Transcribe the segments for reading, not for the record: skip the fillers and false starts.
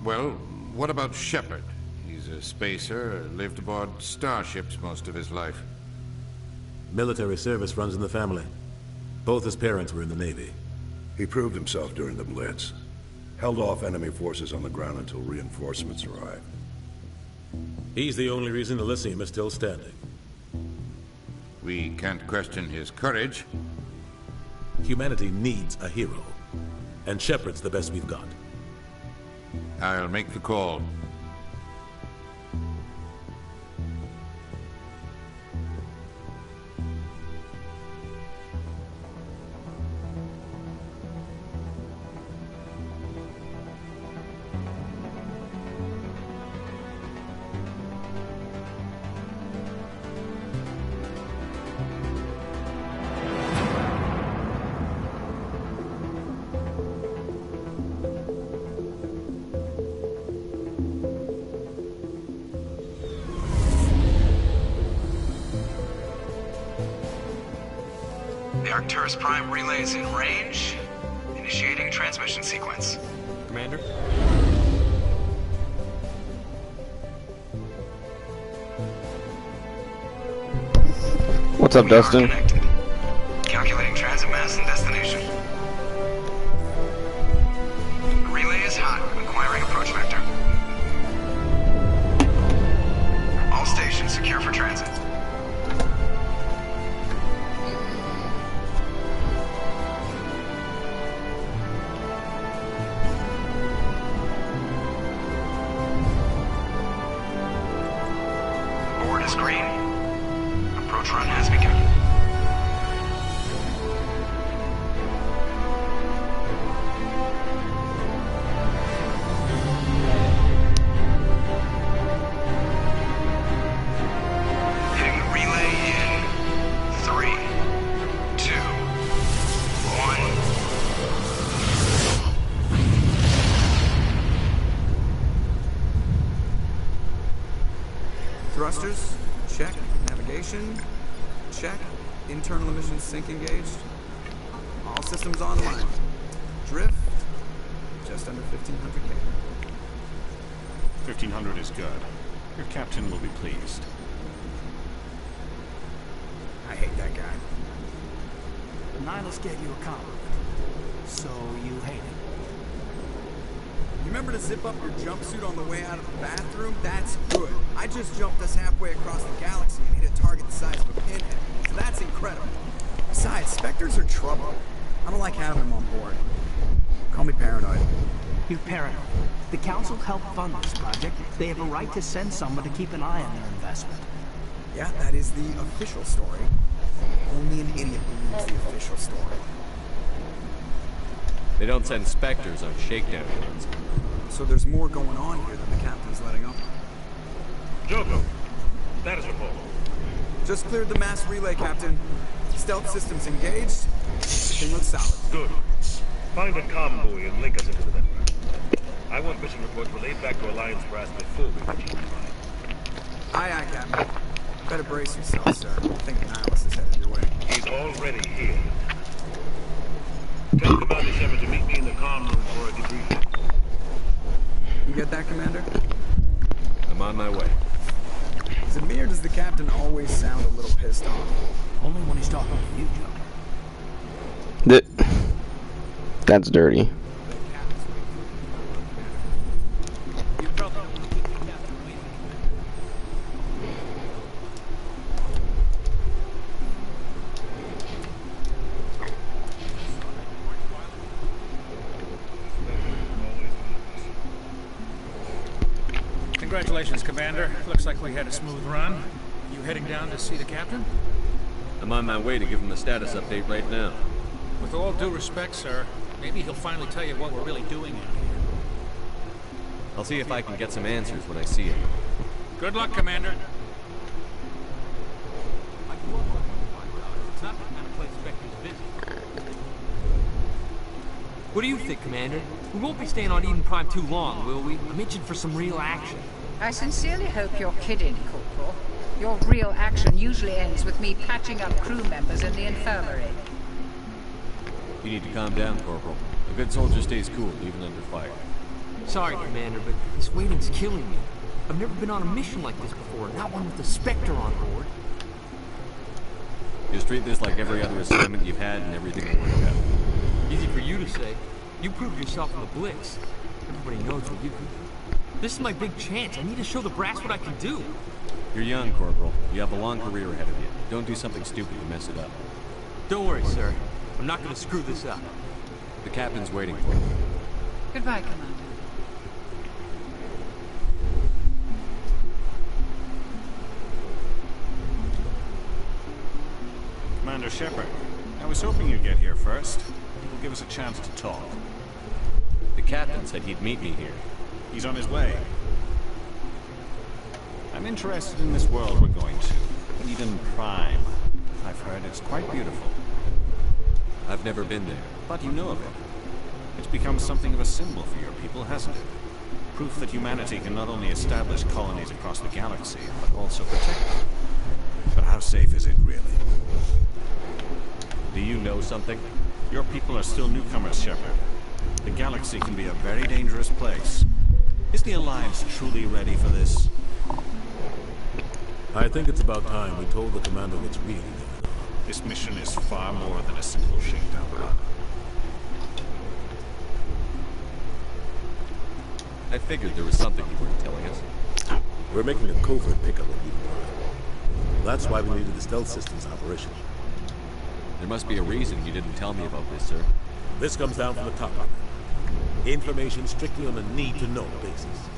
Well, what about Shepard? He's a spacer, lived aboard starships most of his life. Military service runs in the family. Both his parents were in the Navy. He proved himself during the Blitz. Held off enemy forces on the ground until reinforcements arrived. He's the only reason Elysium is still standing. We can't question his courage. Humanity needs a hero. And Shepard's the best we've got. I'll make the call. The Arcturus Prime relay is in range. Initiating transmission sequence. Commander? What's up, Dustin? Connected. Calculating transit mass and destination. Relay is hot. Acquiring approach vector. All stations secure for transit. Board is green. Approach run has begun. Hitting the relay in 3, 2, 1. Thrusters, check. Navigation, check. Internal emissions sync engaged. All systems online. Drift, just under 1500 K. 1500 is good. Your captain will be pleased. I hate that guy. Nihilus gave you a compliment. So you hate him. You remember to zip up your jumpsuit on the way out of the bathroom? That's good. I just jumped us halfway across the galaxy and hit a target the size of a pinhead. So that's incredible. Besides, Spectres are trouble. I don't like having them on board. Call me paranoid. You're paranoid. The Council helped fund this project. They have a right to send someone to keep an eye on their investment. Yeah, that is the official story. Only an idiot believes the official story. They don't send Spectres on shakedown runs. So there's more going on here than the captain's letting up. Joko, status report. Just cleared the mass relay, Captain. Stealth systems engaged. Everything looks solid. Good. Find a comm buoy and link us into the network. I want mission reports relayed back to Alliance brass before we reach you. Aye, aye, Captain. Better brace yourself, sir. I think Nihilus is headed your way. He's already here. Tell Commander Shepard to meet me in the comm room for a debriefing. You get that, Commander? I'm on my way. Is it me or does the Captain always sound a little pissed off? Only when he's talking to you, Joe. That's dirty. Congratulations, Commander. Looks like we had a smooth run. You heading down to see the captain? I'm on my way to give him a status update right now. With all due respect, sir, maybe he'll finally tell you what we're really doing out here. I'll see if I can get some answers when I see him. Good luck, Commander. What do you think, Commander? We won't be staying on Eden Prime too long, will we? I'm itching for some real action. I sincerely hope you're kidding, Corporal. Your real action usually ends with me patching up crew members in the infirmary. You need to calm down, Corporal. A good soldier stays cool, even under fire. Sorry, Commander, but this waiting's killing me. I've never been on a mission like this before, not one with the Spectre on board. Just treat this like every other assignment you've had and everything will work out. Easy for you to say. You proved yourself in the Blitz. Everybody knows what you can do. This is my big chance. I need to show the brass what I can do. You're young, Corporal. You have a long career ahead of you. Don't do something stupid to mess it up. Don't worry, sir. I'm not going to screw this up. The captain's waiting for you. Goodbye, Commander. Commander Shepard, I was hoping you'd get here first. It will give us a chance to talk. The captain said he'd meet me here. He's on his way. I'm interested in this world we're going to. Eden Prime. I've heard it's quite beautiful. I've never been there. But you know of it. It's become something of a symbol for your people, hasn't it? Proof that humanity can not only establish colonies across the galaxy, but also protect them. But how safe is it, really? Do you know something? Your people are still newcomers, Shepard. The galaxy can be a very dangerous place. Is the Alliance truly ready for this? I think it's about time we told the commander what's really going on. This mission is far more than a simple shakedown run. I figured there was something you weren't telling us. We're making a covert pickup of Eden Prime. That's why we needed the stealth systems operational. There must be a reason you didn't tell me about this, sir. This comes down from the top. Information strictly on a need-to-know basis.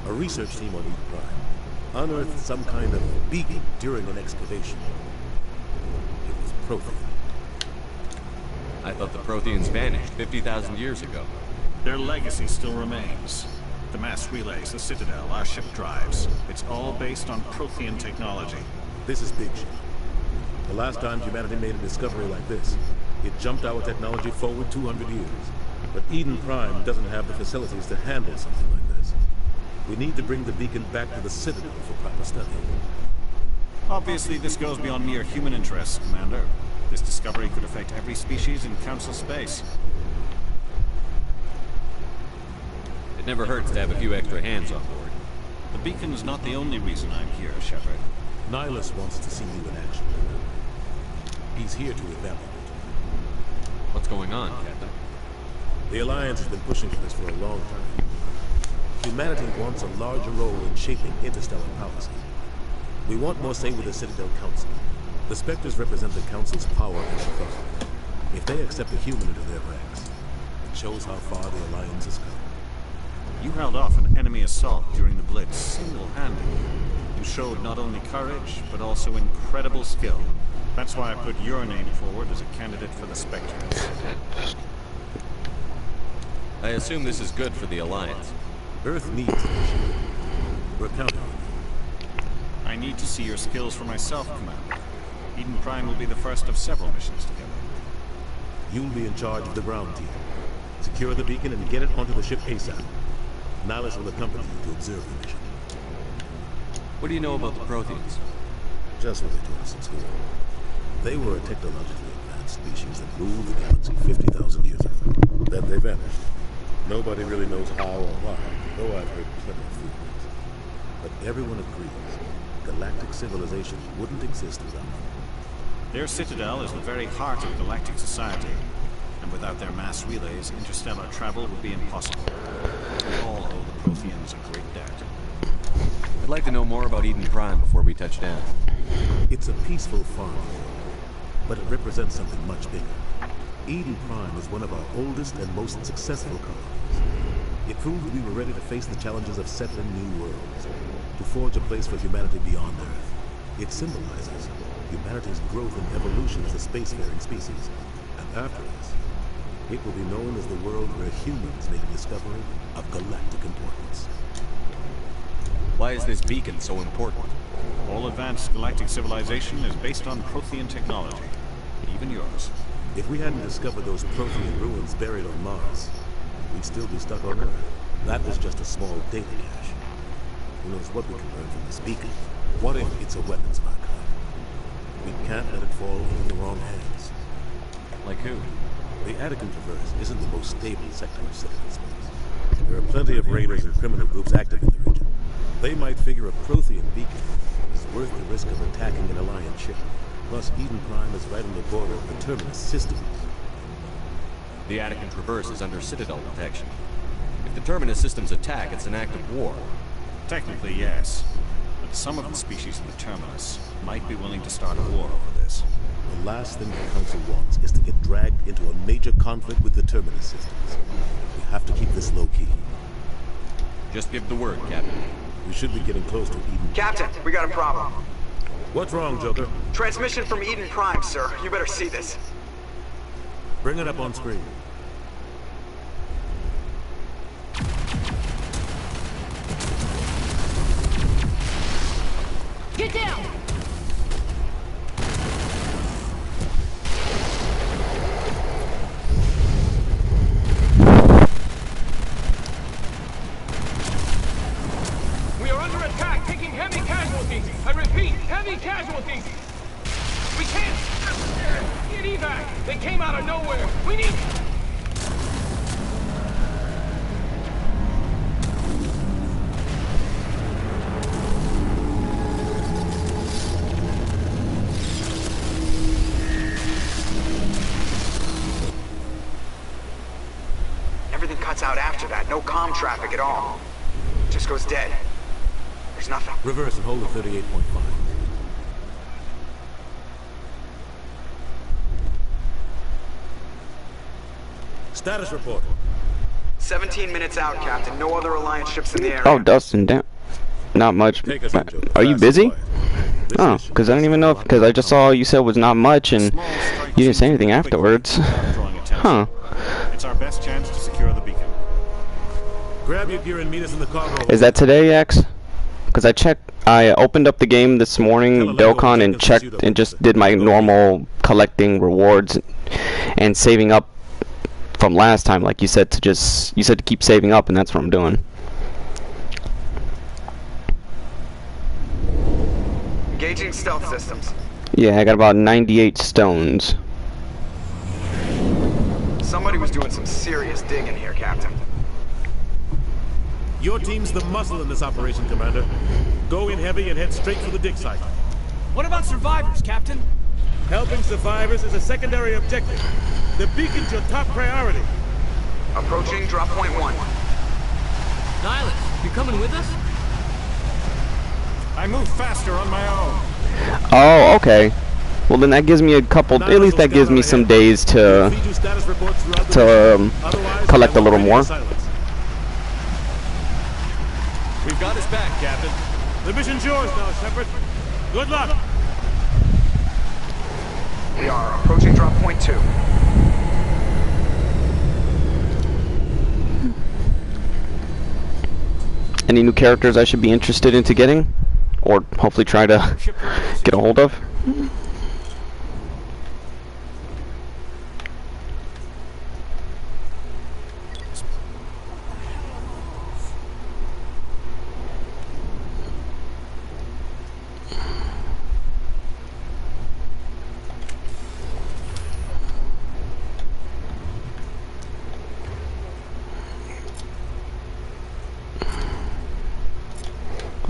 A research team on Eden Prime unearthed some kind of beacon during an excavation. It was Prothean. I thought the Protheans vanished 50,000 years ago. Their legacy still remains. The mass relays, the Citadel, our ship drives. It's all based on Prothean technology. This is big shit. The last time humanity made a discovery like this, it jumped our technology forward 200 years. But Eden Prime doesn't have the facilities to handle something like this. We need to bring the beacon back to the Citadel for proper study. Obviously, this goes beyond mere human interests, Commander. This discovery could affect every species in Council space. It never hurts to have a few extra hands on board. The beacon is not the only reason I'm here, Shepard. Nihilus wants to see you in action. He's here to evaluate. What's going on, Captain? The Alliance has been pushing for this for a long time. Humanity wants a larger role in shaping interstellar policy. We want more say with the Citadel Council. The Spectres represent the Council's power and authority. If they accept a human into their ranks, it shows how far the Alliance has come. You held off an enemy assault during the Blitz single-handedly. You showed not only courage, but also incredible skill. That's why I put your name forward as a candidate for the Spectres. I assume this is good for the Alliance. Earth needs a mission. We're counting on you. I need to see your skills for myself, Commander. Eden Prime will be the first of several missions together. You'll be in charge of the ground team. Secure the beacon and get it onto the ship ASAP. Nihilus will accompany you to observe the mission. What do you know about the Protheans? Just what they taught us in school. They were a technologically advanced species that ruled the galaxy 50,000 years ago. Then they vanished. Nobody really knows how or why, though I've heard plenty of theories. But everyone agrees, galactic civilization wouldn't exist without them. Their Citadel is the very heart of galactic society. And without their mass relays, interstellar travel would be impossible. We all owe the Protheans a great debt. I'd like to know more about Eden Prime before we touch down. It's a peaceful farm, but it represents something much bigger. Eden Prime is one of our oldest and most successful colonies. It proved we were ready to face the challenges of settling new worlds, to forge a place for humanity beyond Earth. It symbolizes humanity's growth and evolution as a spacefaring species. And after us, it will be known as the world where humans made a discovery of galactic importance. Why is this beacon so important? All advanced galactic civilization is based on Prothean technology, even yours. If we hadn't discovered those Prothean ruins buried on Mars, we'd still be stuck on Earth. That was just a small data cache. Who knows what we can learn from this beacon? What if it's a weapons archive? We can't let it fall into the wrong hands. Like who? The Attican Traverse isn't the most stable sector of Citadel space. There are plenty of raiders and criminal groups active in the region. They might figure a Prothean beacon is worth the risk of attacking an Alliance ship. Plus, Eden Prime is right on the border of the Terminus system. The Attican Traverse is under Citadel protection. If the Terminus systems attack, it's an act of war. Technically, yes. But some of the species in the Terminus might be willing to start a war over this. The last thing the Council wants is to get dragged into a major conflict with the Terminus systems. We have to keep this low-key. Just give the word, Captain. We should be getting close to Eden. Captain, we got a problem. What's wrong, Joker? Transmission from Eden Prime, sir. You better see this. Bring it up on screen. Get down! We are under attack, taking heavy casualties. I repeat, heavy casualties. We can't get evac. They came out of nowhere. We need... Everything cuts out after that. No comm traffic at all. Just goes dead. There's nothing. Reverse and hold the 38.5. Status report. 17 minutes out, Captain. No other Alliance ships in the area. Oh, Dustin, not much. Are you busy? Oh, because I don't even know because I just saw you said was not much and you didn't say anything afterwards. Huh. It's our best chance to secure the beacon. Grab your gear and meet us in the cargo. Is that today, X? Because I opened up the game this morning, Dokkan, and checked and just did my normal collecting rewards and saving up from last time, like you said to keep saving up, and that's what I'm doing. Engaging stealth systems. Yeah, I got about 98 stones. Somebody was doing some serious digging here, Captain. Your team's the muscle in this operation, Commander. Go in heavy and head straight for the dig site. What about survivors, Captain? Helping survivors is a secondary objective. The beacon's your top priority. Approaching drop point 1. Nihilus, you coming with us? I move faster on my own. Oh, okay. Well, then that gives me a couple. At least that gives me some days to collect a little more. We've got his back, Captain. The mission's yours now, Shepard. Good luck. We are approaching drop point 2. Any new characters I should be interested into getting? Or hopefully try to get a hold of?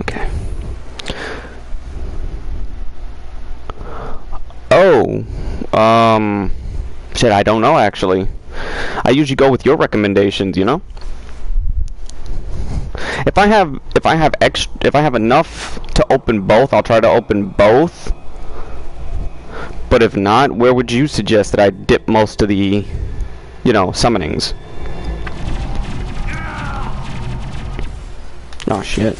Okay. Oh, shit, I don't know actually. I usually go with your recommendations, you know? If I have enough to open both, I'll try to open both. But if not, where would you suggest that I dip most of the, you know, summonings? Oh shit.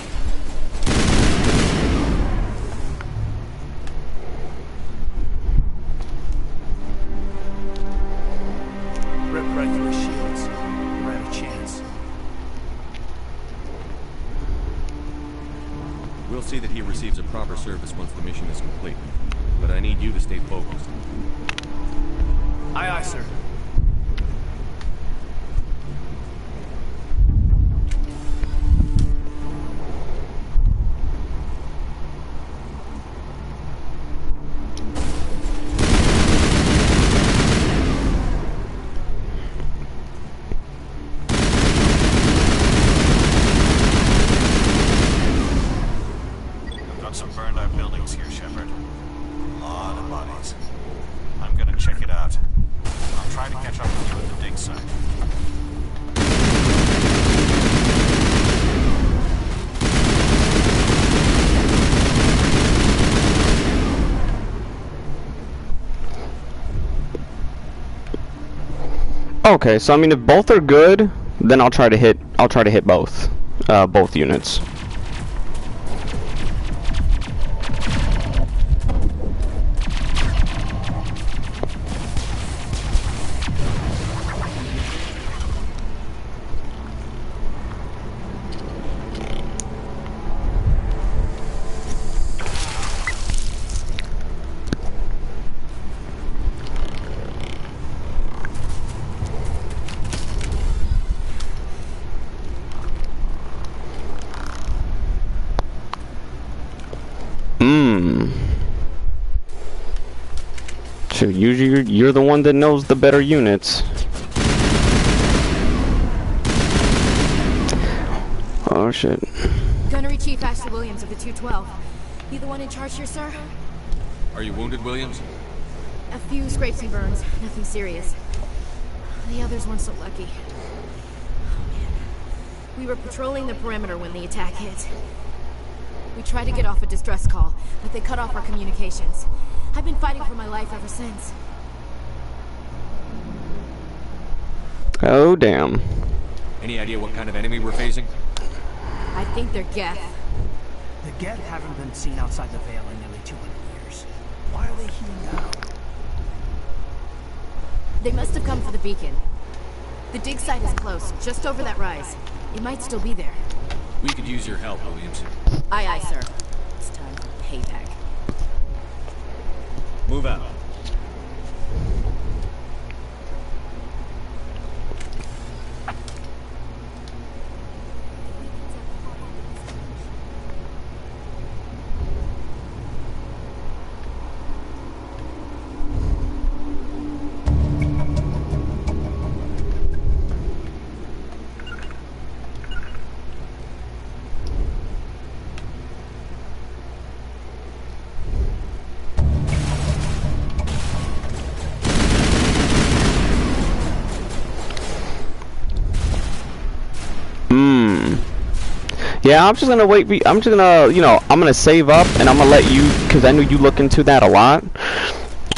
Rip right through his shields. Never had a chance. We'll see that he receives a proper service once the mission is complete. But I need you to stay focused. Aye, aye, sir. Okay, so I mean, if both are good, then I'll try to hit both units. So usually you're the one that knows the better units. Oh shit. Gunnery Chief Ashley Williams of the 212. You the one in charge here, sir? Are you wounded, Williams? A few scrapes and burns, nothing serious. The others weren't so lucky. Oh man. We were patrolling the perimeter when the attack hit. We tried to get off a distress call, but they cut off our communications. I've been fighting for my life ever since. Oh damn. Any idea what kind of enemy we're facing? I think they're Geth. The Geth haven't been seen outside the Veil in nearly 200 years. Why are they here now? They must have come for the beacon. The dig site is close, just over that rise. It might still be there. We could use your help, Williams. Aye, aye, sir. It's time for payback. Move out. Yeah, I'm just gonna wait. I'm just gonna, you know, I'm gonna save up and I'm gonna let you, because I know you look into that a lot.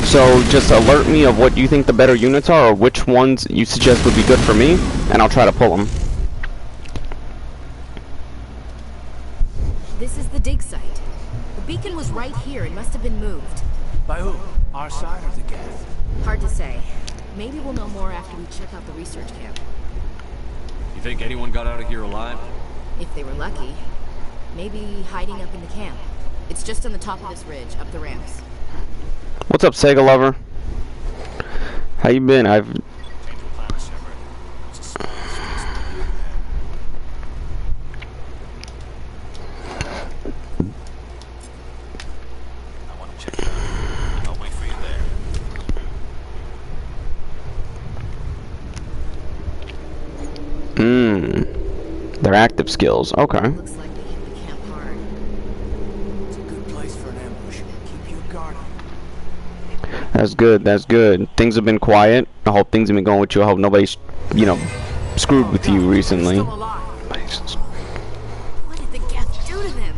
So just alert me of what you think the better units are, or which ones you suggest would be good for me, and I'll try to pull them. This is the dig site. The beacon was right here. It must have been moved. By who? Our side or the Geth? Hard to say. Maybe we'll know more after we check out the research camp. You think anyone got out of here alive? If they were lucky. Maybe hiding up in the camp. It's just on the top of this ridge, up the ramps. What's up, Sega lover? How you been? They're active skills. Okay. Looks like they hit the camp hard. It's a good place for an ambush. Keep your guard up. That's good. That's good. Things have been quiet. I hope things have been going with you. I hope nobody's, you know, screwed with you recently. What did the Geth do to them?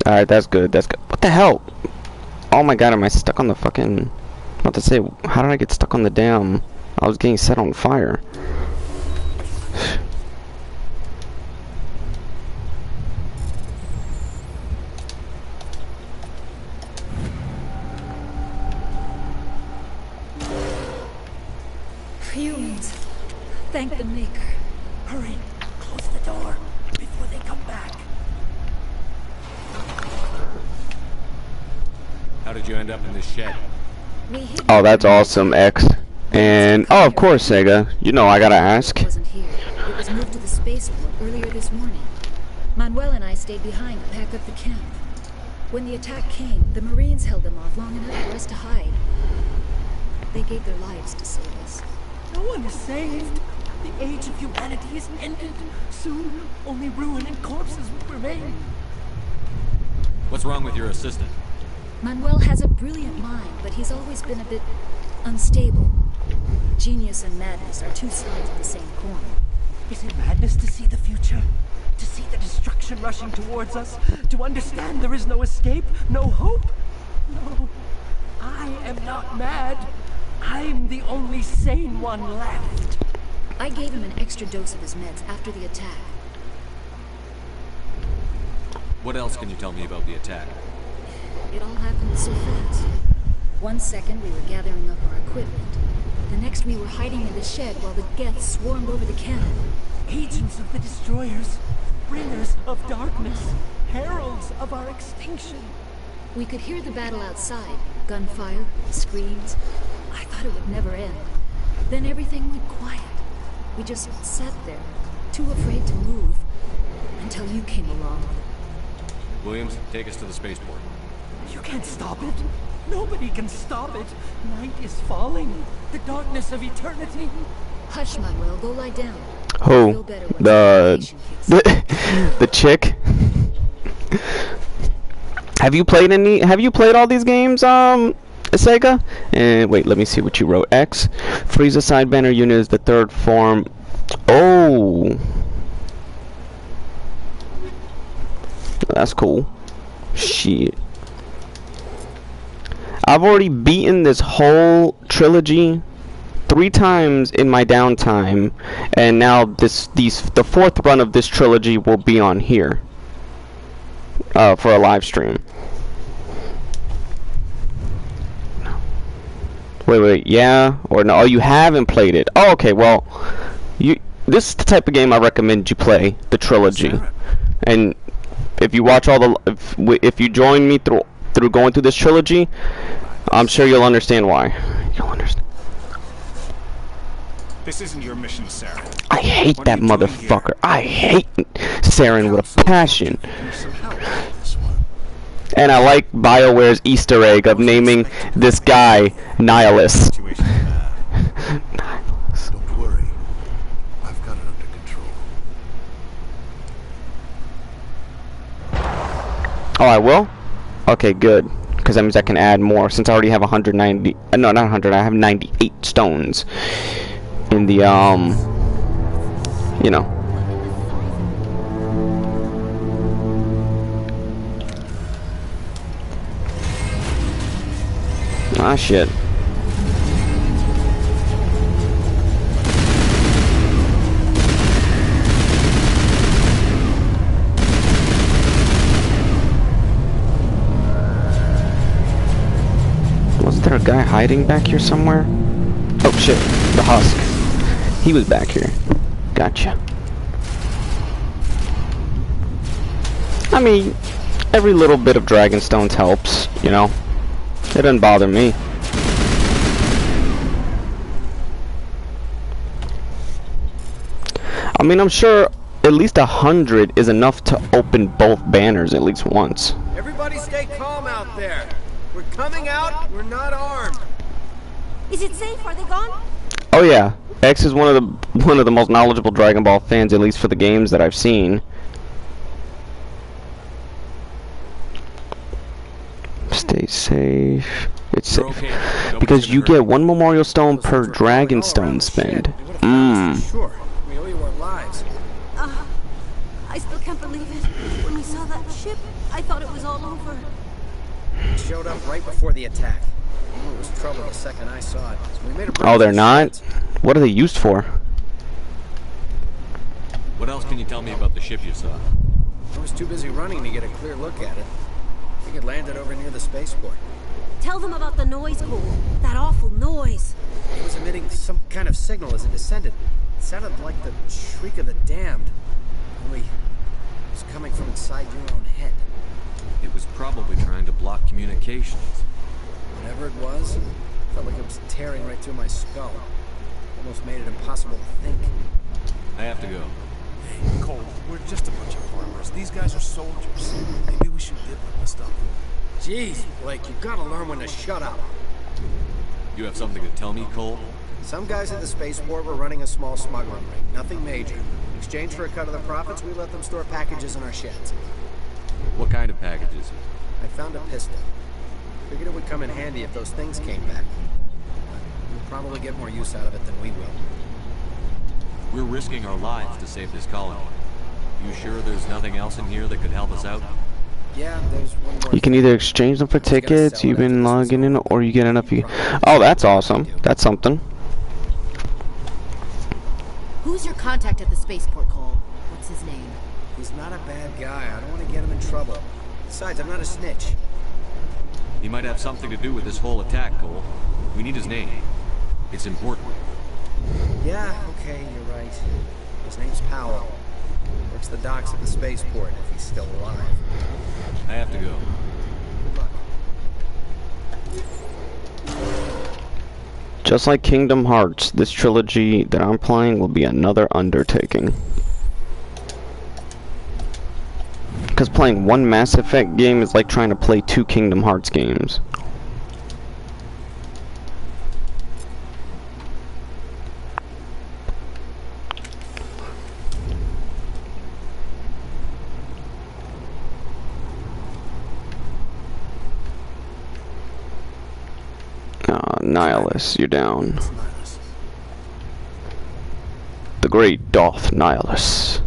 Alright, that's good. That's good. What the hell? Oh my god, am I stuck on the fucking... I'm about to say, how did I get stuck on the damn... I was getting set on fire. Humans. Thank the Maker. Hurry. Close the door before they come back. How did you end up in this shed? Oh, that's awesome, X. And, oh, of course, Sega. You know I gotta ask. Wasn't here. It was moved to the spaceport earlier this morning. Manuel and I stayed behind to pack up the camp. When the attack came, the Marines held them off long enough for us to hide. They gave their lives to save us. No one is saved. The age of humanity is ended. Soon, only ruin and corpses will remain. What's wrong with your assistant? Manuel has a brilliant mind, but he's always been a bit unstable. Genius and madness are two sides of the same coin. Is it madness to see the future? To see the destruction rushing towards us? To understand there is no escape? No hope? No. I am not mad. I'm the only sane one left. I gave him an extra dose of his meds after the attack. What else can you tell me about the attack? It all happened so fast. 1 second we were gathering up our equipment. The next we were hiding in the shed while the Geth swarmed over the camp. Agents of the Destroyers. Bringers of darkness. Heralds of our extinction. We could hear the battle outside. Gunfire, screams. I thought it would never end. Then everything went quiet. We just sat there, too afraid to move, until you came along. Williams, take us to the spaceport. You can't stop it. Nobody can stop it. Night is falling. The darkness of eternity. Hush, Manuel. Go lie down. Who? The chick? Have you played all these games, Sega? And wait, let me see what you wrote. X. Frieza side banner unit is the third form. Oh. That's cool. Shit. I've already beaten this whole trilogy 3 times in my downtime, and now the 4th run of this trilogy will be on here for a live stream. Wait, yeah or no? Oh, you haven't played it. Oh, okay. Well, this is the type of game I recommend you play, the trilogy. And if you watch all the, if you join me through going through this trilogy, I'm sure you'll understand why. You'll understand. This isn't your mission, Saren. I hate that motherfucker. I hate Saren with a passion. And I like BioWare's Easter egg of naming this guy Nihilus. Don't worry. I've got it under control. Oh, I will? Okay, good. Because that means I can add more, since I already have 190... no, not 100, I have 98 stones. In the, you know. Ah, shit. Wasn't there a guy hiding back here somewhere? Oh, shit. The husk. He was back here. Gotcha. I mean, every little bit of Dragonstones helps, you know? It doesn't bother me. I mean, I'm sure at least 100 is enough to open both banners at least once. Everybody stay calm out there. We're coming out, we're not armed. Is it safe? Are they gone? Oh yeah. X is one of the most knowledgeable Dragon Ball fans, at least for the games that I've seen. Stay safe. It's safe. Okay. Because you get 1 Memorial Stone per Dragonstone spend. Sure. We owe you our lives. I still can't believe it. When we saw that ship, I thought it was all over. It showed up right before the attack. I knew it was trouble the second I saw it. So we made a oh, they're not? What are they used for? What else can you tell me about the ship you saw? I was too busy running to get a clear look at it. I think it landed over near the spaceport. Tell them about the noise, Cole. That awful noise. It was emitting some kind of signal as it descended. It sounded like the shriek of the damned. Only it was coming from inside your own head. It was probably trying to block communications. Whatever it was, felt like it was tearing right through my skull. Almost made it impossible to think. I have to go. Hey, Cole, we're just a bunch of farmers. These guys are soldiers. Maybe we should get with the stuff. Jeez, Blake, you've got to learn when to shut up. You have something to tell me, Cole? Some guys at the spaceport were running a small smuggling ring. Nothing major. In exchange for a cut of the profits, we let them store packages in our sheds. What kind of packages? I found a pistol. Figured it would come in handy if those things came back. You'll probably get more use out of it than we will. We're risking our lives to save this colony. You sure there's nothing else in here that could help us out? Yeah, there's one more. You can either exchange them for tickets, you've been logging in, or you get enough. Oh, that's awesome. That's something. Who's your contact at the spaceport, Cole? What's his name? He's not a bad guy. I don't want to get him in trouble. Besides, I'm not a snitch. He might have something to do with this whole attack, Cole. We need his name. It's important. Yeah, okay, you're right. His name's Powell. Works the docks at the spaceport, if he's still alive. I have to go. Good luck. Just like Kingdom Hearts, this trilogy that I'm playing will be another undertaking. Because playing one Mass Effect game is like trying to play 2 Kingdom Hearts games. Nihilus, you're down. The great Darth Nihilus.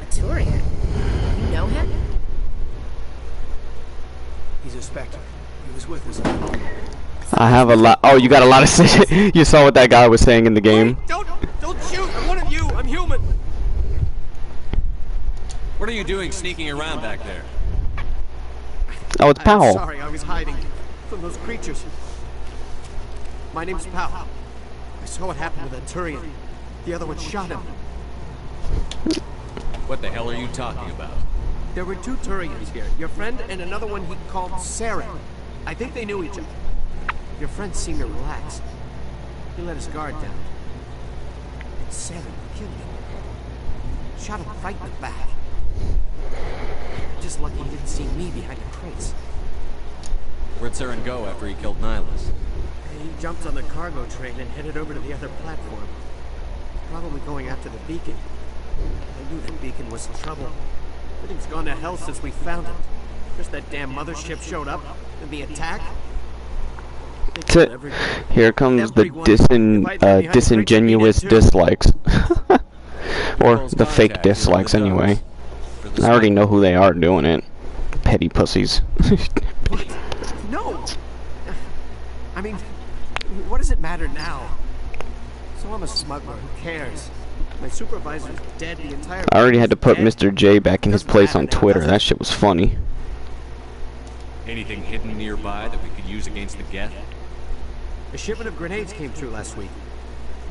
Turian. You know him? He's a Spectre. He was with us. I have a lot. Oh, you got a lot of say. You saw what that guy was saying in the game. Wait, don't shoot! I'm one of you! I'm human! What are you doing sneaking around back there? Oh, it's Powell. I'm sorry, I was hiding from those creatures. My name's Powell. I saw what happened with that Turian. The other one shot him. What the hell are you talking about? There were 2 Turians here. Your friend and another one he called Sarah. I think they knew each other. Your friend seemed to relax. He let his guard down. And Sarah killed him. Shot him right in the back. Just lucky he didn't see me behind the crates. Where'd Saren go after he killed Nihilus? He jumped on the cargo train and headed over to the other platform. Probably going after the beacon. I knew the beacon was in trouble. Everything's gone to hell since we found it. Just that damn mothership showed up, and the attack. Here comes the disingenuous dislikes. Or the fake dislikes, anyway. I already know who they are doing it. Petty pussies. What? No! I mean, what does it matter now? So I'm a smuggler, who cares? My supervisor's dead, the entire... I already had to put Mr. J back in his place on Twitter. That shit was funny. Anything hidden nearby that we could use against the Geth? A shipment of grenades came through last week.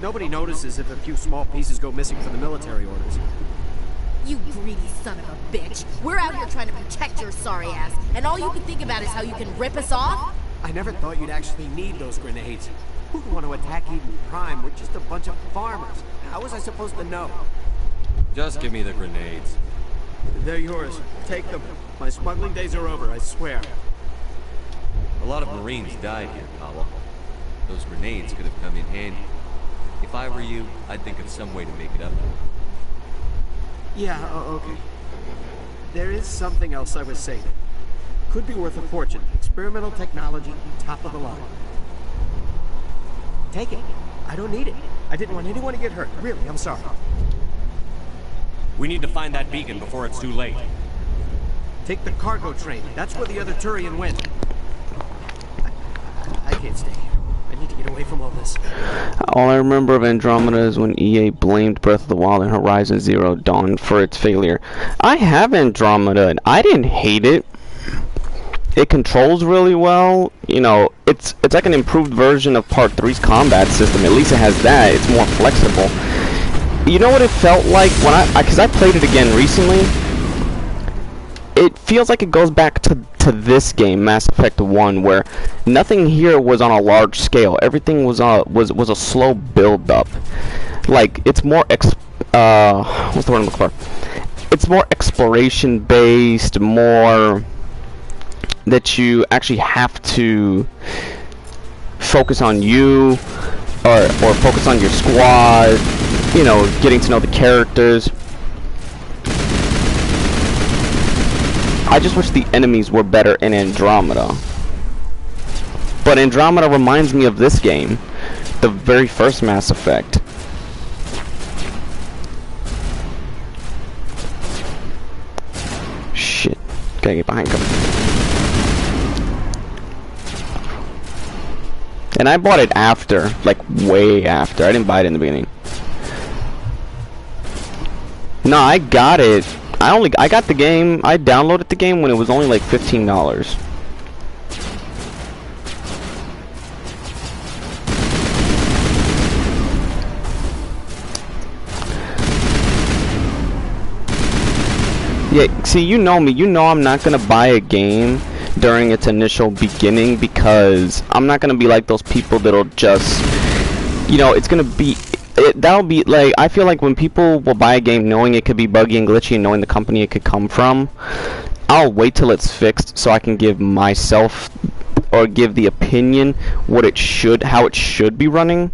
Nobody notices if a few small pieces go missing for the military orders. You greedy son of a bitch. We're out here trying to protect your sorry ass, and all you can think about is how you can rip us off? I never thought you'd actually need those grenades. Who'd want to attack Eden Prime? We're just a bunch of farmers. How was I supposed to know? Just give me the grenades. They're yours. Take them. My smuggling days are over, I swear. A lot of Marines died here, Powell. Those grenades could have come in handy. If I were you, I'd think of some way to make it up. Yeah, okay. There is something else I was saying. Could be worth a fortune. Experimental technology, top of the line. Take it. I don't need it. I didn't want anyone to get hurt. Really, I'm sorry. We need to find that beacon before it's too late. Take the cargo train. That's where the other Turian went. I can't stay here. I need to get away from all this. All I remember of Andromeda is when EA blamed Breath of the Wild and Horizon Zero Dawn for its failure. I have Andromeda and I didn't hate it. It controls really well. You know, it's like an improved version of Part 3's combat system. At least it has that. It's more flexible. You know what it felt like when because I played it again recently. It feels like it goes back to this game, Mass Effect 1, where nothing here was on a large scale. Everything was a slow build up. Like it's more what's the word I'm looking for? It's more exploration based, more that you actually have to focus on you or focus on your squad, you know, getting to know the characters. I just wish the enemies were better in Andromeda. But Andromeda reminds me of this game, the very first Mass Effect. Shit. Gotta get behind him. And I bought it after, like way after. I didn't buy it in the beginning. No, I got it. I got the game. I downloaded the game when it was only like $15. Yeah, see, you know me. You know I'm not gonna buy a game during its initial beginning because I'm not gonna be like those people that'll just, you know, it's gonna be, that'll be like, I feel like when people will buy a game knowing it could be buggy and glitchy and knowing the company it could come from, I'll wait till it's fixed so I can give myself, or give the opinion what it should, how it should be running.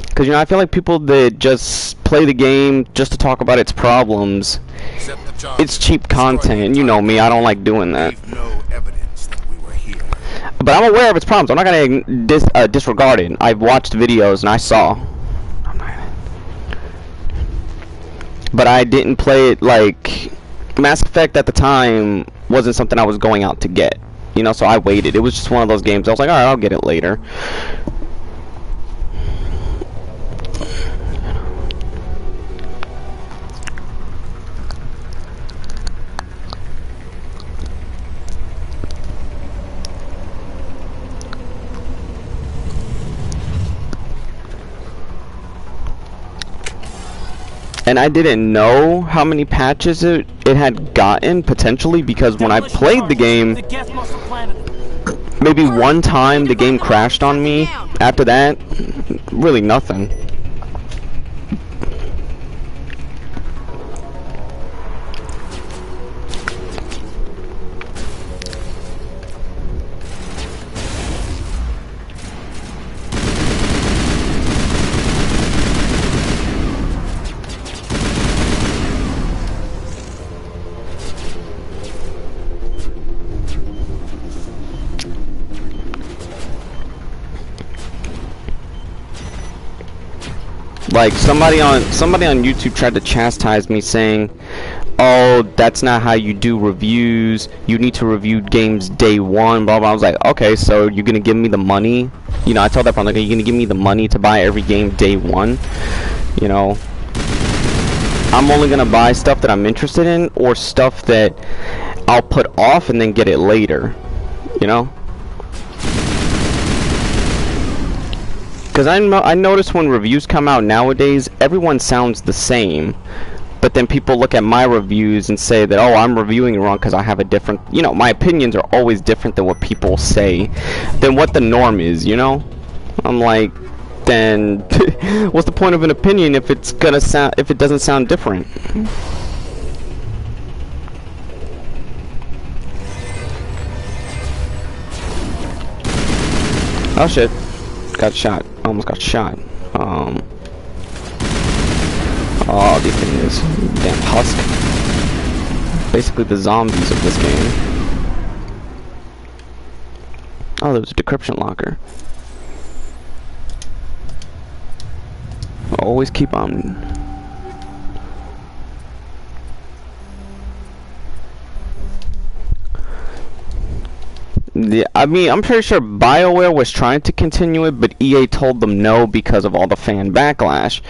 Because, you know, I feel like people that just play the game just to talk about its problems, it's cheap content, and you know me, I don't like doing that. But I'm aware of its problems. I'm not gonna disregard it. I've watched videos and I saw. But I didn't play it like Mass Effect at the time wasn't something I was going out to get. You know, so I waited. It was just one of those games. I was like, alright, I'll get it later. And I didn't know how many patches it had gotten, potentially, because when I played the game, maybe one time the game crashed on me. After that, really nothing. Like somebody on YouTube tried to chastise me saying, "Oh, that's not how you do reviews. You need to review games day one." Blah blah. I was like, "Okay, so you're gonna give me the money?" You know, I told that person, like, "Are you gonna give me the money to buy every game day one?" You know, I'm only gonna buy stuff that I'm interested in, or stuff that I'll put off and then get it later. You know. Because I notice when reviews come out nowadays, everyone sounds the same. But then people look at my reviews and say that, oh, I'm reviewing it wrong because I have a different... You know, my opinions are always different than what people say. Than what the norm is, you know? I'm like, then... what's the point of an opinion if it's gonna sound... if it doesn't sound different? Oh, shit. Got shot. Almost got shot. Oh, these things. Damn husk. Basically the zombies of this game. Oh, there was a decryption locker. Always keep on. Yeah, I mean, I'm pretty sure BioWare was trying to continue it, but EA told them no because of all the fan backlash.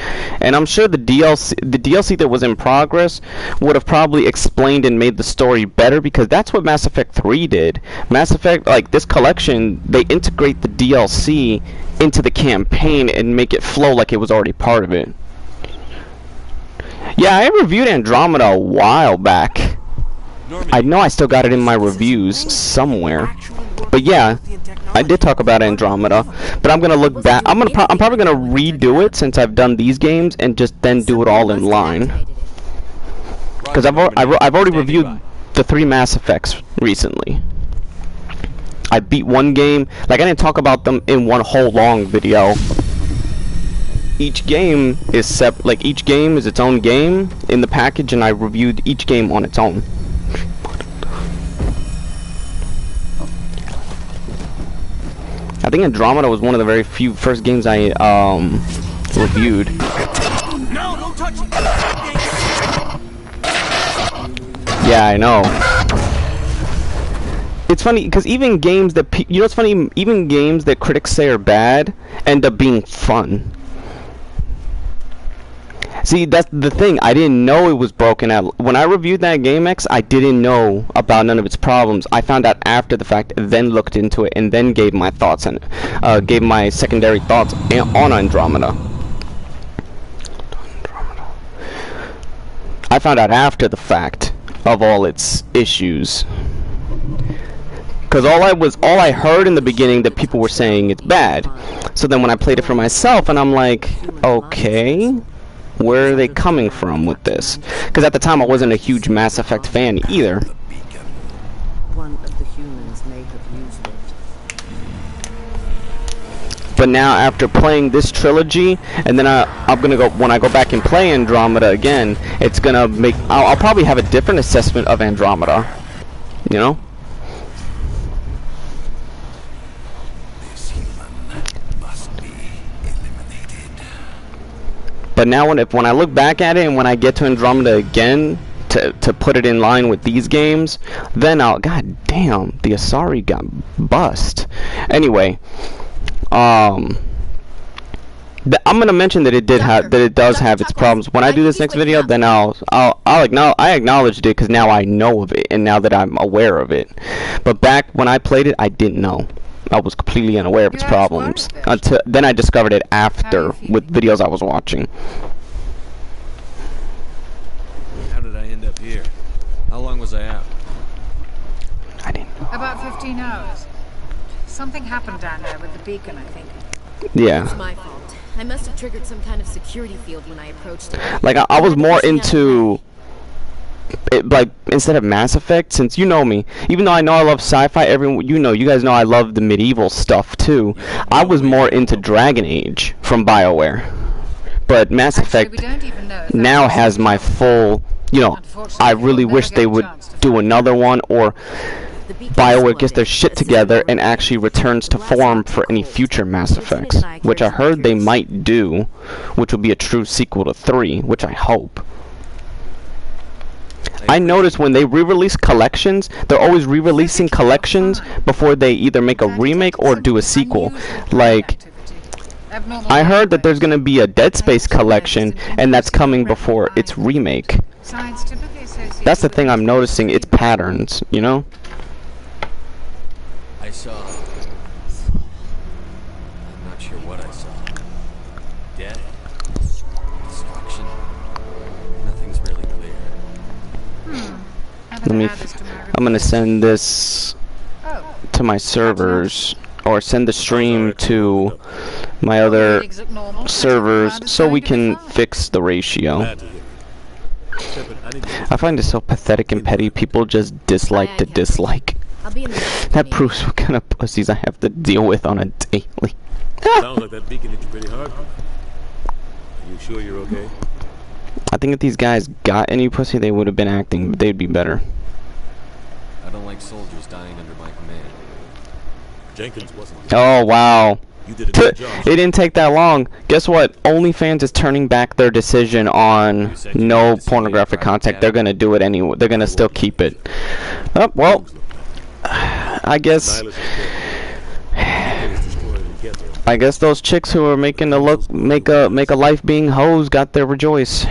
And I'm sure the DLC that was in progress would have probably explained and made the story better, because that's what Mass Effect 3 did. Mass Effect, like this collection, they integrate the DLC into the campaign and make it flow like it was already part of it. Yeah, I reviewed Andromeda a while back. I know I still got it in my reviews somewhere. But yeah, I did talk about Andromeda, but I'm gonna look back. I'm probably gonna redo it since I've done these games and just then do it all in line. Because I've already reviewed the 3 Mass Effects recently. I beat one game. Like, I didn't talk about them in one whole long video. Each game is each game is its own game in the package, and I reviewed each game on its own. I think Andromeda was one of the very few first games I reviewed. No, don't touch it. Yeah, I know. It's funny because even games that you know, it's funny. Even games that critics say are bad end up being fun. See, that's the thing. I didn't know it was broken out. When I reviewed that GameX, I didn't know about none of its problems. I found out after the fact, then looked into it, and then gave my thoughts and gave my secondary thoughts on Andromeda. I found out after the fact of all its issues. Because all I heard in the beginning that people were saying it's bad. So then when I played it for myself, and I'm like, okay, where are they coming from with this? Because at the time I wasn't a huge Mass Effect fan either. One of the humans may have used it. But now after playing this trilogy, and then I'm gonna go when I go back and play Andromeda again, it's gonna make I'll probably have a different assessment of Andromeda. You know? But now when I look back at it and when I get to Andromeda again to put it in line with these games, then god damn, the Asari got bust. Anyway, I'm gonna mention that it does have its problems. When I do this next video, then I acknowledged it because now I know of it and now that I'm aware of it. But back when I played it, I didn't know. I was completely unaware of its problems. Until then I discovered it after with videos I was watching. How did I end up here? How long was I out? I didn't know. About 15 hours. Something happened down there with the beacon, I think. Yeah. It's my fault. I must have triggered some kind of security field when I approached it. Like I was more into like instead of Mass Effect, since you know me, even though I know I love sci-fi, you guys know I love the medieval stuff too. I was more into Dragon Age from BioWare, but Mass Effect now has my full. You know, I really wish they would do another one, or BioWare gets their shit together and actually returns to form for any future Mass Effects, which I heard they might do, which will be a true sequel to 3, which I hope. I notice when they re-release collections, they're always re-releasing collections before they either make a remake or do a sequel. Like, I heard that there's going to be a Dead Space collection, and that's coming before its remake. That's the thing I'm noticing, it's patterns, you know? I saw... I'm not sure what I saw. Death? Destruction? Nothing's really clear. I'm gonna send this to my servers, or send the stream to my other servers so we can fix the ratio. I find it so pathetic and petty, people just dislike to dislike. That proves what kind of pussies I have to deal with on a daily. Sounds like that beacon hit you pretty hard. Are you sure you're okay? I think if these guys got any pussy, they would have been acting, they'd be better. I don't like soldiers dying under my command. Jenkins wasn't. Oh, wow. You did a good job. It didn't take that long. Guess what? OnlyFans is turning back their decision on no pornographic content. They're gonna do it anyway. They're gonna still keep it. Oh, well, I guess those chicks who are making a make a life being hoes got their rejoice.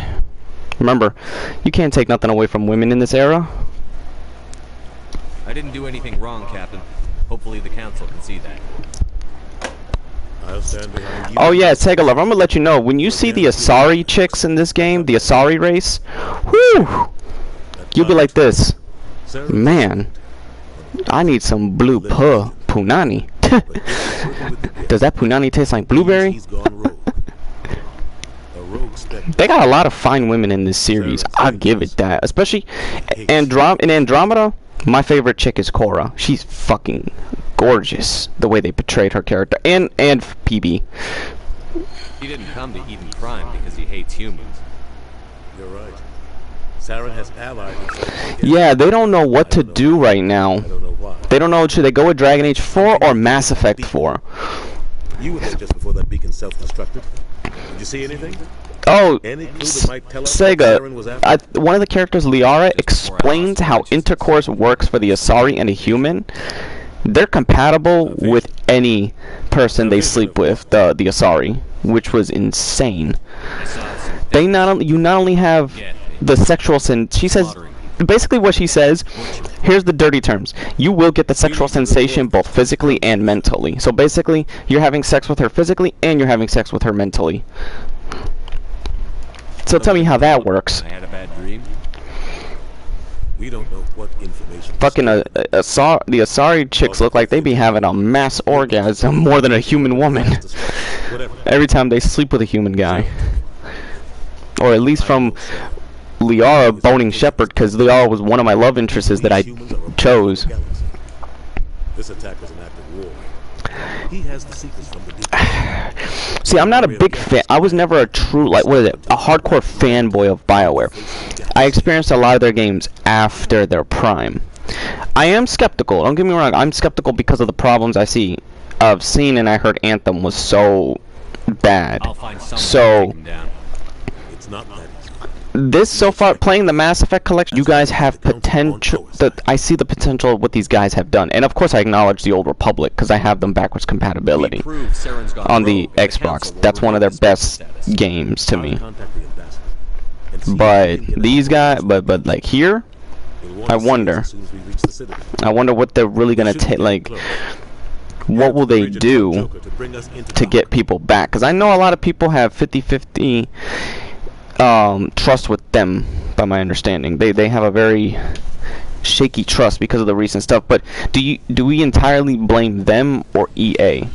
Remember, you can't take nothing away from women in this era. I didn't do anything wrong, Captain. Hopefully the council can see that. I'll stand behind you. Oh yeah, Tegalov, I'm gonna let you know, when you see the Asari chicks in this game, the Asari race, whew, you'll be like this. Man, I need some blue punani. Does that punani taste like blueberry? They got a lot of fine women in this series, I'll give it that. Especially in Andromeda, my favorite chick is Cora. She's fucking gorgeous, the way they portrayed her character. And PB. He didn't come to Eden Prime because he hates humans. You're right. Saren has allied himself. Yeah, they don't know what to do right now. They don't know, should they go with Dragon Age 4 or Mass Effect 4? You were there just before that beacon self-destructed. Did you see anything? Oh, Any clue that might tell us what Sega, Saren was after? one of the characters, Liara, explains how intercourse works for the Asari and a human. They're compatible with any person they sleep with, the Asari, which was insane. You not only have the sexual sin. She says, basically what she says, here's the dirty terms. You will get the sexual sensation both physically and mentally. So basically, you're having sex with her physically and you're having sex with her mentally. So tell me how that works. I had a bad dream. We don't know what information. Fucking the Asari chicks look like they be having a mass orgasm more than a human woman every time they sleep with a human guy. Or at least from Liara boning Shepard, because Liara was one of my love interests that I chose. This attack was an act of war. He has the secrets from the beacon. See, I'm not a big fan. I was never a true, like, what is it? A hardcore fanboy of BioWare. I experienced a lot of their games after their prime. I am skeptical. Don't get me wrong. I'm skeptical because of the problems I've seen and I heard Anthem was so bad. So It's not that. this so far, playing the Mass Effect collection, you guys have potential. I see the potential of what these guys have done, and of course I acknowledge the Old Republic because I have them backwards compability on the Xbox. That's one of their best games to me. But these guys, but like here, I wonder what they're really gonna take. Like, what will they do to get people back? Because I know a lot of people have 50-50 trust with them, by my understanding. They have a very shaky trust because of the recent stuff. But do we entirely blame them or EA?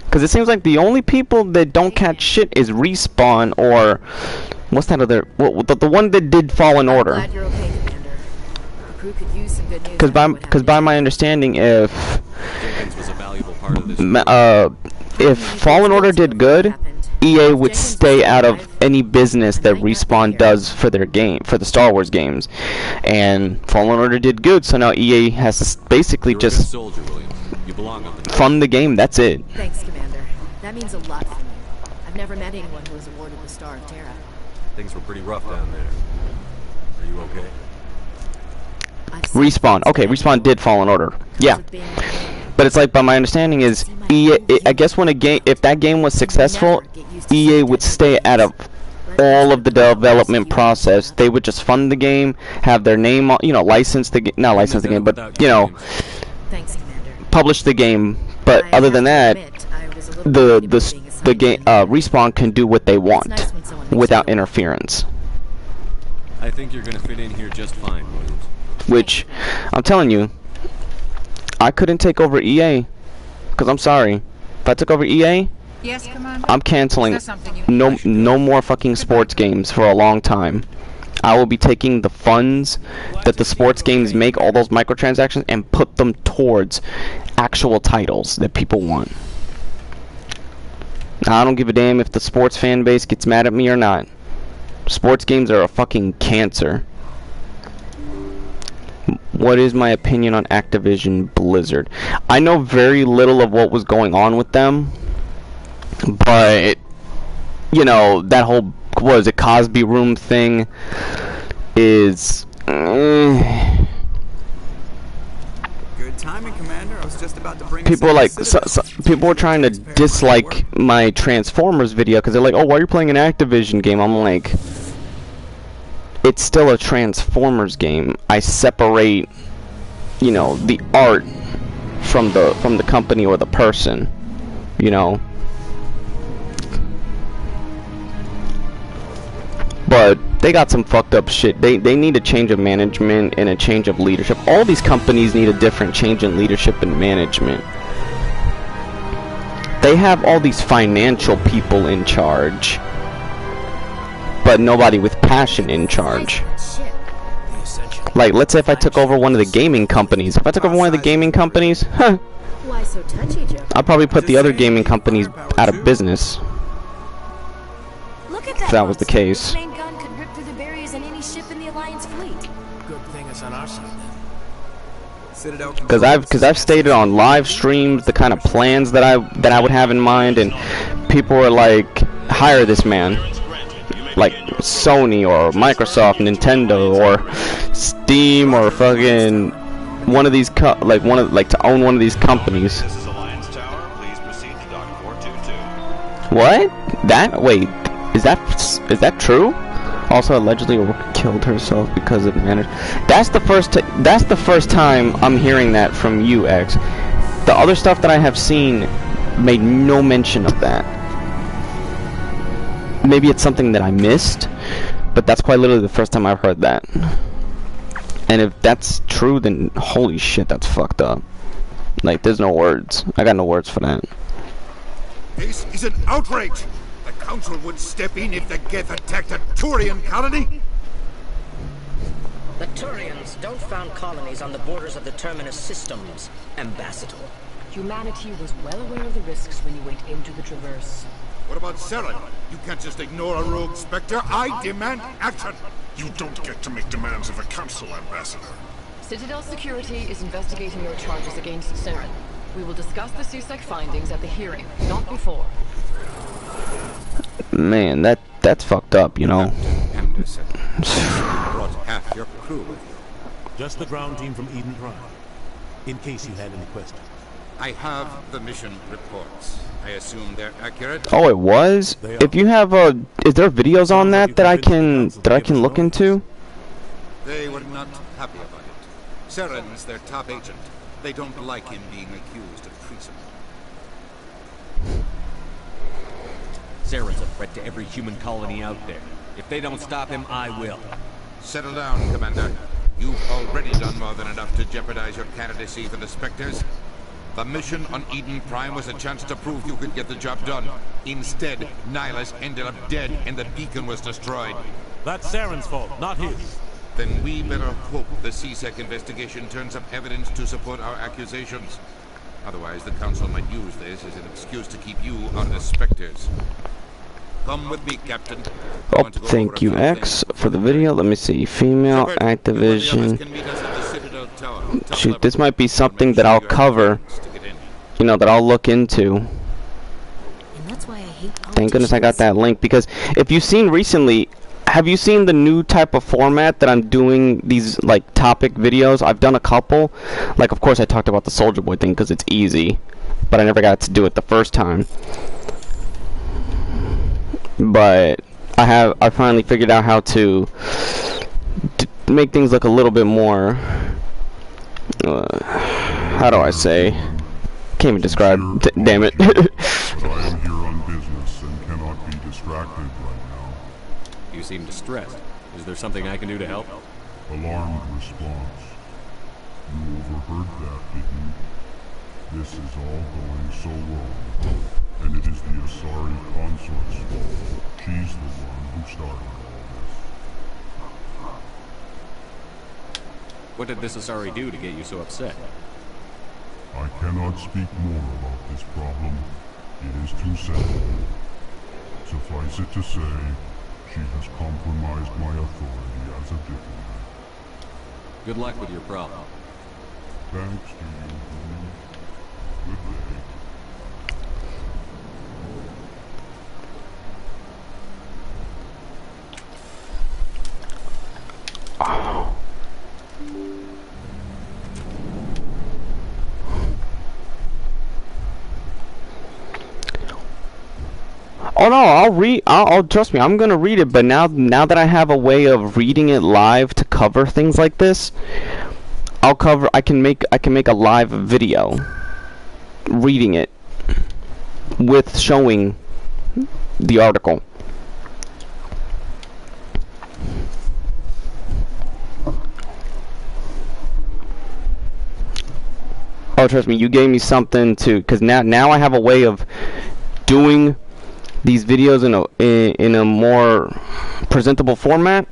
Because it seems like the only people that don't catch shit is Respawn or what's that other? The one that did Fallen Order. Glad you're okay, Commander. The crew could use some good news. Because by my understanding, if Fallen Order did good, EA would stay out of any business that Respawn does for their game, for the Star Wars games. And Fallen Order did good, so now EA has to basically just fund the game. That's it. Thanks, Commander. That means a lot for me. I've never met anyone who was awarded the Star of Terra. Things were pretty rough down there. Are you okay? Respawn. Okay, Respawn did Fallen Order. Yeah. But it's like, by my understanding is, EA, I guess when if that game was successful, EA would stay out of all of the development process. They would just fund the game, have their name, license the game, not license the game, but, publish the game. But other than that, the game, Respawn can do what they want without interference. I think you're gonna fit in here just fine, Williams. Which, I'm telling you, I couldn't take over EA, because I'm sorry. If I took over EA, yes, Commander? I'm canceling no more fucking sports games for a long time. I will be taking the funds that the sports games make, all those microtransactions, and put them towards actual titles that people want. Now, I don't give a damn if the sports fan base gets mad at me or not. Sports games are a fucking cancer. What is my opinion on Activision Blizzard? I know very little of what was going on with them, but that whole, what is it, Cosby Room thing is Good timing, Commander. I was just about to bring people like people were trying to dislike my Transformers video because they're like, oh, why are you playing an Activision game? I'm like, it's still a Transformers game. I separate, the art from the company or the person, But they got some fucked up shit. They need a change of management and a change of leadership. All these companies need a different change in leadership and management. They have all these financial people in charge, but nobody with passion in charge. Like, let's say if I took over one of the gaming companies. If I took over one of the gaming companies, Why so touchy, Joe? I'll probably put the other gaming companies out of business. Look at If that was the case. Main gun could rip through the barriers in any ship in the Citadel Because I've stated on live streams the kind of plans that I would have in mind, and people were like, hire this man, like Sony or Microsoft, Nintendo or Steam or fucking one of these to own one of these companies. What? Wait, is that true? Also, allegedly, Orca killed herself because of managed. That's the first time I'm hearing that from you, X. The other stuff that I have seen made no mention of that. Maybe it's something that I missed, but that's quite literally the first time I've heard that. And if that's true, then holy shit, that's fucked up. Like, there's no words. I got no words for that. This is an outrage! The Council would step in if the Geth attacked a Turian colony? The Turians don't found colonies on the borders of the Terminus systems, Ambassador. Humanity was well aware of the risks when you went into the Traverse. What about Saren? You can't just ignore a rogue Spectre. I demand action! You don't get to make demands of a Council, Ambassador. Citadel Security is investigating your charges against Saren. We will discuss the CSEC findings at the hearing, not before. Man, that's fucked up, you know. Anderson, brought half your crew with you. Just the ground team from Eden Prime, in case you had any questions. I have the mission reports. I assume they're accurate. Oh, it was? If you have is there videos on that I can look into? They were not happy about it. Saren's their top agent. They don't like him being accused of treason. Saren's a threat to every human colony out there. If they don't stop him, I will. Settle down, Commander. You've already done more than enough to jeopardize your candidacy for the Spectres. The mission on Eden Prime was a chance to prove you could get the job done. Instead, Nihilus ended up dead and the beacon was destroyed. That's Saren's fault, not his. Then we better hope the CSEC investigation turns up evidence to support our accusations. Otherwise, the Council might use this as an excuse to keep you out of the Spectres. Come with me, Captain. Oh, thank you, X, for the video. Let me see. Female Activision. Shoot, this might be something that I'll cover. You know, that I'll look into. And that's why I hate politicians. Thank goodness I got that link, because if you've seen recently, have you seen the new type of format that I'm doing these, like, topic videos? I've done a couple. Like, of course, I talked about the Soldier Boy thing because it's easy, but I never got to do it the first time. But I finally figured out how to make things look a little bit more, how do I say? Can't even describe. Damn it. I am here on business and cannot be distracted right now. You seem distressed. Is there something I can do to help? Alarmed response. You overheard that, didn't you? This is all going so wrong. And it is the Asari consort's fault. She's the one who started all this. What did this Asari do to get you so upset? I cannot speak more about this problem. It is too sad. Suffice it to say, she has compromised my authority as a diplomat. Good luck with your problem. Thanks to you. Good day. Oh no, I'll trust me, I'm gonna read it, but now that I have a way of reading it live to cover things like this, I can make a live video reading it with showing the article. Oh, trust me, you gave me something to, because now I have a way of doing these videos in a more presentable format.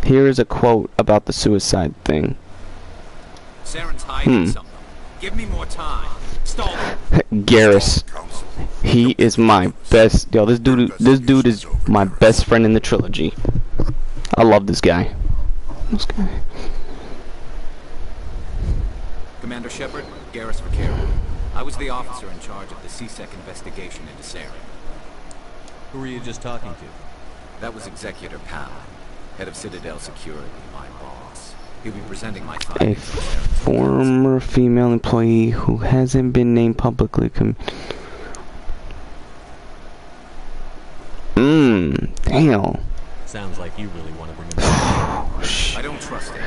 Here is a quote about the suicide thing. Saren's hiding something. Give me more time. Stall. Garrus, he is my best. Yo, this dude is my best friend in the trilogy. I love this guy. Commander Shepard, Garrus Vakarian. I was the officer in charge of the C-Sec investigation into Saren. Who were you just talking to? That was Executor Pal, head of Citadel Security, my boss. He'll be presenting my A findings on Saren's former female employee who hasn't been named publicly. Damn. Sounds like you really want to bring him back. I don't trust him.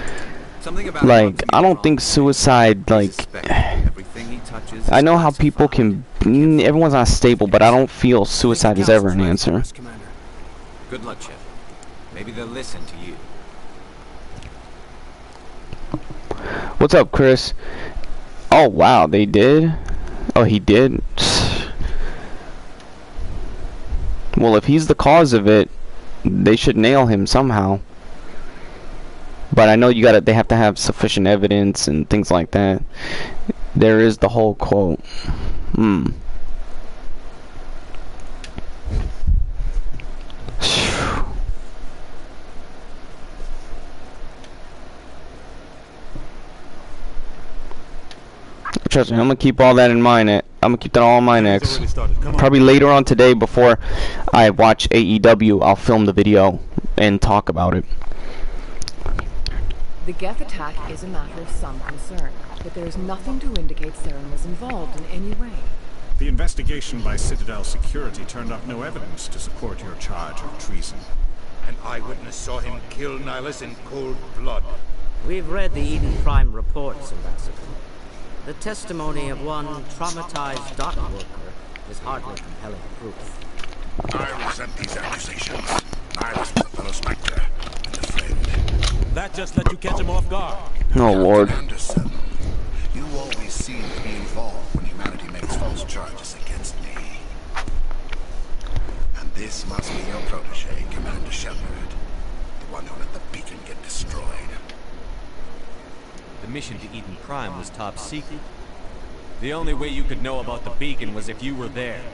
Something about Like, I don't think suicide, like, everything he touches. I know how people can, everyone's not stable, but I don't feel suicide is ever an answer. Good luck, Shepard. Maybe they'll listen to you. What's up, Chris? Oh, wow, they did? Oh, he did? Well, if he's the cause of it, they should nail him somehow. But I know they have to have sufficient evidence and things like that. There is the whole quote. Trust me, I'm gonna keep all that in mind. I'm gonna keep that all in mind next. Probably later on today, before I watch AEW, I'll film the video and talk about it. The Geth attack is a matter of some concern, but there is nothing to indicate Saren was involved in any way. The investigation by Citadel Security turned up no evidence to support your charge of treason. An eyewitness saw him kill Nihilus in cold blood. We've read the Eden Prime reports, Ambassador. The testimony of one traumatized dock worker is hardly compelling proof. I resent these accusations. Nihilus was a fellow Spectre and a friend. That just let you catch him off guard. Oh, Lord. Anderson, you always seem to be involved when humanity makes false charges against me. And this must be your protege, Commander Shepard. The one who let the beacon get destroyed. The mission to Eden Prime was top secret. The only way you could know about the beacon was if you were there.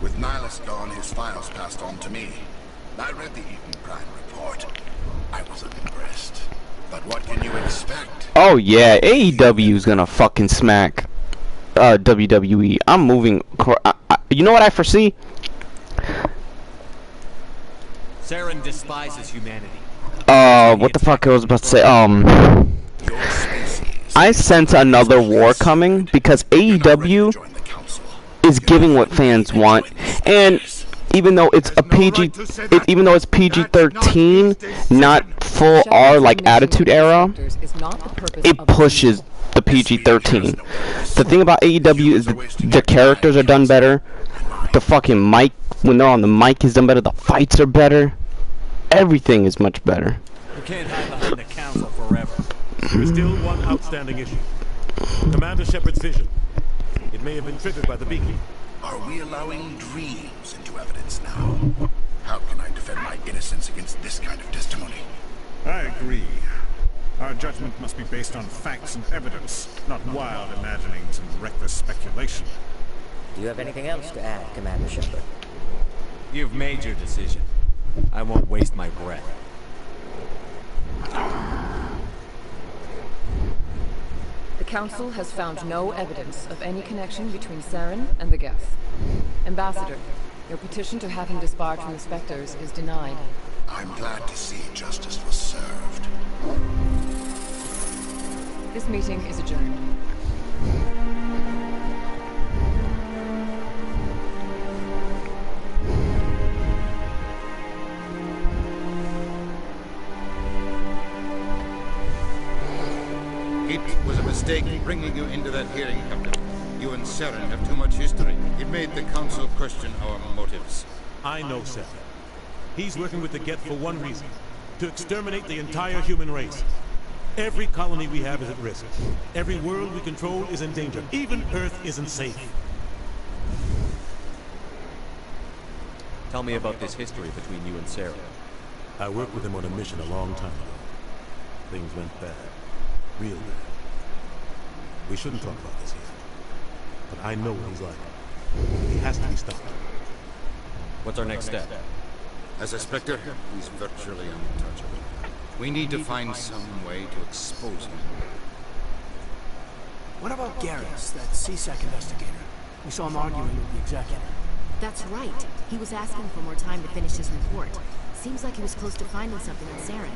With Nihilus gone, his files passed on to me. I read the Eden Prime report. I was unimpressed. But what can you expect? Oh yeah, AEW's gonna fucking smack WWE. I'm moving. You know what I foresee? Saren despises humanity. What the fuck I was about to say? I sense another war coming because AEW is giving what fans want, and even though it's a PG-13, not full R like Attitude Era, it pushes the PG-13. The thing about AEW is the characters are done better. The fucking mic, when they're on the mic, is done better. The fights are better. Everything is much better. You can't hide behind the council forever. There is still one outstanding issue. Commander Shepard's vision. It may have been triggered by the beacon. Are we allowing dreams into evidence now? How can I defend my innocence against this kind of testimony? I agree. Our judgment must be based on facts and evidence, not wild imaginings and reckless speculation. Do you have anything else to add, Commander Shepard? You've made your decision. I won't waste my breath. The Council has found no evidence of any connection between Saren and the Geth. Ambassador, your petition to have him disbarred from the Spectres is denied. I'm glad to see justice was served. This meeting is adjourned. It was a mistake bringing you into that hearing, Captain. You and Saren have too much history. It made the Council question our motives. I know Saren. He's working with the Geth for one reason. To exterminate the entire human race. Every colony we have is at risk. Every world we control is in danger. Even Earth isn't safe. Tell me about this history between you and Saren. I worked with him on a mission a long time ago. Things went bad. Real bad. We shouldn't talk about this here. But I know what he's like. He has to be stopped. What's our next step? As a Spectre, he's virtually untouchable. We need to find some way to expose him. What about Garrus, that CSEC investigator? We saw him arguing with the executive. That's right. He was asking for more time to finish his report. Seems like he was close to finding something on Saren.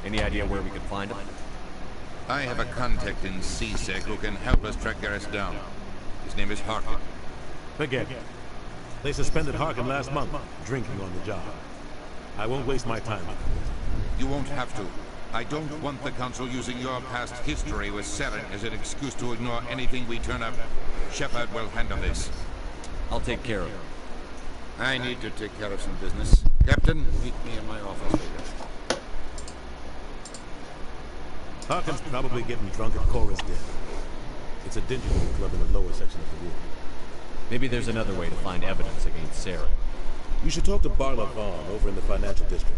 Any idea where we could find him? I have a contact in CSEC who can help us track Garrus down. His name is Harkin. Forget it. They suspended Harkin last month, drinking on the job. I won't waste my time with him. You won't have to. I don't want the Council using your past history with Saren as an excuse to ignore anything we turn up. Shepard will handle this. I'll take care of it. I need to take care of some business. Captain, meet me in my office later. Harkin's probably getting drunk at Chorus Den. It's a dingy little club in the lower section of the room. Maybe there's another way to find evidence against Saren. You should talk to Barla Vaughn over in the financial district.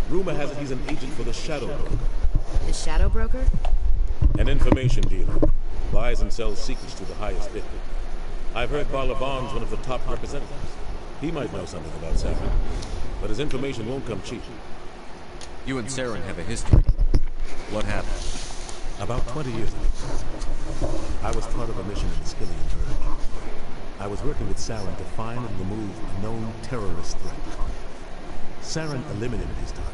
Rumor has it he's an agent for the Shadow Broker. The Shadow Broker? An information dealer. Buys and sells secrets to the highest bidder. I've heard Barla Vaughn's one of the top representatives. He might know something about Saren, but his information won't come cheap. You and Saren have a history. What happened? About 20 years ago, I was part of a mission in the Skillian Verge. I was working with Saren to find and remove a known terrorist threat. Saren eliminated his target,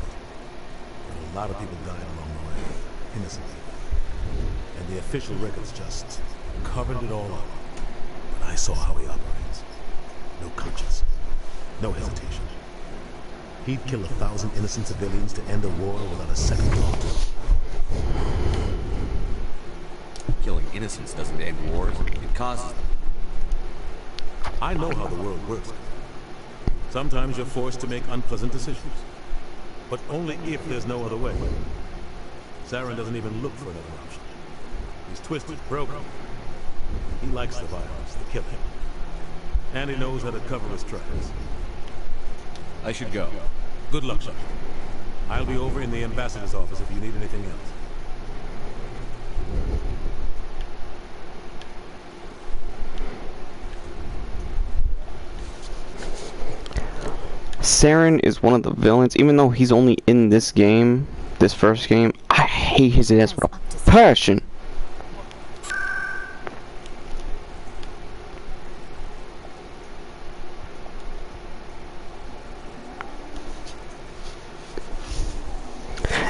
but a lot of people died along the way, innocent people. And the official records just covered it all up. But I saw how he operates. No conscience, no hesitation. He'd kill 1,000 innocent civilians to end a war without a second thought. Killing innocents doesn't end wars, it causes them. I know how the world works. Sometimes you're forced to make unpleasant decisions. But only if there's no other way. Saren doesn't even look for another option. He's twisted, broken. He likes the violence, the killing. And he knows how to cover his tracks. I should go. Good luck, Shepard. I'll be over in the ambassador's office if you need anything else. Saren is one of the villains, even though he's only in this game, this first game. I hate his ass with a passion.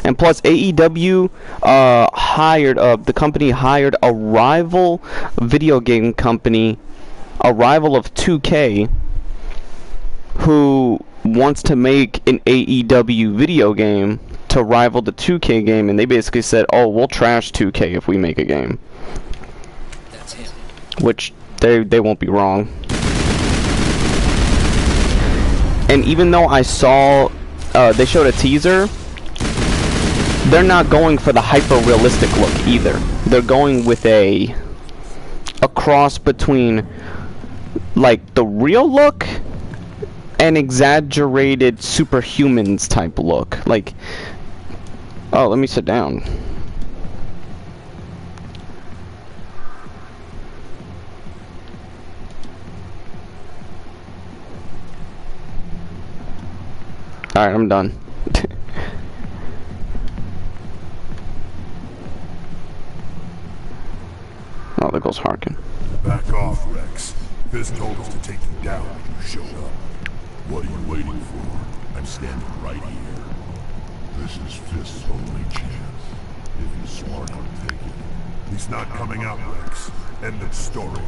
And plus, AEW hired the company hired a rival video game company, a rival of 2K, who wants to make an AEW video game to rival the 2K game, and they basically said, "Oh, we'll trash 2K if we make a game." That's him. Which they won't be wrong. And even though I saw they showed a teaser, they're not going for the hyper-realistic look either. They're going with a cross between like the real look and exaggerated superhumans type look. Like, oh, let me sit down. Alright, I'm done. Oh, there goes Harkin. Back off, Rex. Fist told us to take you down when you showed up. What are you waiting for? I'm standing right here. This is Fist's only chance. If he's smart, he'll take it. He's not coming out, Rex. End of story.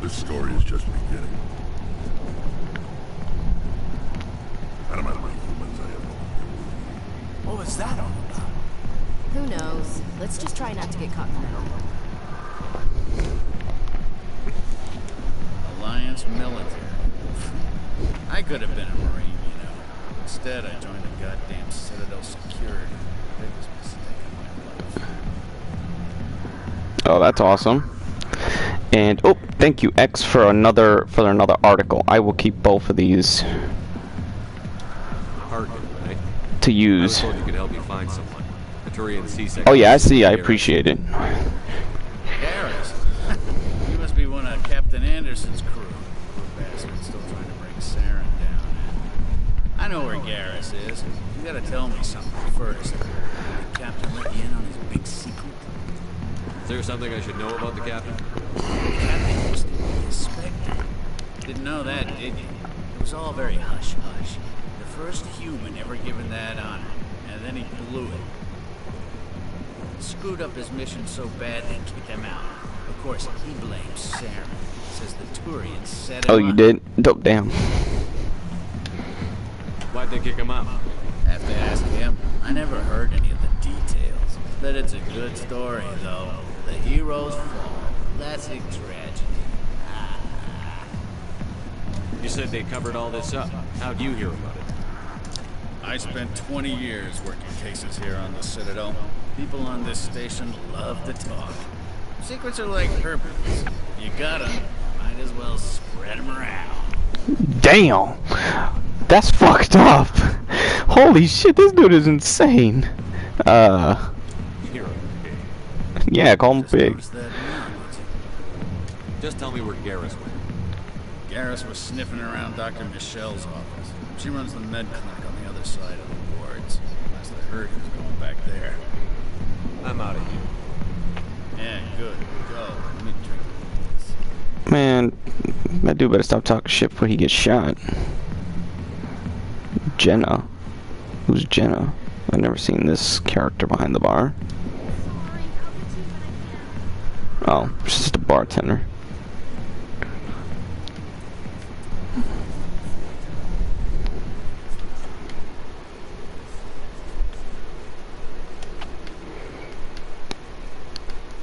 This story is just beginning. Out of my way, humans, I have no idea. What was that all about? Who knows? Let's just try not to get caught in the middle. Alliance military. I could have been a Marine, you know. Instead, I joined the goddamn Citadel Security. Biggest mistake of my life. Oh, that's awesome. And oh, thank you, X, for another article. I will keep both of these to use. I was told you could help me find someone. Aturian C-Sec. Oh yeah, I see. I appreciate it. Garrus. You must be one of Captain Anderson's crew. Poor bastard still trying to bring Saren down. I know where Garrus is. You gotta tell me something first. Did the Captain let you in on his big secret? Is there something I should know about the captain? Captain used to be a Spectre. Didn't know that, did you? It was all very hush-hush. The first human ever given that honor, and then he blew it. Screwed up his mission so bad they kicked him out. Of course, he blames Saren. Says the Turians set him Oh, up. you did? Dope, damn. Why'd they kick him out? Have to ask him. I never heard any of the details. But it's a good story, though. The heroes fall. Classic tragedy. You said they covered all this up. How'd you hear about it? I spent 20 years working cases here on the Citadel. People on this station love to talk. Secrets are like herpes. You got 'em, might as well spread 'em around. Damn! That's fucked up! Holy shit, this dude is insane! Yeah, call him big. Just tell me where Garrus went. Garrus was sniffing around Dr. Michelle's office. She runs the med clinic on the other side of the wards. Last I heard, he was going back there. I'm out of here. Yeah, good. Go. Let me drink. Man, that dude better stop talking shit before he gets shot. Jenna. Who's Jenna? I've never seen this character behind the bar. Oh, she's just a bartender.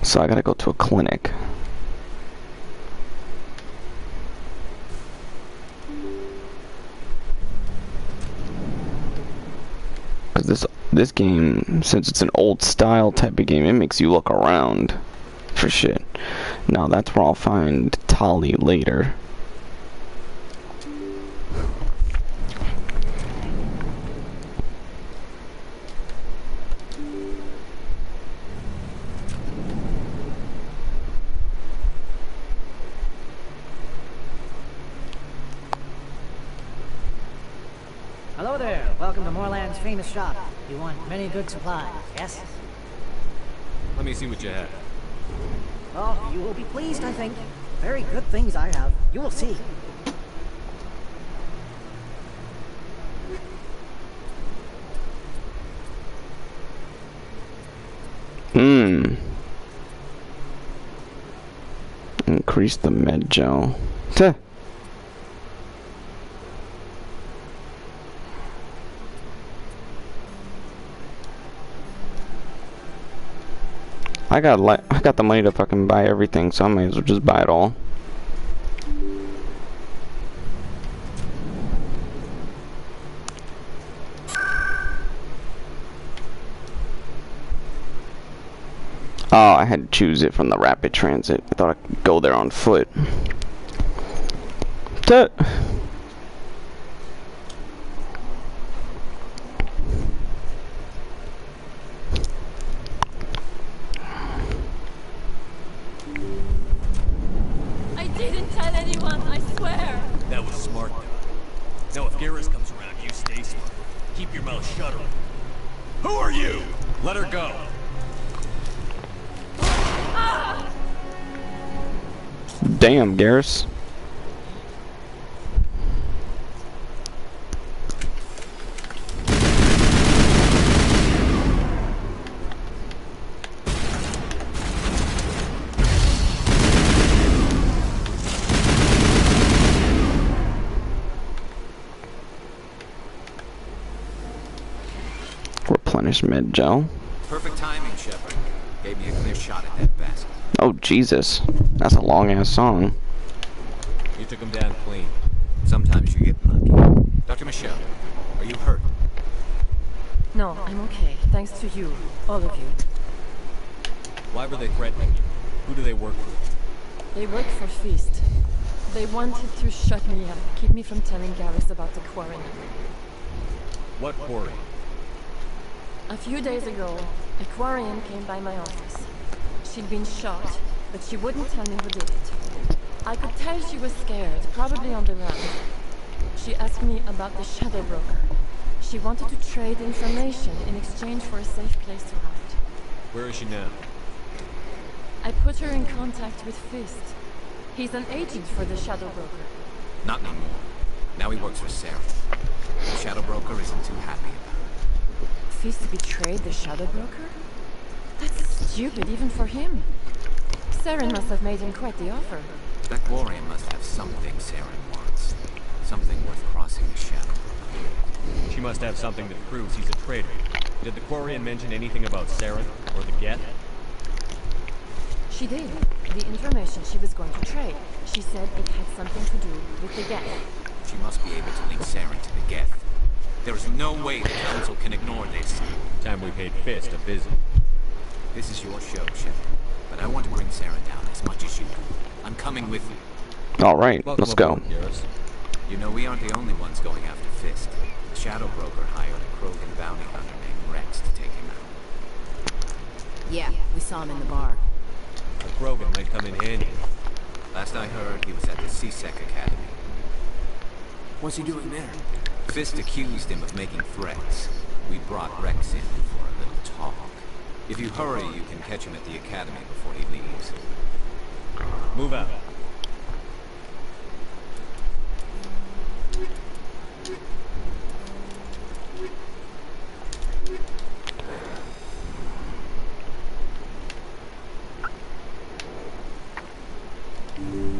So I gotta go to a clinic. Cause this game, since it's an old style type of game, it makes you look around for shit. Now that's where I'll find Tali later. Hello there. Welcome to Moorland's famous shop. You want many good supplies, yes? Let me see what you have. Oh, you will be pleased, I think. Very good things I have. You will see. Increase the med gel. Tuh. I got the money to fucking buy everything, so I might as well just buy it all. Oh, I had to choose it from the rapid transit. I thought I could go there on foot. Tuh. That was smart, though. Now, if Garrus comes around, you stay smart. Keep your mouth shut. Who are you? Let her go. Damn, Garrus. Replenish med gel. Perfect timing, Shepard. Gave me a clear shot at that bastard. Oh, Jesus. That's a long-ass song. You took him down clean. Sometimes you get lucky. Dr. Michelle, are you hurt? No, I'm okay. Thanks to you. All of you. Why were they threatening you? Who do they work for? They work for Feast. They wanted to shut me up, keep me from telling Garrus about the quarry. What quarry? A few days ago, a Quarian came by my office. She'd been shot, but she wouldn't tell me who did it. I could tell she was scared, probably on the run. She asked me about the Shadow Broker. She wanted to trade information in exchange for a safe place to hide. Where is she now? I put her in contact with Fist. He's an agent for the Shadow Broker. Not anymore. Now he works for Sarah. The Shadow Broker isn't too happy about it. Fist betrayed the Shadow Broker? That's stupid even for him. Saren must have made him quite the offer. That Quarian must have something Saren wants. Something worth crossing the Shadow Broker. She must have something that proves he's a traitor. Did the Quarian mention anything about Saren or the Geth? She did. The information she was going to trade. She said it had something to do with the Geth. She must be able to link Saren to the Geth. There is no way the Council can ignore this. Time we paid Fist a visit. This is your show, Shepard. But I want to bring Saren down as much as you do. I'm coming with you. Alright, let's go. You know, we aren't the only ones going after Fist. The Shadow Broker hired a Krogan bounty hunter named Rex to take him out. Yeah, we saw him in the bar. A Krogan might come in handy. Last I heard, he was at the C-Sec Academy. What's he doing there? Fist accused him of making threats. We brought Rex in for a little talk. If you hurry, you can catch him at the Academy before he leaves. Move out.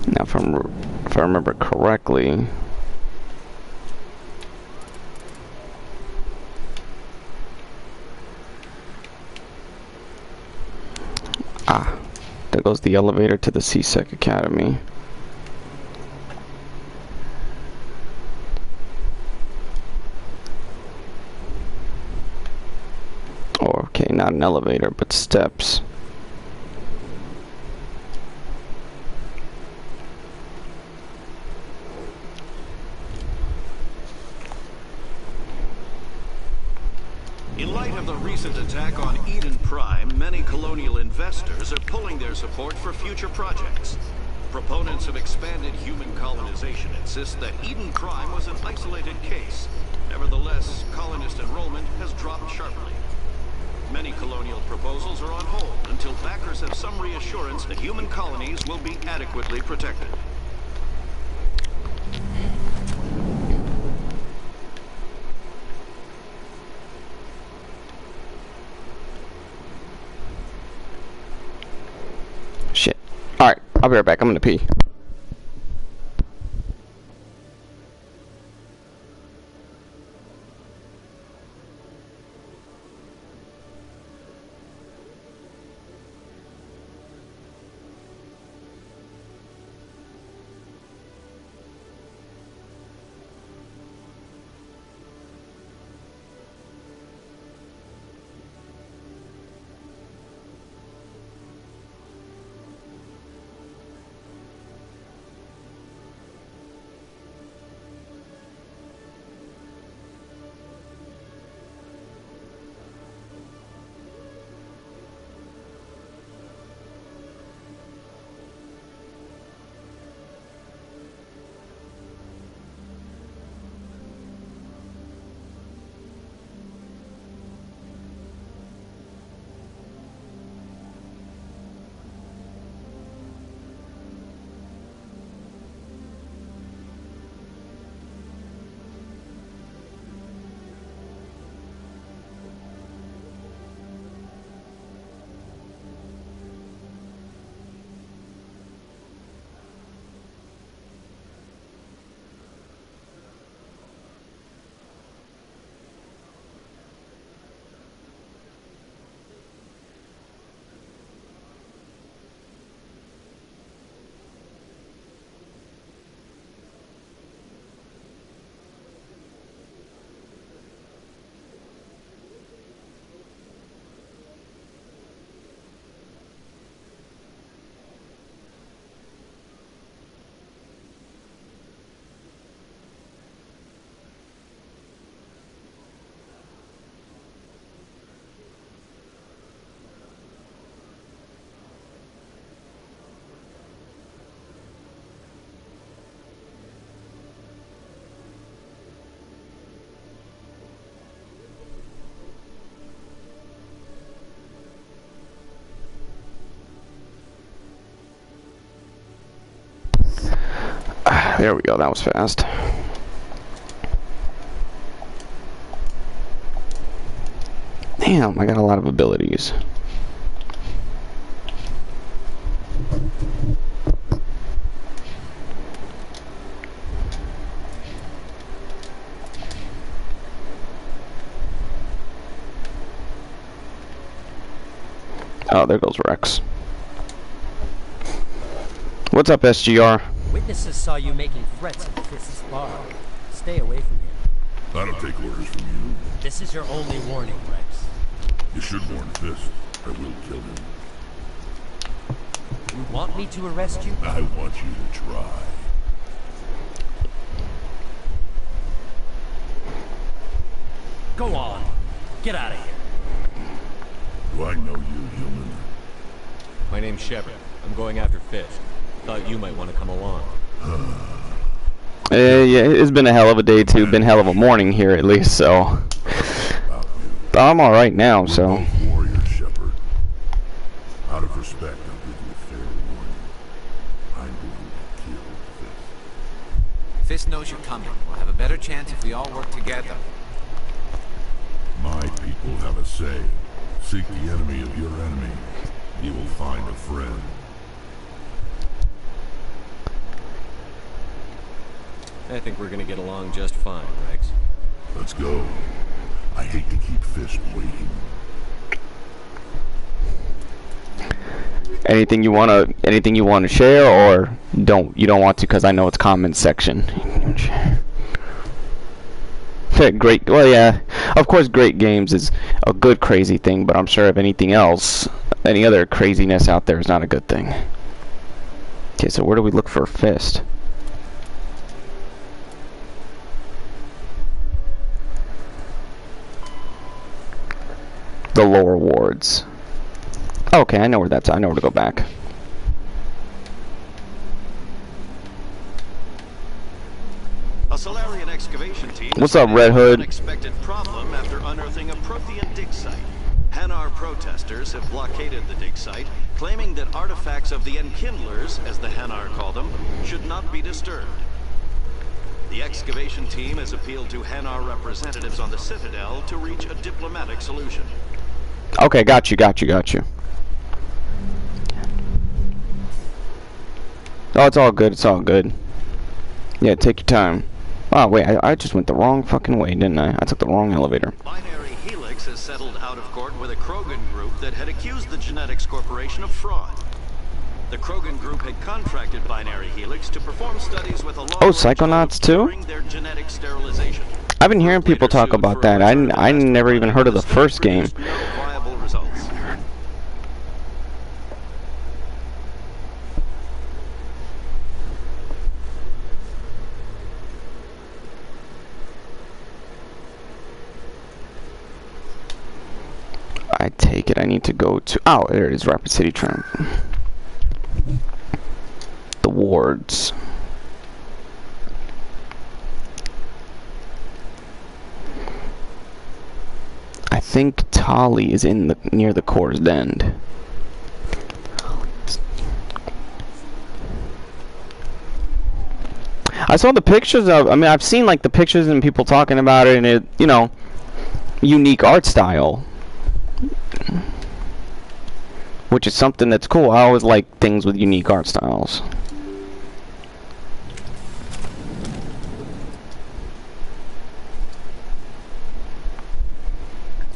Now, if I remember correctly, there goes the elevator to the C-Sec Academy. Or, okay, not an elevator, but steps. In light of the recent attack on Eden Prime, many colonial investors are pulling their support for future projects. Proponents of expanded human colonization insist that Eden Prime was an isolated case. Nevertheless, colonist enrollment has dropped sharply. Many colonial proposals are on hold until backers have some reassurance that human colonies will be adequately protected. Shit. Alright, I'll be right back. I'm gonna pee. There we go, that was fast. Damn, I got a lot of abilities. Oh, there goes Rex. What's up, SGR? Witnesses saw you making threats at Fist's bar. Stay away from him. I don't take orders from you. This is your only warning, Rex. You should warn Fist. I will kill him. You want me to arrest you? I want you to try. Go on. Get out of here. Do I know you, human? My name's Shepard. I'm going after Fist. Thought you might want to come along. Yeah, it's been a hell of a day too. Been a hell of a morning here at least, so. But I'm alright now, so. Warrior, Shepard. Out of respect, I'll give you a fair warning. I'm going to kill Fist. Fist knows you're coming. We'll have a better chance if we all work together. My people have a say. Seek the enemy of your enemy. You will find a friend. I think we're gonna get along just fine, Rex. Let's go. I hate to keep Fist waiting. Anything you wanna share, or you don't want to, because I know it's comment section. Great. Well, yeah. Of course, Great Games is a good crazy thing, but I'm sure if anything else, any other craziness out there is not a good thing. Okay, so where do we look for Fist? The lower wards. Okay, I know where that's. I know where to go back. A Solarian excavation team. What's up, Red Hood? Unexpected problem after unearthing a Prothean dig site. Hanar protesters have blockaded the dig site, claiming that artifacts of the Enkindlers, as the Hanar call them, should not be disturbed. The excavation team has appealed to Hanar representatives on the Citadel to reach a diplomatic solution. Okay, got you. Oh, it's all good. It's all good. Yeah, take your time. Oh, wait, I just went the wrong fucking way, didn't I? I took the wrong elevator. Binary Helix has settled out of court with a Krogan group that had accused the Genetics Corporation of fraud. The Krogan group had contracted Binary Helix to perform studies with a Oh, Psychonauts too? their genetic sterilization. I've been hearing people talk about that. I never even heard of the first game. Viable results. I take it I need to go to... Oh, there it is, Rapid City Tram. The wards. I think Tali is in the near the core's end. I saw the pictures of... I mean, I've seen like the pictures and people talking about it, and it, you know, unique art style. Which is something that's cool. I always like things with unique art styles.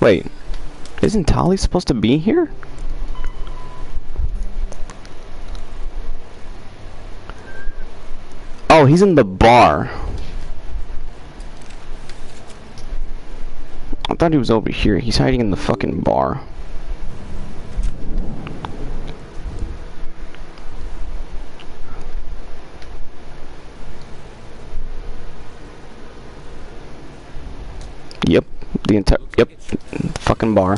Wait, isn't Tali supposed to be here? Oh, he's in the bar. I thought he was over here. He's hiding in the fucking bar. Yep, the entire, yep, fucking bar.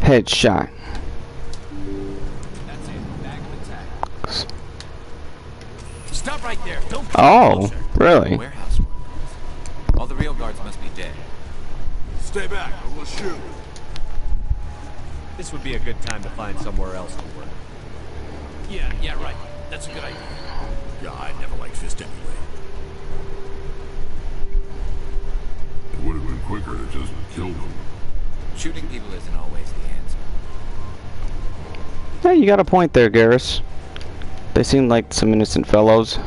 Headshot. Stop right there. Don't Oh, really? Warehouse. All the real guards must be dead. Stay back, or we'll shoot. This would be a good time to find somewhere else to work. Yeah, right. That's a good idea. Yeah, I never liked Fist anyway. It would have been quicker to just kill them. Shooting people isn't always the answer. Yeah, you got a point there, Garrus. They seem like some innocent fellows.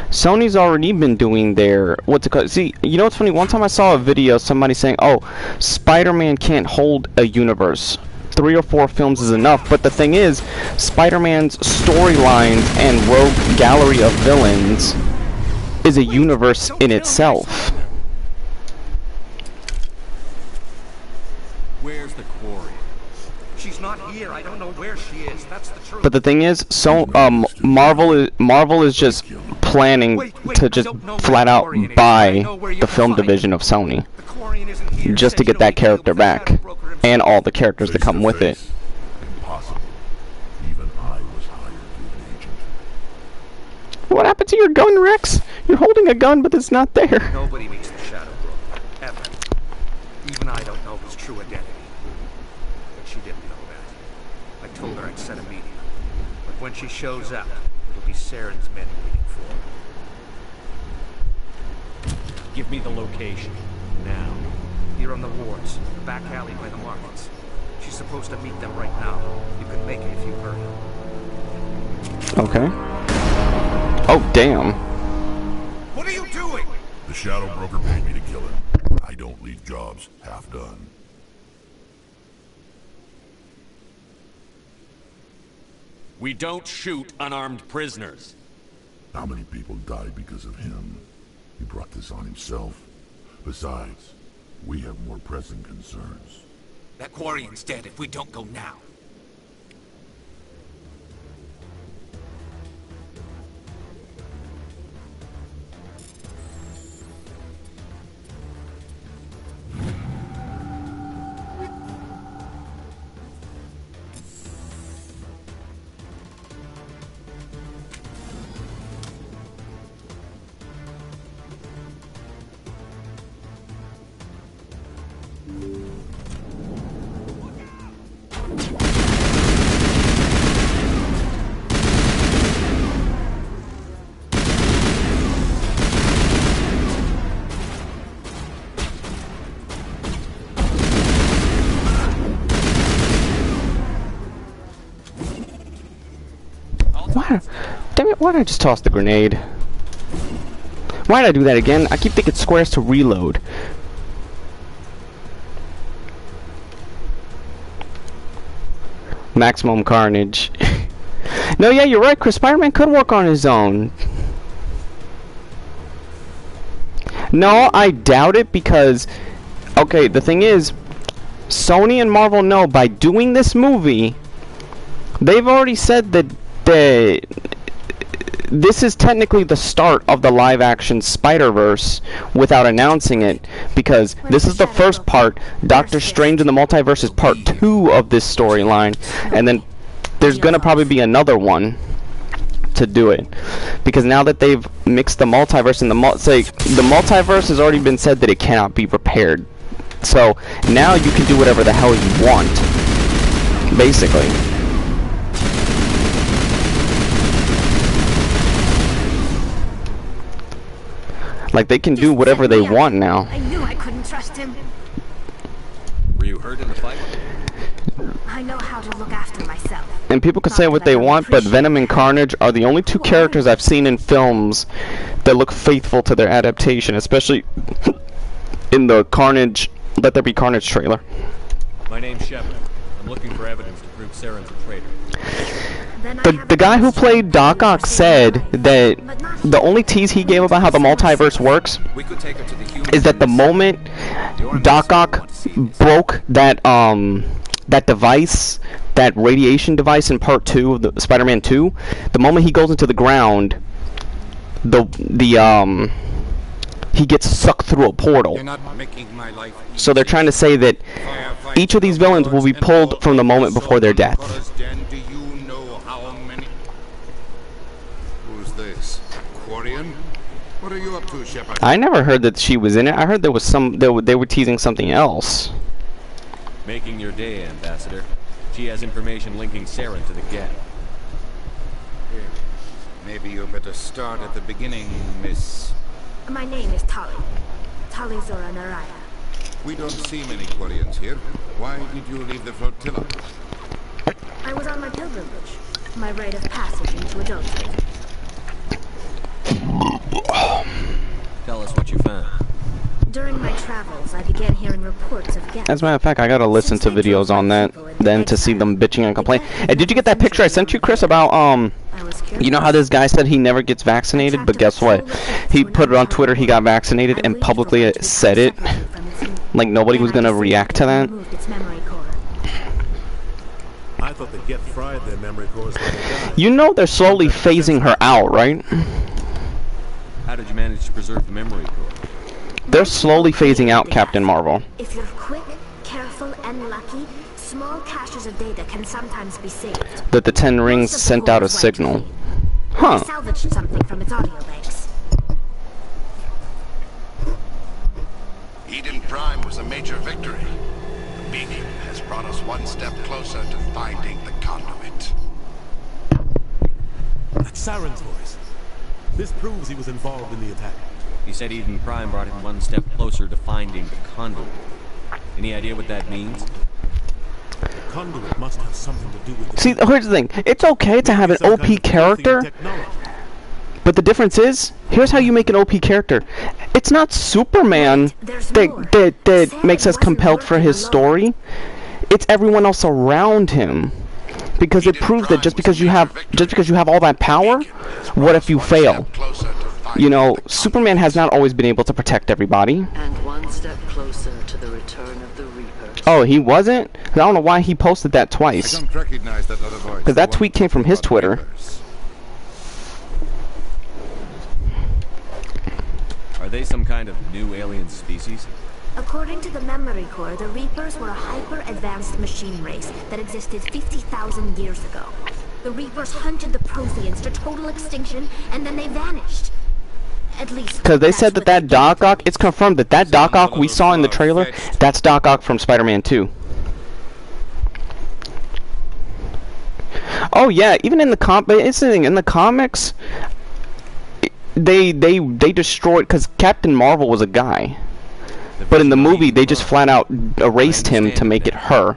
Sony's already been doing their what's it called? See, you know what's funny? One time I saw a video, somebody saying, "Oh, Spider-Man can't hold a universe. 3 or 4 films is enough." But the thing is, Spider-Man's storylines and rogue gallery of villains is a universe in itself. Where's the quarry? She's not here. I don't know where she is. That's the truth. But the thing is, so Marvel is just planning to just flat out buy the film division of Sony, just to get that character back and all the characters that come with it. Impossible. Even I was hired to an agent. What happened to your gun, Rex? You're holding a gun, but it's not there. Nobody meets the Shadow Broker, ever. Even I don't know his true identity. But she didn't know that. I told her I'd set a meeting. But when she shows up, it'll be Saren's men waiting for her. Give me the location. Now. Here on the wards, the back alley by the markets. She's supposed to meet them right now. You can make it if you hurry. Okay. Oh, damn. What are you doing? The Shadow Broker paid me to kill him. I don't leave jobs half done. We don't shoot unarmed prisoners. How many people died because of him? He brought this on himself. Besides, we have more pressing concerns. That Quarian's dead if we don't go now. Damn it, why did I just toss the grenade? Why did I do that again? I keep thinking squares to reload. Maximum carnage. No, yeah, you're right, Chris. Spider-Man could work on his own. No, I doubt it because... Okay, the thing is, Sony and Marvel know by doing this movie, they've already said that this is technically the start of the live-action Spider-Verse without announcing it, because this is the first part. Doctor Strange in the Multiverse is part 2 of this storyline, and then there's gonna probably be another one to do it, because now that they've mixed the multiverse and the multiverse has already been said that it cannot be repaired, so now you can do whatever the hell you want, basically. Like, they can do whatever they want now. I knew I couldn't trust him. Were you hurt in the fight? I know how to look after myself. And people can say what they want, but Venom and Carnage are the only 2 characters I've seen in films that look faithful to their adaptation, especially in the Carnage, Let There Be Carnage trailer. My name's Shepard. I'm looking for evidence to prove Saren's a traitor. The guy who played Doc Ock said that the only tease he gave about how the multiverse works is that the moment Doc Ock broke that that device that radiation device in Part 2 of the Spider-Man 2, the moment he goes into the ground, he gets sucked through a portal. You're not making my life easy. So they're trying to say that each of these villains will be pulled from the moment before their death. Do you know how many? Who's this? Quarian? What are you up to, Shepard? I never heard that she was in it. I heard there was they were teasing something else. Making your day, Ambassador. She has information linking Saren to the Geth. Maybe you better start at the beginning, Miss... My name is Tali. Tali Zora Naraya. We don't see many Quarians here. Why did you leave the flotilla? I was on my pilgrimage. My rite of passage into adulthood. Tell us what you found. During my travels, I began hearing reports of Geth. As a matter of fact, I gotta listen to videos on that, then to see them bitching and complaining. And did you get that picture I sent you, Chris, about, you know how this guy said he never gets vaccinated, but guess what? He put it on Twitter, he got vaccinated, and publicly said it. Like, nobody was gonna react to that. I thought the Geth fried their memory cores when they died. You know they're slowly phasing her out, right? How did you manage to preserve the memory core? They're slowly phasing out Captain Marvel. If you're quick, careful, and lucky, small caches of data can sometimes be saved. That the Ten Rings sent out a signal. Huh. I salvaged something from its audio banks. Eden Prime was a major victory. The beacon has brought us one step closer to finding the conduit. That's Saren's voice. This proves he was involved in the attack. He said Eden Prime brought him one step closer to finding the conduit. Any idea what that means? The conduit must have something to do with the... See, here's the thing. It's okay to have an OP character, but the difference is, here's how you make an OP character. It's not Superman that makes us compelled for his story. It's everyone else around him. Because it proves that just because you have all that power, what if you fail? You know, Superman has not always been able to protect everybody. And one step closer to the return of the Reapers. Oh, he wasn't? I don't know why he posted that twice. I don't recognize that other voice. Because that tweet came from his Twitter. Are they some kind of new alien species? According to the memory core, the Reapers were a hyper-advanced machine race that existed 50,000 years ago. The Reapers hunted the Protheans to total extinction, and then they vanished. At least because they said that Doc Ock, it's confirmed that Doc Ock we saw in the trailer, that's Doc Ock from Spider-Man 2. Oh yeah, even in the comics, they destroyed, because Captain Marvel was a guy. But in the movie, they just flat out erased him to make it her.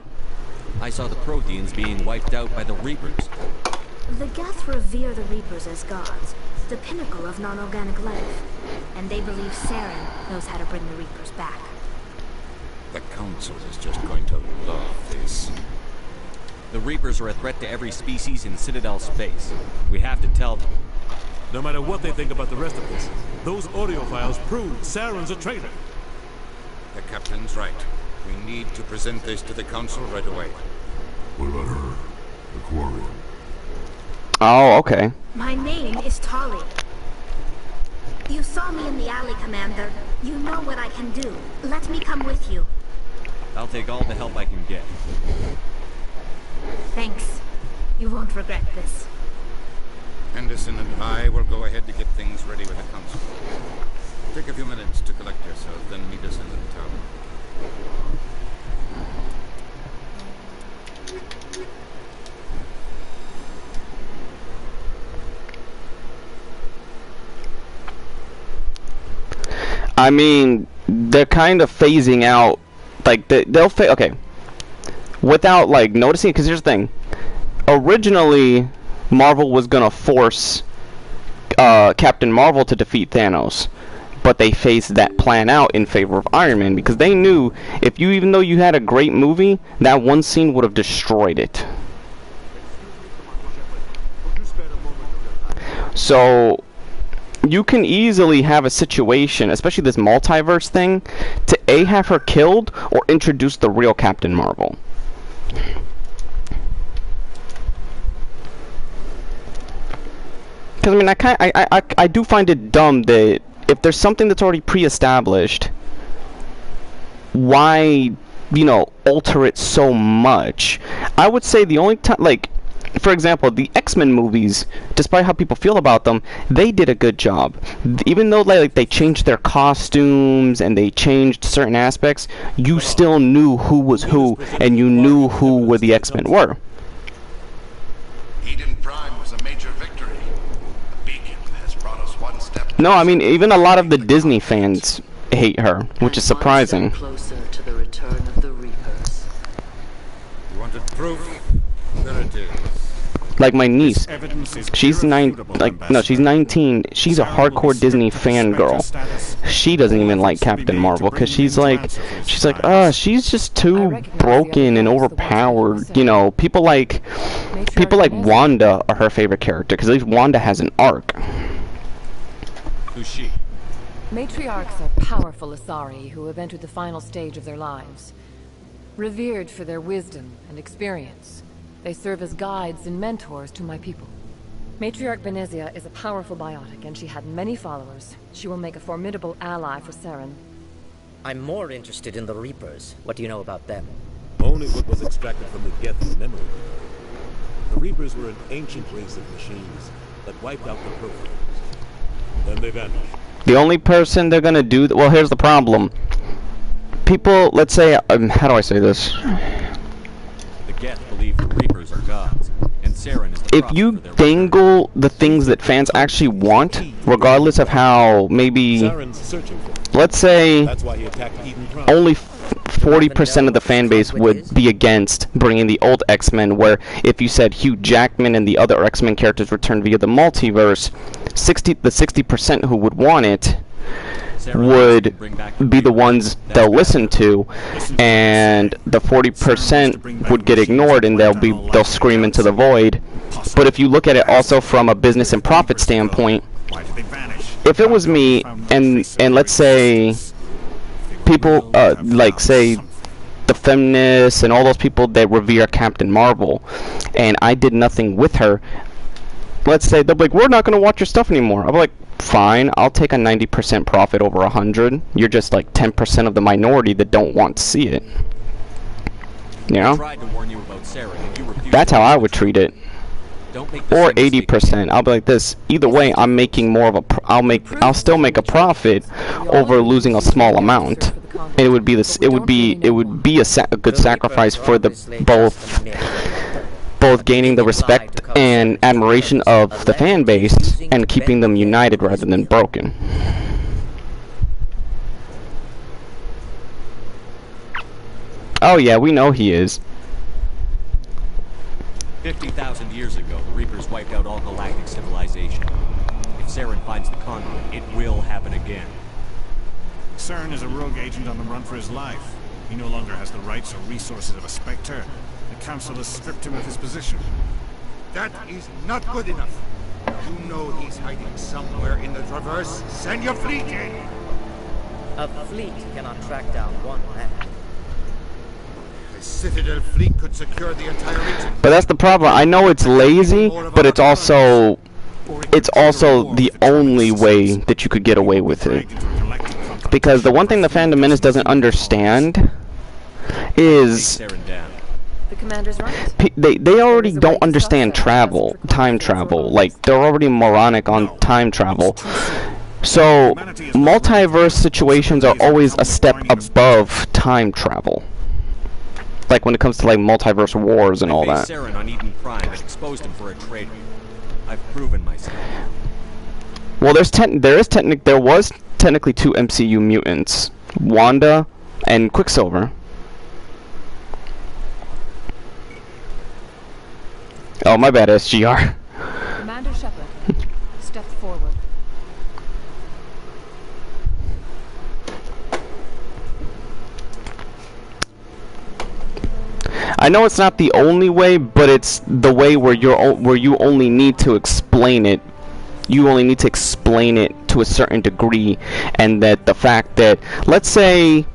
I saw the Protheans being wiped out by the Reapers. The Geth revere the Reapers as gods, the pinnacle of non-organic life. And they believe Saren knows how to bring the Reapers back. The Council is just going to love this. The Reapers are a threat to every species in Citadel space. We have to tell them. No matter what they think about the rest of this, those audio files prove Saren's a traitor. The Captain's right. We need to present this to the Council right away. What about her? The Quarian? Oh, okay. My name is Tali. You saw me in the alley, Commander. You know what I can do. Let me come with you. I'll take all the help I can get. Thanks. You won't regret this. Henderson and I will go ahead to get things ready with the Council. Take a few minutes to collect yourself, then meet us in the tower. I mean, they're kind of phasing out, like, they'll okay, without, like, noticing, because here's the thing. Originally, Marvel was gonna force Captain Marvel to defeat Thanos, but they phased that plan out in favor of Iron Man, because they knew if you, even though you had a great movie, that one scene would have destroyed it. So you can easily have a situation, especially this multiverse thing, to A, have her killed, or introduce the real Captain Marvel. I do find it dumb that if there's something that's already pre-established, why, you know, alter it so much? I would say the only time, like, for example, the X-Men movies, despite how people feel about them, they did a good job. Even though like they changed their costumes and they changed certain aspects, you still knew who was who, and you knew who were the X-Men were. Eden Prime was a major victory. The beacon has brought us one step. No, I mean, even a lot of the Disney fans hate her, which is surprising. Closer to the return of the Reapers. You wanted proof? There it is. Like my niece, she's 19. She's a hardcore Disney fangirl. She doesn't even like Captain Marvel because she's like, she's just too broken and overpowered. You know, people like Wanda are her favorite character because at least Wanda has an arc. Who's she? Matriarchs are powerful Asari who have entered the final stage of their lives. Revered for their wisdom and experience, they serve as guides and mentors to my people. Matriarch Benezia is a powerful biotic, and she had many followers. She will make a formidable ally for Saren. I'm more interested in the Reapers. What do you know about them? Only what was extracted from the Geth memory. The Reapers were an ancient race of machines that wiped out the Protheans. Then they vanished. The only person they're gonna do well, here's the problem. People, let's say, how do I say this? The Geth believe the Reapers are gods, and Saren is the If you dangle the things that fans actually want, regardless of how maybe, let's say, only 40% of the fan base would be against bringing the old X-Men, where if you said Hugh Jackman and the other X-Men characters returned via the multiverse, the 60% who would want it would be the ones they'll listen to, and the 40% would get ignored and they'll scream into the void. But if you look at it also from a business and profit standpoint, if it was me and let's say people like say the feminists and all those people that revere Captain Marvel, and I did nothing with her, let's say they'll be like, we're not going to watch your stuff anymore. I'll be like, fine, I'll take a 90% profit over 100. You're just like 10% of the minority that don't want to see it. You know? That's how I would treat it. Or 80%. I'll be like this. Either way, I'm making more of a. I'll still make a profit over losing a small amount. And it would be this. It would be a good sacrifice for the both gaining the respect and admiration of the fan base and keeping them united rather than broken. Oh yeah, we know he is. 50,000 years ago, the Reapers wiped out all galactic civilization. If Saren finds the conduit, it will happen again. Saren is a rogue agent on the run for his life. He no longer has the rights or resources of a Spectre. The Council has stripped him of his position. That is not good enough. You know he's hiding somewhere in the Traverse. Send your fleet in! A fleet cannot track down one man. The Citadel fleet could secure the entire region. But that's the problem. I know it's lazy, but it's also the only way that you could get away with it. Because the one thing the Phantom Menace doesn't understand is the commander's right. They already don't understand time travel. Like, they're already moronic on time travel. So multiverse situations are always a step above time travel. Like when it comes to like multiverse wars and all that. Saren on Eden Prime and exposed him for a traitor. I've proven myself. Well, there was technically two MCU mutants, Wanda and Quicksilver. Oh, my bad, SGR. Commander Shepard, step forward. I know it's not the only way, but it's the way where you only need to explain it. You only need to explain it to a certain degree, and that the fact that, let's say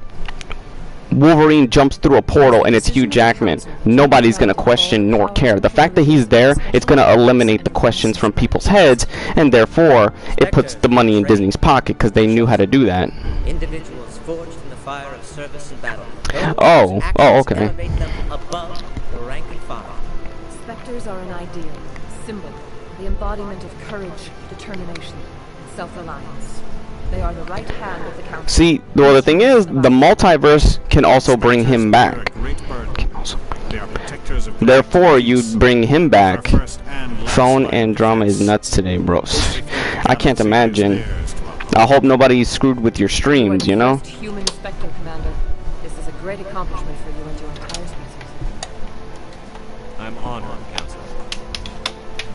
Wolverine jumps through a portal and it's Hugh Jackman, nobody's gonna question nor care. The fact that he's there, it's gonna eliminate the questions from people's heads, and therefore it puts the money in Disney's pocket because they knew how to do that. Individuals forged in the fire of service and battle. Oh, okay. Elevate them above the rank and file. Spectres are an ideal, symbol, the embodiment of courage, determination, and self-reliance. They are the right hand of the council. See, well, the thing is, the multiverse can also bring him back. Therefore, you bring him back. Phone and drama is nuts today, bros. I can't imagine. I hope nobody's screwed with your streams, you know? Human Spectre, Commander. This is a great accomplishment for you and your entire species. I'm honored, Council.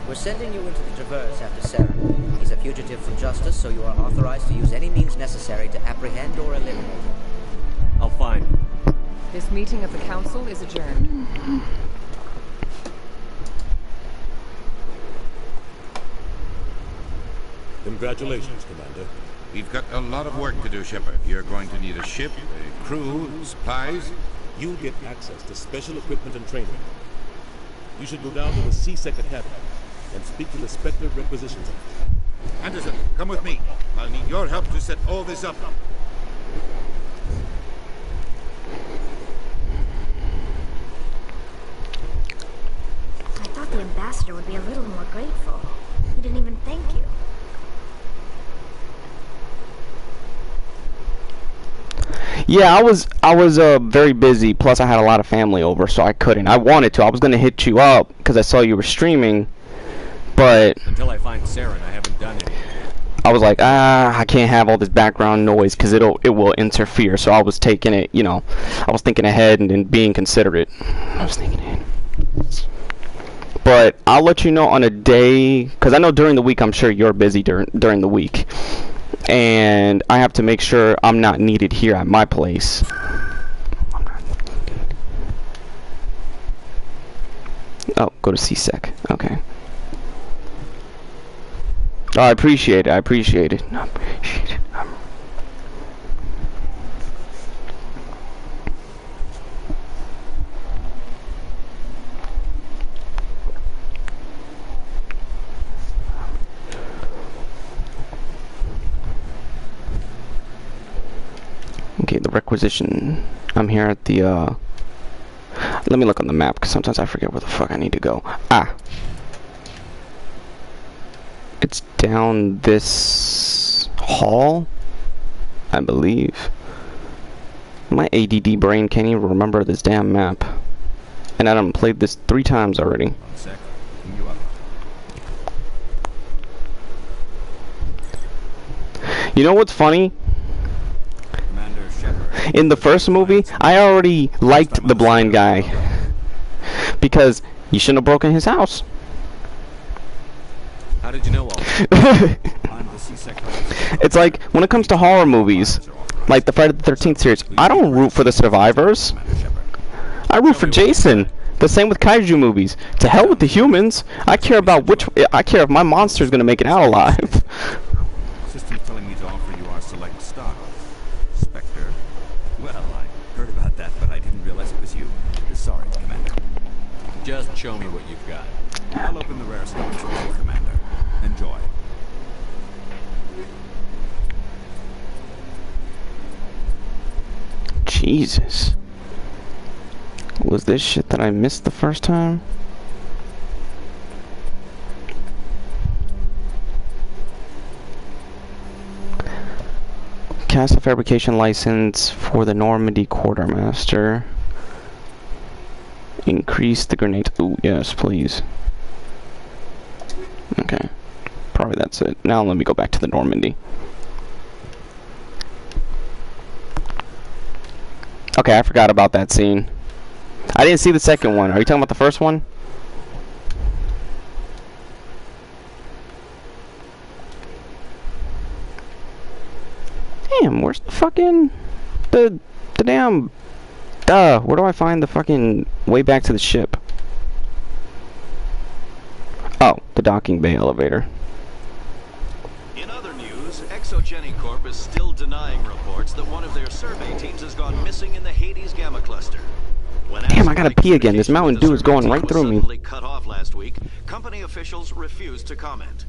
We're sending you into the Traverse after Saren. He's a fugitive from justice, so you are authorized to use any means necessary to apprehend or eliminate him. I'll find him. This meeting of the Council is adjourned. Congratulations, Commander. We've got a lot of work to do, Shepard. You're going to need a ship, a crew, supplies. You'll get access to special equipment and training. You should go down to the C-Sec Academy and speak to the Spectre Requisitions Office. Anderson, come with me. I'll need your help to set all this up. I thought the ambassador would be a little more grateful. He didn't even thank you. Yeah, I was very busy. Plus, I had a lot of family over, so I couldn't. I wanted to. I was gonna hit you up because I saw you were streaming, but until I find Saren, I haven't done it. I was like, I can't have all this background noise because it will interfere. So I was taking it, you know, I was thinking ahead and being considerate. I was thinking ahead. But I'll let you know on a day, because I know during the week I'm sure you're busy during the week. And I have to make sure I'm not needed here at my place. Oh, go to C-Sec. Okay. Oh, I appreciate it. I appreciate it. I appreciate it. Okay, the requisition. I'm here at the, let me look on the map, because sometimes I forget where the fuck I need to go. Ah! It's down this hall, I believe. My ADD brain can't even remember this damn map. And I done played this 3 times already. 1 sec. You up. You know what's funny? In the first movie, I already liked the blind guy because you shouldn't have broken his house. How did you know all It's like when it comes to horror movies, like the Friday the 13th series, I don't root for the survivors. I root for Jason. The same with kaiju movies. To hell with the humans. I care about I care if my monster is gonna make it out alive. System's telling me to offer you our select stock. Spectre. Well, I heard about that, but I didn't realize it was you. Sorry, Commander. Just show me what you've got. I'll open the rare stocks for you, Commander. Enjoy. Jesus. Was this shit that I missed the first time? Cast a fabrication license for the Normandy Quartermaster. Increase the grenade. Ooh, yes, please. Okay. Probably that's it. Now let me go back to the Normandy. Okay, I forgot about that scene. I didn't see the second one. Are you talking about the first one? Damn, where's the fucking... The damn... where do I find the fucking way back to the ship? Oh, the docking bay elevator. In other news, ExoGeniCorp is still denying reports that one of their survey teams has gone missing in the Hades Gamma Cluster. Damn, I gotta pee again. This Mountain Dew is going right through me. Cut off last week, company officials refused to comment.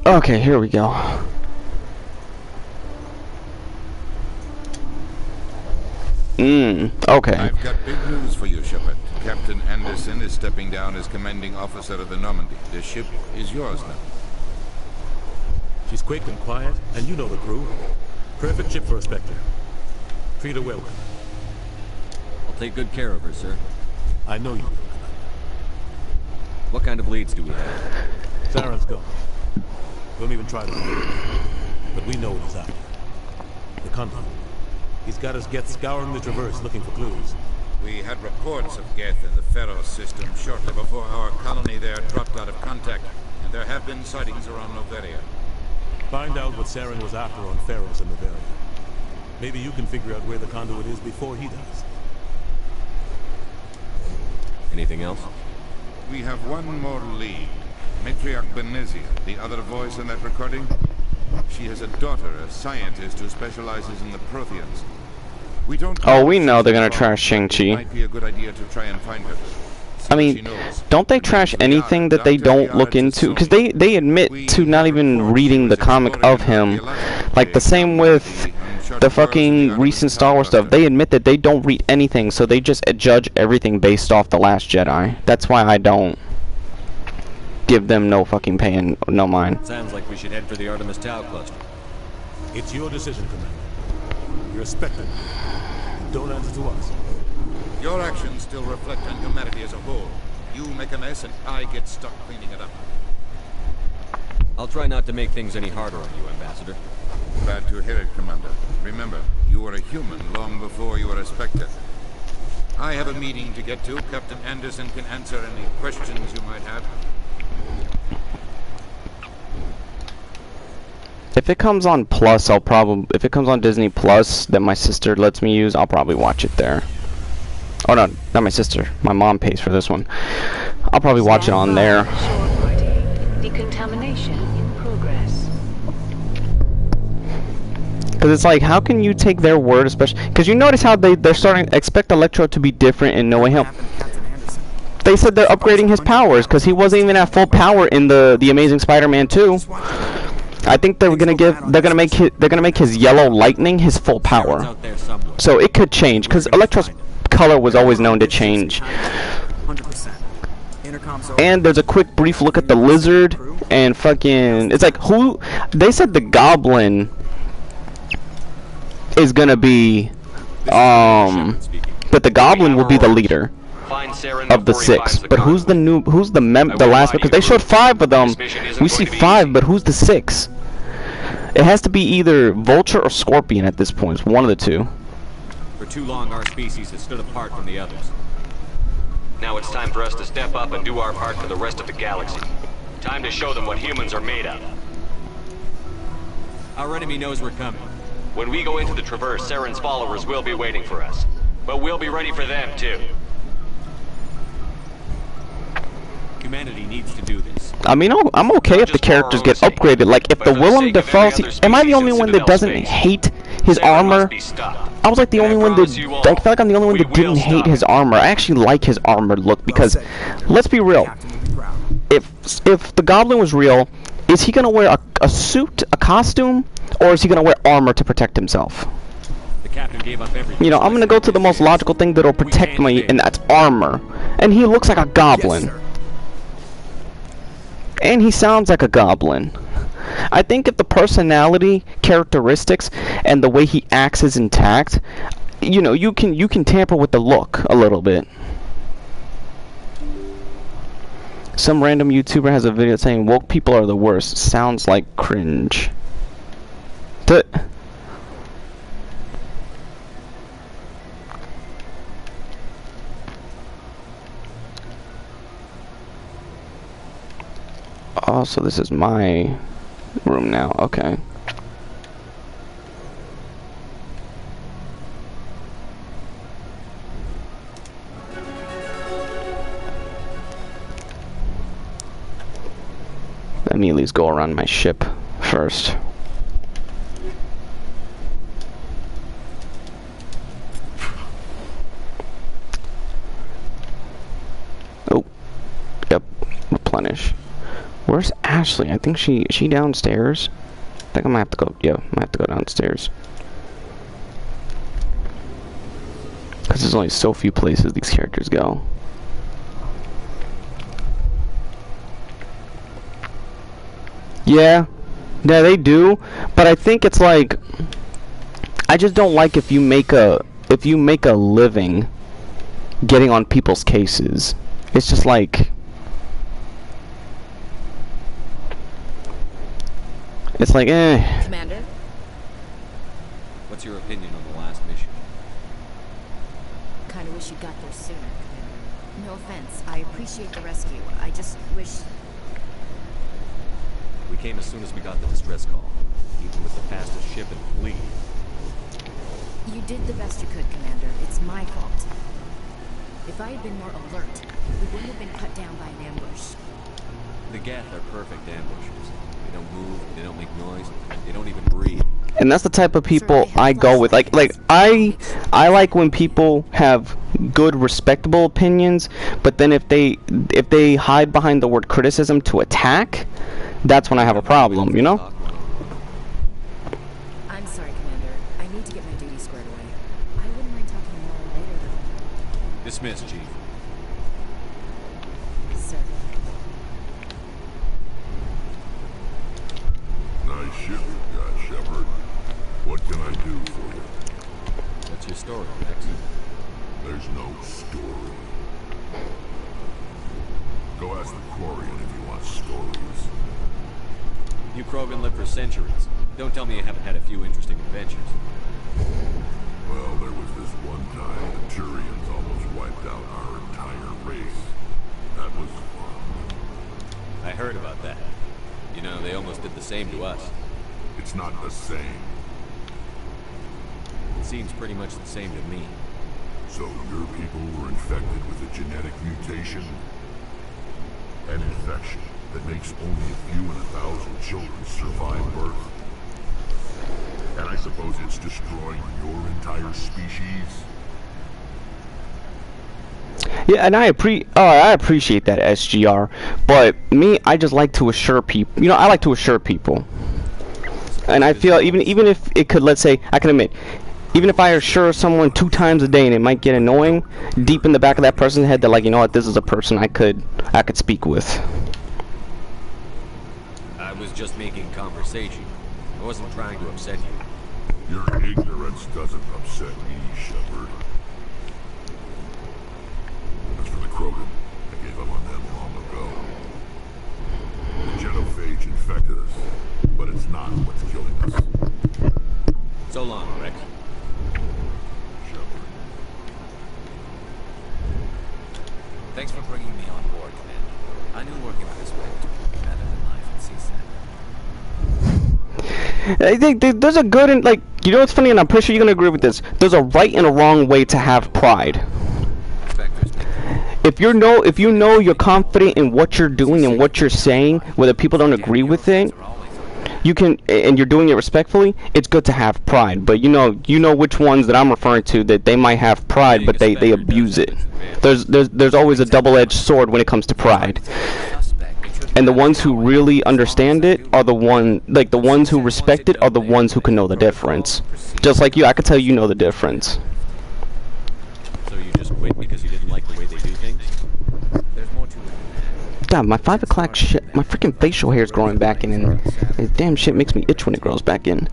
Okay, here we go. Okay. I've got big news for you, Shepard. Captain Anderson is stepping down as commanding officer of the Normandy. The ship is yours now. She's quick and quiet, and you know the crew. Perfect ship for a Spectre. Treat her well. I'll take good care of her, sir. I know you will. What kind of leads do we have? Saren's gone. Don't even try to find him. But we know what he's after. The Conduit. He's got us Geth scouring the Traverse looking for clues. We had reports of Geth in the Pharos system shortly before our colony there dropped out of contact, and there have been sightings around Noveria. Find out what Saren was after on Pharos and Noveria. Maybe you can figure out where the Conduit is before he does. Anything else? We have one more lead. Matriarch Benezia, the other voice in that recording. She has a daughter, a scientist who specializes in the Protheans. We don't. Oh, we know they're gonna trash Shang-Chi. Might be a good idea to try and find her. I mean, don't they trash anything that they don't look into? Because they admit to not even reading the comic of him. Like the same with the fucking recent Star Wars stuff. They admit that they don't read anything, so they just judge everything based off The Last Jedi. That's why I don't give them no fucking pay and no mind. Sounds like we should head for the Artemis Tau cluster. It's your decision, Commander. You're a Spectre. Don't answer to us. Your actions still reflect on humanity as a whole. You make a mess and I get stuck cleaning it up. I'll try not to make things any harder on you, Ambassador. Glad to hear it, Commander. Remember, you were a human long before you were a Spectre. I have a meeting to get to. Captain Anderson can answer any questions you might have. If it comes on Plus, I'll probably... If it comes on Disney Plus that my sister lets me use, I'll probably watch it there. Oh no, not my sister. My mom pays for this one. I'll probably watch it on there. Decontamination in progress. Because it's like, how can you take their word, especially... Because you notice how they're starting to expect Electro to be different in No Way Home. They said they're upgrading his powers, because he wasn't even at full power in the Amazing Spider-Man 2. I think they're gonna make his yellow lightning his full power. So it could change, because Electro's color was always known to change. And there's a quick brief look at the lizard and fucking... It's like, who... They said the Goblin is gonna be... That the Goblin will be the leader of the 6. But who's the last one? Because they showed 5 of them. We see 5, but who's the 6? It has to be either Vulture or Scorpion at this point. It's one of the two. For too long, our species has stood apart from the others. Now it's time for us to step up and do our part for the rest of the galaxy. Time to show them what humans are made of. Our enemy knows we're coming. When we go into the Traverse, Saren's followers will be waiting for us. But we'll be ready for them, too. Humanity needs to do this. I mean, I'm okay if the characters get upgraded. Like, if the Willem Dafoe... Am I the only one that doesn't hate his armor? I was like the only one that... I feel like I'm the only one that didn't hate his armor. I actually like his armor look because, let's be real. If the Goblin was real, is he gonna wear a suit, a costume, or is he gonna wear armor to protect himself? The captain gave up everything. You know, I'm gonna go to the most logical thing that'll protect me, and that's armor. And he looks like a goblin. Yes, sir. And he sounds like a goblin. I think if the personality, characteristics, and the way he acts is intact, you know, you can tamper with the look a little bit. Some random YouTuber has a video saying woke people are the worst. Sounds like cringe. Oh, so this is my room now. Okay. Let me at least go around my ship first. Oh, yep, replenish. Where's Ashley? I think she downstairs. I think I might have to go. Yeah, I might have to go downstairs. Because there's only so few places these characters go. Yeah, they do, but I think it's like, I just don't like if you make a living getting on people's cases. It's just like, it's like, eh. Commander? What's your opinion on the last mission? Kinda wish you got there sooner, Commander. No offense, I appreciate the rescue. I just wish... We came as soon as we got the distress call, even with the fastest ship in the fleet. You did the best you could, Commander. It's my fault. If I had been more alert, we wouldn't have been cut down by an ambush. The Geth are perfect ambushers. They don't move, they don't make noise, they don't even breathe. And that's the type of people I go with. Like I like when people have good, respectable opinions, but then if they hide behind the word criticism to attack, that's when I have a problem, you know? I'm sorry, Commander. I need to get my duty squared away. I wouldn't mind talking more later, though. Dismissed, Chief. Sir. Nice ship you got, Shepard. What can I do for you? What's your story, Rex? There's no story. Go ask the Quarian if you want stories. You Krogan lived for centuries. Don't tell me you haven't had a few interesting adventures. Well, there was this one time the Turians almost wiped out our entire race. That was fun. I heard about that. You know, they almost did the same to us. It's not the same. It seems pretty much the same to me. So your people were infected with a genetic mutation? An infection that makes only a few in 1,000 children survive birth? And I suppose it's destroying your entire species? Yeah, and I appreciate that, SGR. But me, I just like to assure people. You know, I like to assure people. And I feel even if it could, let's say, I can admit, even if I assure someone 2 times a day and it might get annoying, deep in the back of that person's head, they're like, you know what, this is a person I could speak with. I was just making conversation. I wasn't trying to upset you. Your ignorance doesn't upset me, Shepard. As for the Krogan, I gave up on them long ago. The genophage infected us, but it's not what's killing us. So long, Rex. Shepard. Thanks for bringing me on board, Commander. I knew working with this way would be better than life at CSAC. I think there's a good and, like, you know what's funny, and I'm pretty sure you're gonna agree with this. There's a right and a wrong way to have pride. If you know you're confident in what you're doing and what you're saying, whether people don't agree with it, you can, and you're doing it respectfully, it's good to have pride. But you know which ones that I'm referring to, that they might have pride, but they abuse it. There's always a double-edged sword when it comes to pride. Suspect, it should And the ones who really understand it are the ones who respect it are the ones who can know the difference. Just like you, I could tell you know the difference. So you just quit because you didn't like the way they do things? There's more to it. God, my 5 o'clock shit, my freaking facial hair is growing back in, and this damn shit makes me itch when it grows back in.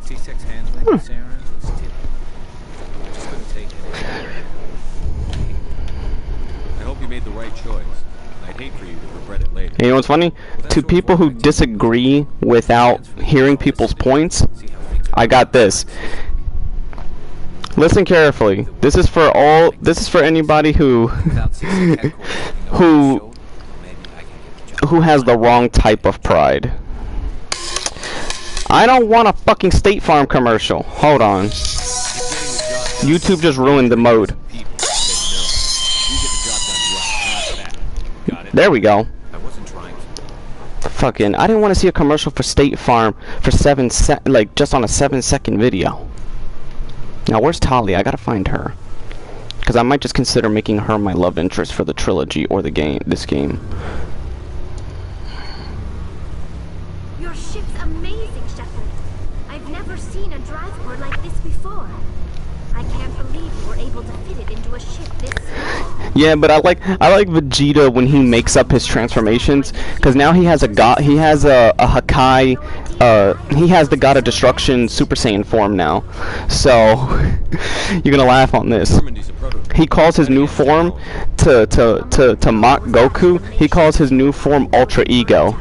I hope you made the right choice. I'd hate for you to regret it later. You know what's funny? To people who disagree without hearing people's points, I got this. Listen carefully. This is for anybody who who has the wrong type of pride. I don't want a fucking State Farm commercial. Hold on. YouTube just ruined the mode. There we go. Fucking, I didn't want to see a commercial for State Farm for just on a 7-second video. Now where's Tali? I gotta find her, because I might just consider making her my love interest for the trilogy or this game. Your ship's amazing, Shepard. I've never seen a drive core like this before. I can't believe you were able to fit it into a ship this small. Yeah, but I like Vegeta when he makes up his transformations, because now he has a Hakai, he has the God of Destruction Super Saiyan form now. So you're gonna laugh on this. He calls his new form to mock Goku. He calls his new form Ultra Ego.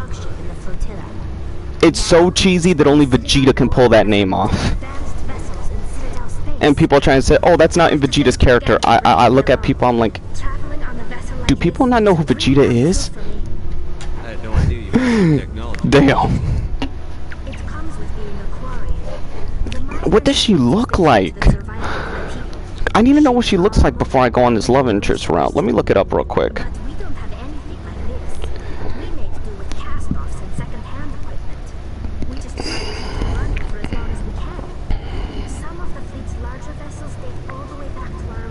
It's so cheesy that only Vegeta can pull that name off. And people are trying to say, oh, that's not in Vegeta's character. I look at people, I'm like, do people not know who Vegeta is? I had no idea you had technology. Damn. What does she look like? I need to know what she looks like before I go on this love interest route. Let me look it up real quick.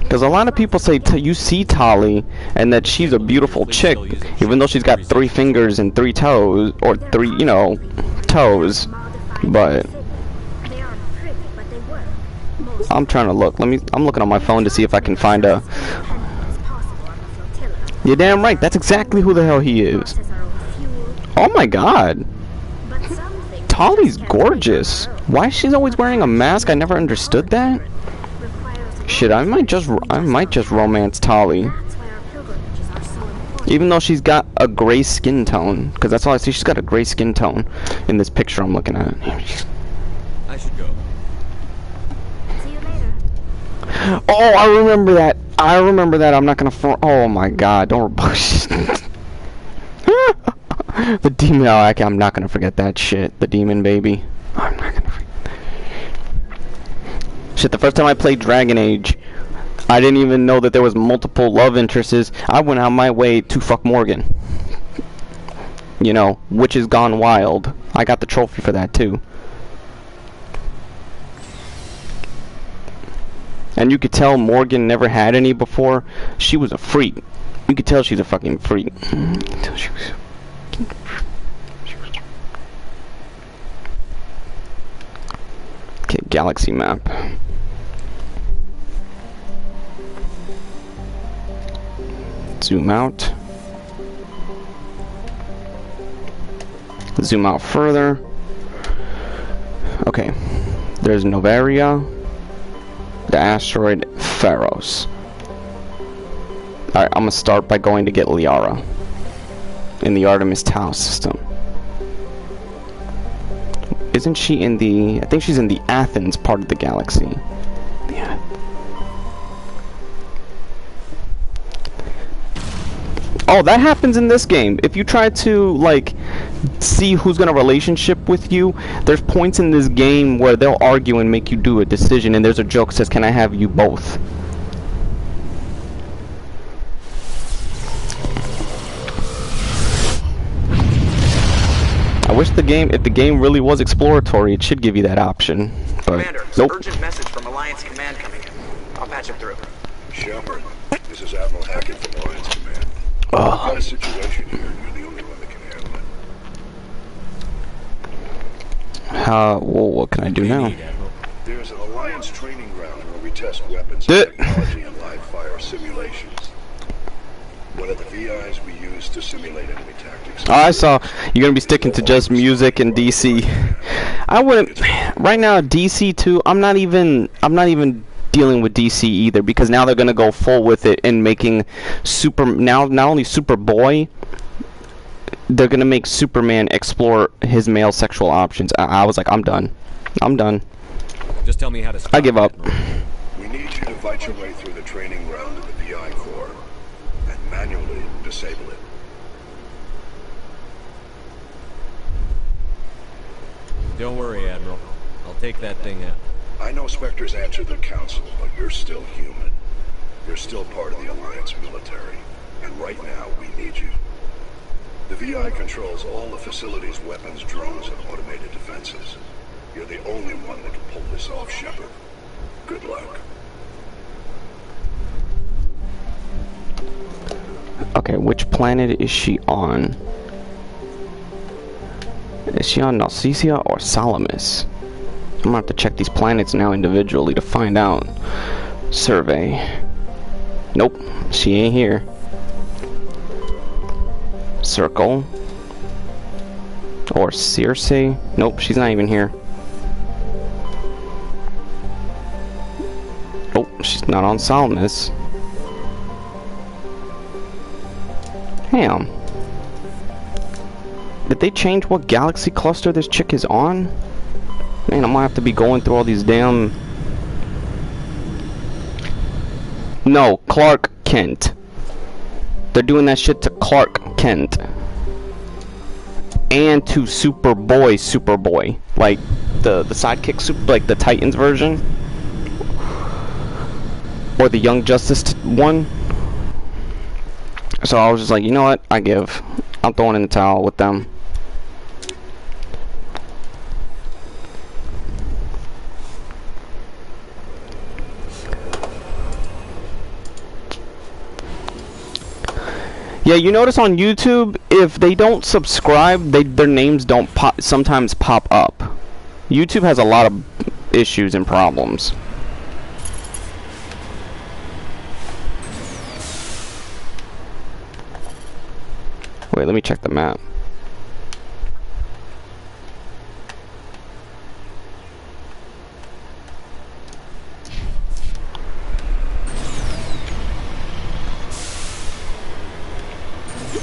Because a lot of people say you see Tali and that she's a beautiful chick, even though she's got 3 fingers and 3 toes, or 3, you know, toes. But I'm trying to look. I'm looking on my phone to see if I can find a. You're damn right. That's exactly who the hell he is. Oh my God. Tali's gorgeous. Why is she always wearing a mask? I never understood that. Shit, I might just romance Tali. Even though she's got a gray skin tone, because that's all I see. She's got a gray skin tone in this picture I'm looking at. I should go. See you later. Oh, I remember that. I'm not gonna. Oh my God! Don't. The demon. Oh, I'm not gonna forget that shit. The demon baby. I'm not gonna forget. Shit, the first time I played Dragon Age, I didn't even know that there was multiple love interests. I went out my way to fuck Morgan. You know, Witches Gone Wild. I got the trophy for that too. And you could tell Morgan never had any before. She was a freak. You could tell she's a fucking freak. You could tell she was a fucking freak. Okay, galaxy map. Zoom out. Zoom out further. Okay. There's Novaria. The asteroid Pharos. Alright, I'm gonna start by going to get Liara in the Artemis Tau system. Isn't she in the... I think she's in the Athens part of the galaxy. Yeah. Oh, that happens in this game. If you try to, like, see who's gonna relationship with you, there's points in this game where they'll argue and make you do a decision, and there's a joke that says, can I have you both? I wish the game, if the game really was exploratory, it should give you that option. But Commander, nope. Urgent message from Alliance Command coming in. I'll patch him through. Shepard, this is Admiral Hackett from Alliance Command. I've got a situation here, and you're the only one that can handle it. Well, what can I do now? There's an Alliance training ground where we test weapons and technology in live fire simulations. One of the VIs we use to simulate enemy tactics. Oh, I saw you're gonna be sticking to just music and DC. I wouldn't right now. DC too. I'm not even dealing with DC either, because now they're gonna go full with it and making not only Superboy. They're gonna make Superman explore his male sexual options. I was like, I'm done. Just tell me how to stop. I give up. We need you to fight your way through the training ground of the VI core and manually disable it. Don't worry, Admiral. I'll take that thing out. I know Spectres answer the Council, but you're still human. You're still part of the Alliance military, and right now we need you. The VI controls all the facility's weapons, drones, and automated defenses. You're the only one that can pull this off, Shepard. Good luck. Okay, which planet is she on? Is she on Narcissia or Salamis? I'm gonna have to check these planets now individually to find out. Survey. Nope, she ain't here. Circle. Or Circe? Nope, she's not even here. Oh, she's not on Salamis. Damn. Did they change what galaxy cluster this chick is on? Man, I'm gonna have to be going through all these damn... No, Clark Kent. They're doing that shit to Clark Kent. And to Superboy. Like, the sidekick, like the Titans version. Or the Young Justice one. So I was just like, you know what? I'm throwing in the towel with them. Yeah, you notice on YouTube, if they don't subscribe, their names don't sometimes pop up. YouTube has a lot of issues and problems. Wait, let me check the map.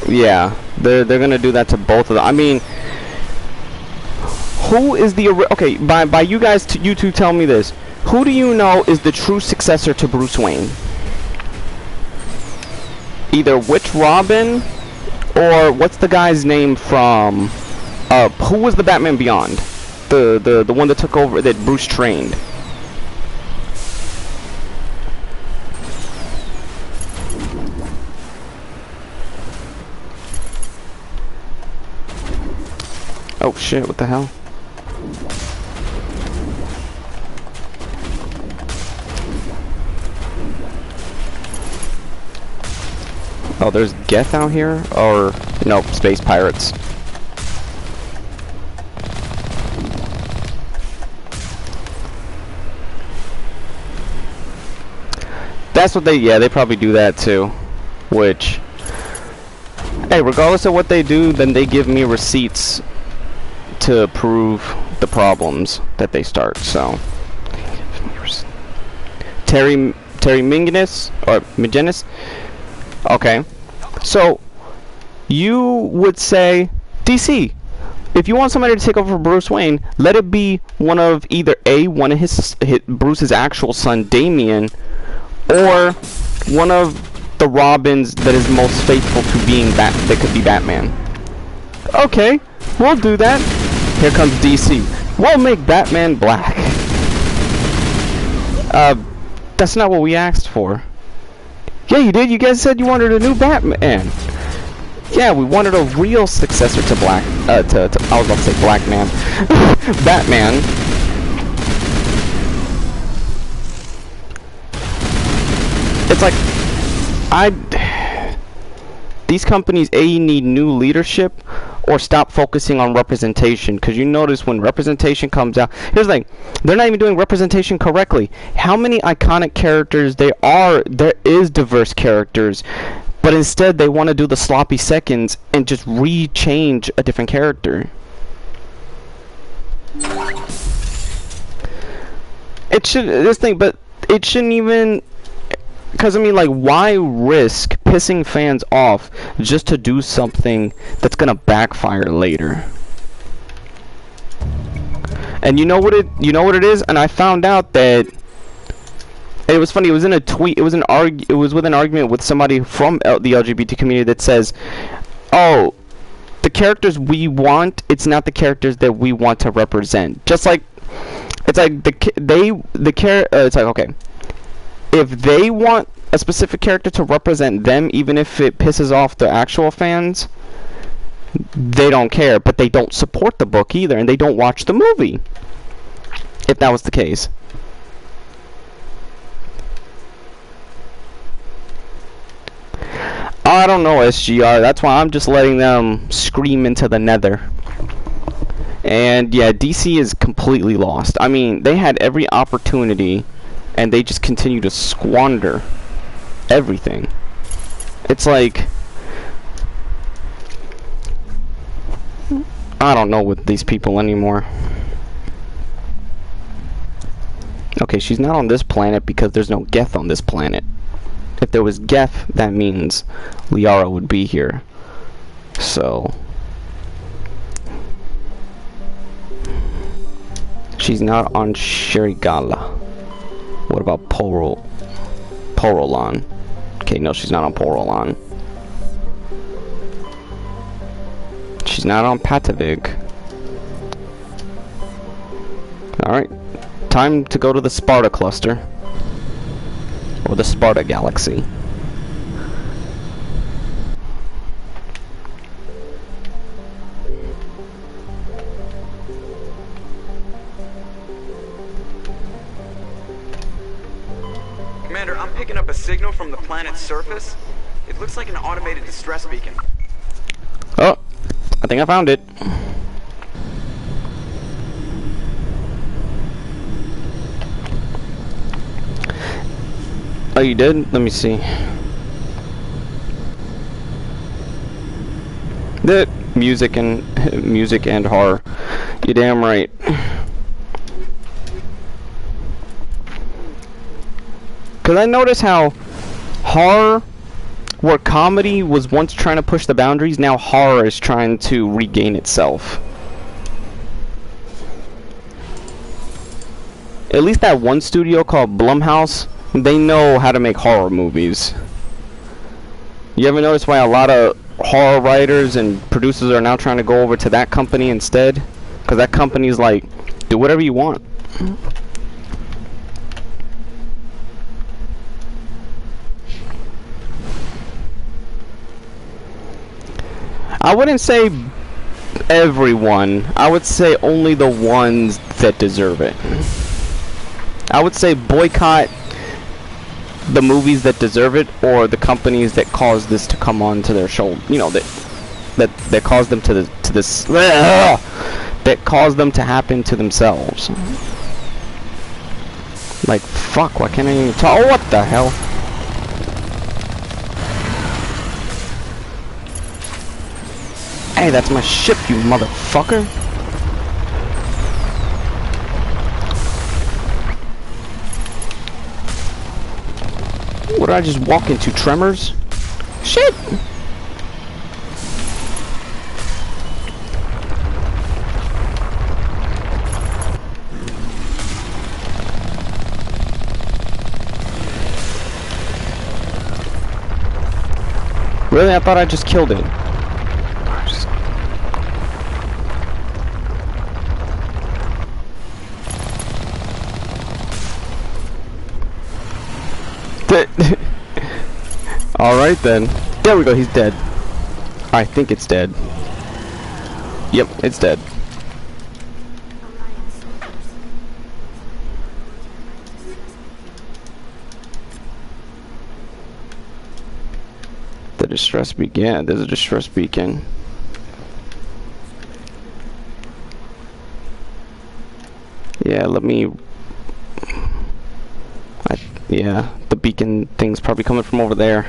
Yeah, they're gonna do that to both of them. I mean, who is the okay? By you guys, you two tell me this. Who do you know is the true successor to Bruce Wayne? Either Witch Robin, or what's the guy's name from? Who was the Batman Beyond? The one that took over that Bruce trained. Oh shit, what the hell? Oh, there's Geth out here? Or, no, space pirates. That's what they probably do that too. Which, hey, regardless of what they do, then they give me receipts to prove the problems that they start. So Terry Minginus or Migenis. Okay, so you would say, DC, if you want somebody to take over for Bruce Wayne, let it be one of either one of Bruce's actual son, Damian, or one of the Robins that is most faithful to being that could be Batman. Okay, we'll do that. Here comes DC. We'll make Batman black. That's not what we asked for. Yeah, you did. You guys said you wanted a new Batman. Yeah, we wanted a real successor to I was about to say Black Man. Batman. It's like, these companies need new leadership, or stop focusing on representation, because you notice when representation comes out, here's the thing, they're not even doing representation correctly. How many iconic characters there is diverse characters, but instead they want to do the sloppy seconds and just re-change a different character. It shouldn't even, because I mean, like, why risk pissing fans off just to do something that's gonna backfire later? And you know what it is? And I found out that it was funny. It was in a tweet. It was with an argument with somebody from the LGBT community that says, "Oh, the characters we want, it's not the characters that we want to represent." Just like it's like it's like, okay, if they want a specific character to represent them, even if it pisses off the actual fans, they don't care, but they don't support the book either, and they don't watch the movie, if that was the case. I don't know, SGR. That's why I'm just letting them scream into the nether. And yeah, DC is completely lost. I mean, they had every opportunity, and they just continue to squander everything. It's like, I don't know with these people anymore. Okay, she's not on this planet because there's no Geth on this planet. If there was Geth, that means Liara would be here. So she's not on Sherigala. What about Porolon? Okay, no, she's not on Porolon. She's not on Patavig. Alright, time to go to the Sparta cluster. Or the Sparta galaxy. Commander, I'm picking up a signal from the planet's surface. It looks like an automated distress beacon. Oh, I think I found it. Oh, you did? Let me see. The music and horror. You're damn right. Cause I notice how horror, where comedy was once trying to push the boundaries, now horror is trying to regain itself. At least that one studio called Blumhouse, they know how to make horror movies. You ever notice why a lot of horror writers and producers are now trying to go over to that company instead? Because that company's like, do whatever you want. I wouldn't say everyone. I would say only the ones that deserve it. I would say boycott the movies that deserve it, or the companies that cause this to come onto their shoulder. You know, that cause them to this that cause them to happen to themselves. Like, fuck, why can't I even talk? Oh, what the hell? Hey, that's my ship, you motherfucker. What did I just walk into? Tremors? Shit! Really? I thought I just killed it. Alright then. There we go, he's dead. I think it's dead. Yep, it's dead. The distress began. There's a distress beacon. Yeah, let me... yeah, the beacon thing's probably coming from over there.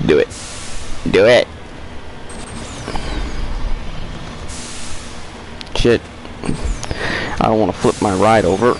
Do it. Do it. Shit. I don't want to flip my ride over.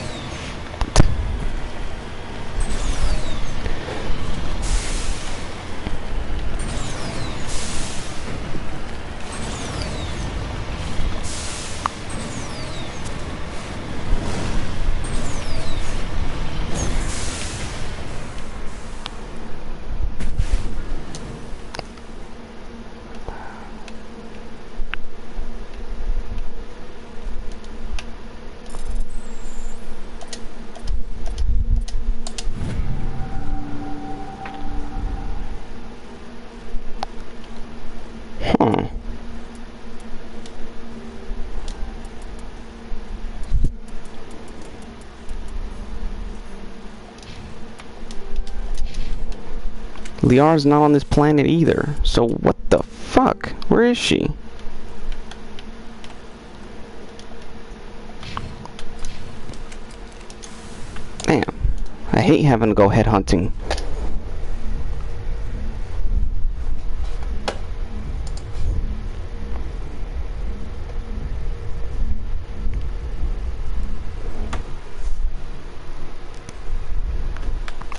Liara's not on this planet either, so what the fuck? Where is she? Damn. I hate having to go headhunting.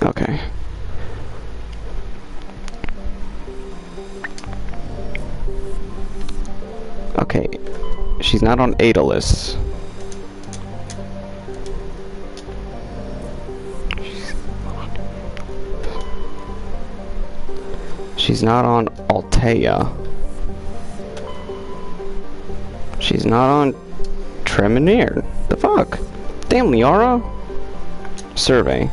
Okay. Okay, she's not on Daedalus. She's not on Altea. She's not on Treminere. The fuck? Damn, Liara. Survey.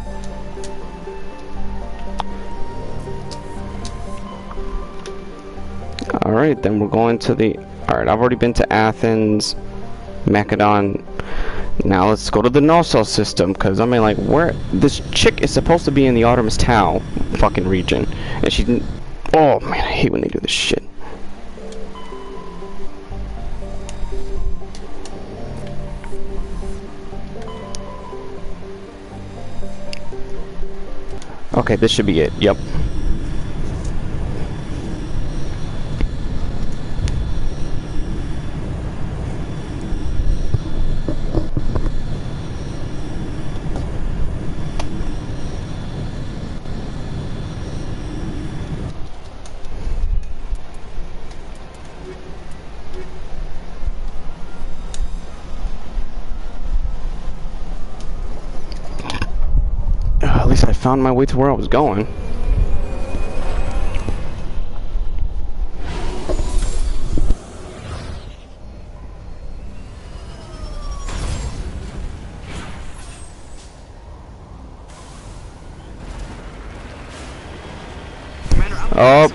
Alright, then we're going to the... Alright, I've already been to Athens, Macedon. Now let's go to the Knossos system, because I mean, like, where... This chick is supposed to be in the Artemis Tau fucking region. And she didn't... Oh, man, I hate when they do this shit. Okay, this should be it. Yep. At least I found my way to where I was going. Oh,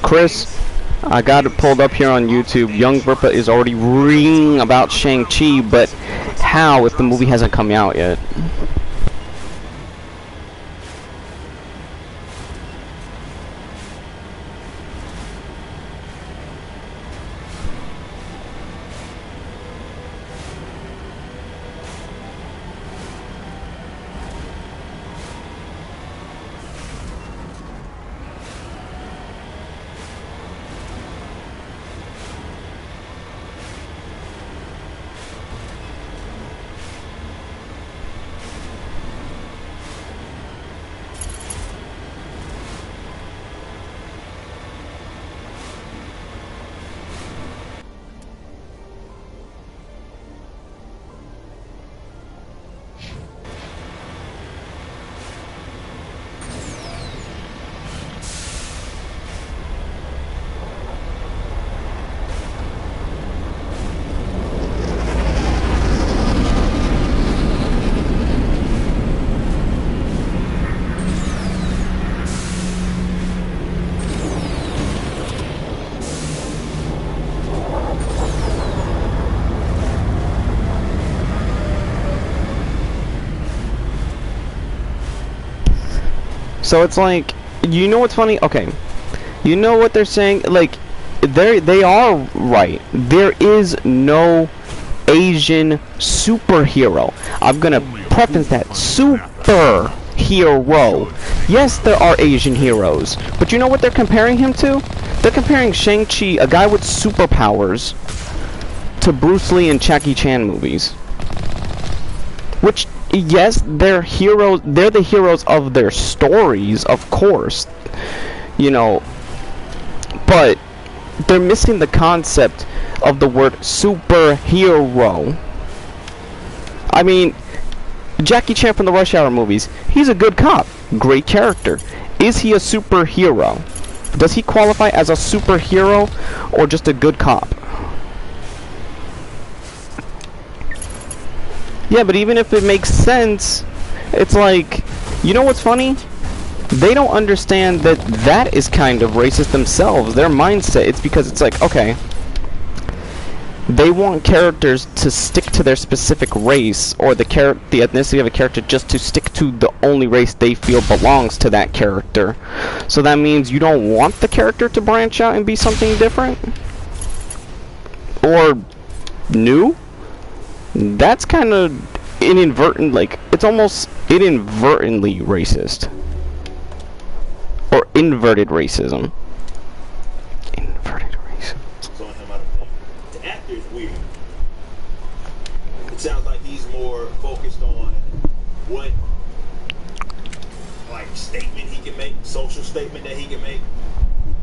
Chris, I got it pulled up here on YouTube. Young Verpa is already reading about Shang-Chi, but how if the movie hasn't come out yet? So it's like, you know what's funny? Okay, you know what they're saying? Like, they are right. There is no Asian superhero. I'm gonna preface that. Superhero. Yes, there are Asian heroes, but you know what they're comparing him to? They're comparing Shang-Chi, a guy with superpowers, to Bruce Lee and Jackie Chan movies. Which, yes, they're heroes. They're the heroes of their stories, of course. You know, but they're missing the concept of the word superhero. I mean, Jackie Chan from the Rush Hour movies, he's a good cop, great character. Is he a superhero? Does he qualify as a superhero or just a good cop? Yeah, but even if it makes sense, it's like, you know what's funny? They don't understand that that is kind of racist themselves. Their mindset, it's because it's like, okay, they want characters to stick to their specific race, or the ethnicity of a character just to stick to the only race they feel belongs to that character. So that means you don't want the character to branch out and be something different? Or new? That's kind of inadvertent, like, it's almost inadvertently racist. Or inverted racism. Inverted racism. The actor is weird. It sounds like he's more focused on what, like, statement he can make, social statement that he can make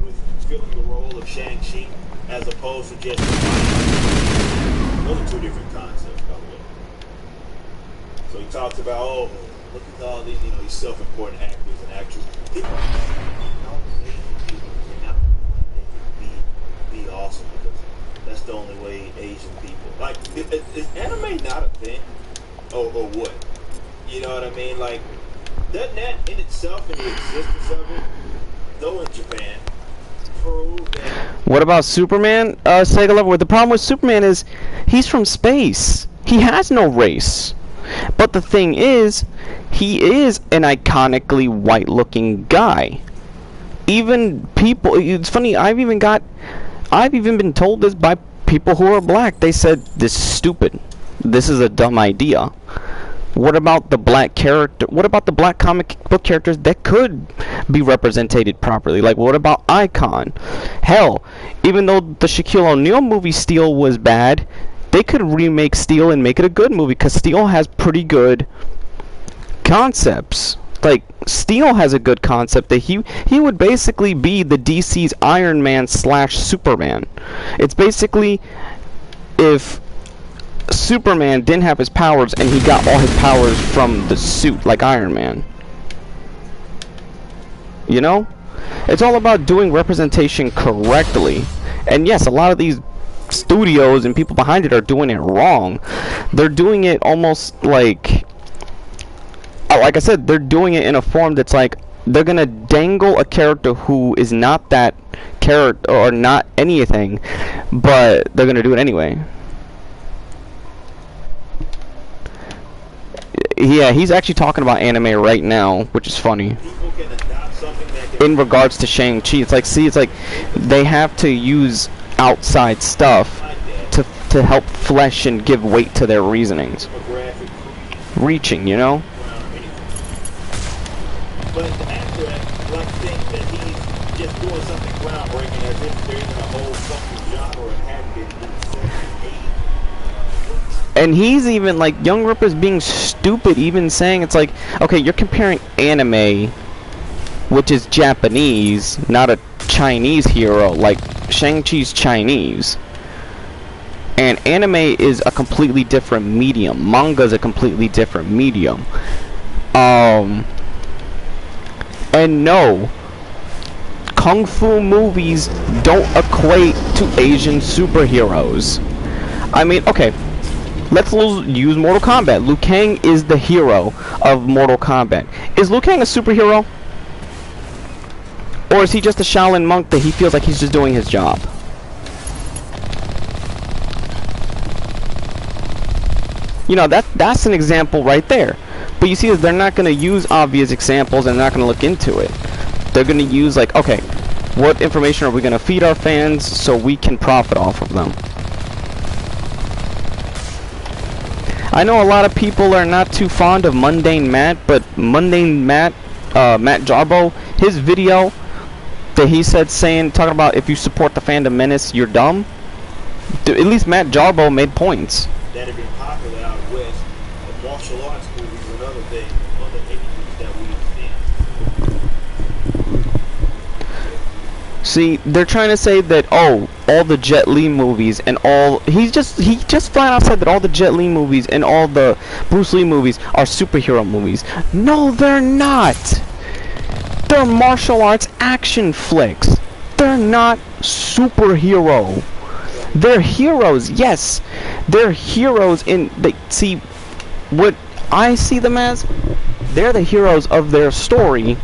with filling the role of Shang-Chi, as opposed to just those are two different concepts, by the way. So he talks about, oh, look at all these, these self-important actors and actresses. People be awesome, because that's the only way Asian people, like, is anime not a thing, or what? You know what I mean? Like, doesn't that in itself, in the existence of it, though in Japan, prove that? What about Superman? Sega Lover. The problem with Superman is he's from space. He has no race. But the thing is, he is an iconically white-looking guy. Even people, it's funny, I've even been told this by people who are black. They said, this is stupid. This is a dumb idea. What about the black character? What about the black comic book characters that could be represented properly? Like, what about Icon? Hell, even though the Shaquille O'Neal movie Steel was bad, they could remake Steel and make it a good movie, because Steel has pretty good concepts. Like, Steel has a good concept that he would basically be the DC's Iron Man / Superman. It's basically if Superman didn't have his powers and he got all his powers from the suit, like Iron Man. You know? It's all about doing representation correctly. And yes, a lot of these studios and people behind it are doing it wrong. They're doing it almost like I said, they're doing it in a form that's like, they're gonna dangle a character who is not that character or not anything, but they're gonna do it anyway. Yeah, he's actually talking about anime right now, which is funny. In regards to Shang-Chi, it's like, see, it's like they have to use outside stuff to help flesh and give weight to their reasonings. Reaching, you know? But the actor, like, think that he's just doing something groundbreaking, as if there isn't a whole fucking genre and had been in the 70s, 80s. And he's even, like, Young Ripper's being stupid, even saying, it's like, okay, you're comparing anime, which is Japanese, not a Chinese hero, like Shang-Chi's Chinese. And anime is a completely different medium. Manga is a completely different medium. And no, Kung Fu movies don't equate to Asian superheroes. I mean, okay, let's use Mortal Kombat. Liu Kang is the hero of Mortal Kombat. Is Liu Kang a superhero? Or is he just a Shaolin monk that he feels like he's just doing his job? You know, that's an example right there. But you see, they're not going to use obvious examples and they're not going to look into it. They're going to use, like, okay, what information are we going to feed our fans so we can profit off of them? I know a lot of people are not too fond of Mundane Matt, but Mundane Matt, Matt Jarbo, his video that he said talking about if you support the Phantom Menace, you're dumb. At least Matt Jarbo made points. That have been popular out west, the martial arts movies and other things, other entities that we understand. See, they're trying to say that, oh, all the Jet Li movies and all he just flat out said that all the Jet Li movies and all the Bruce Lee movies are superhero movies. No, they're not. They're martial arts action flicks. They're not superhero. They're heroes, yes. They're heroes see what I see them as, they're the heroes of their story.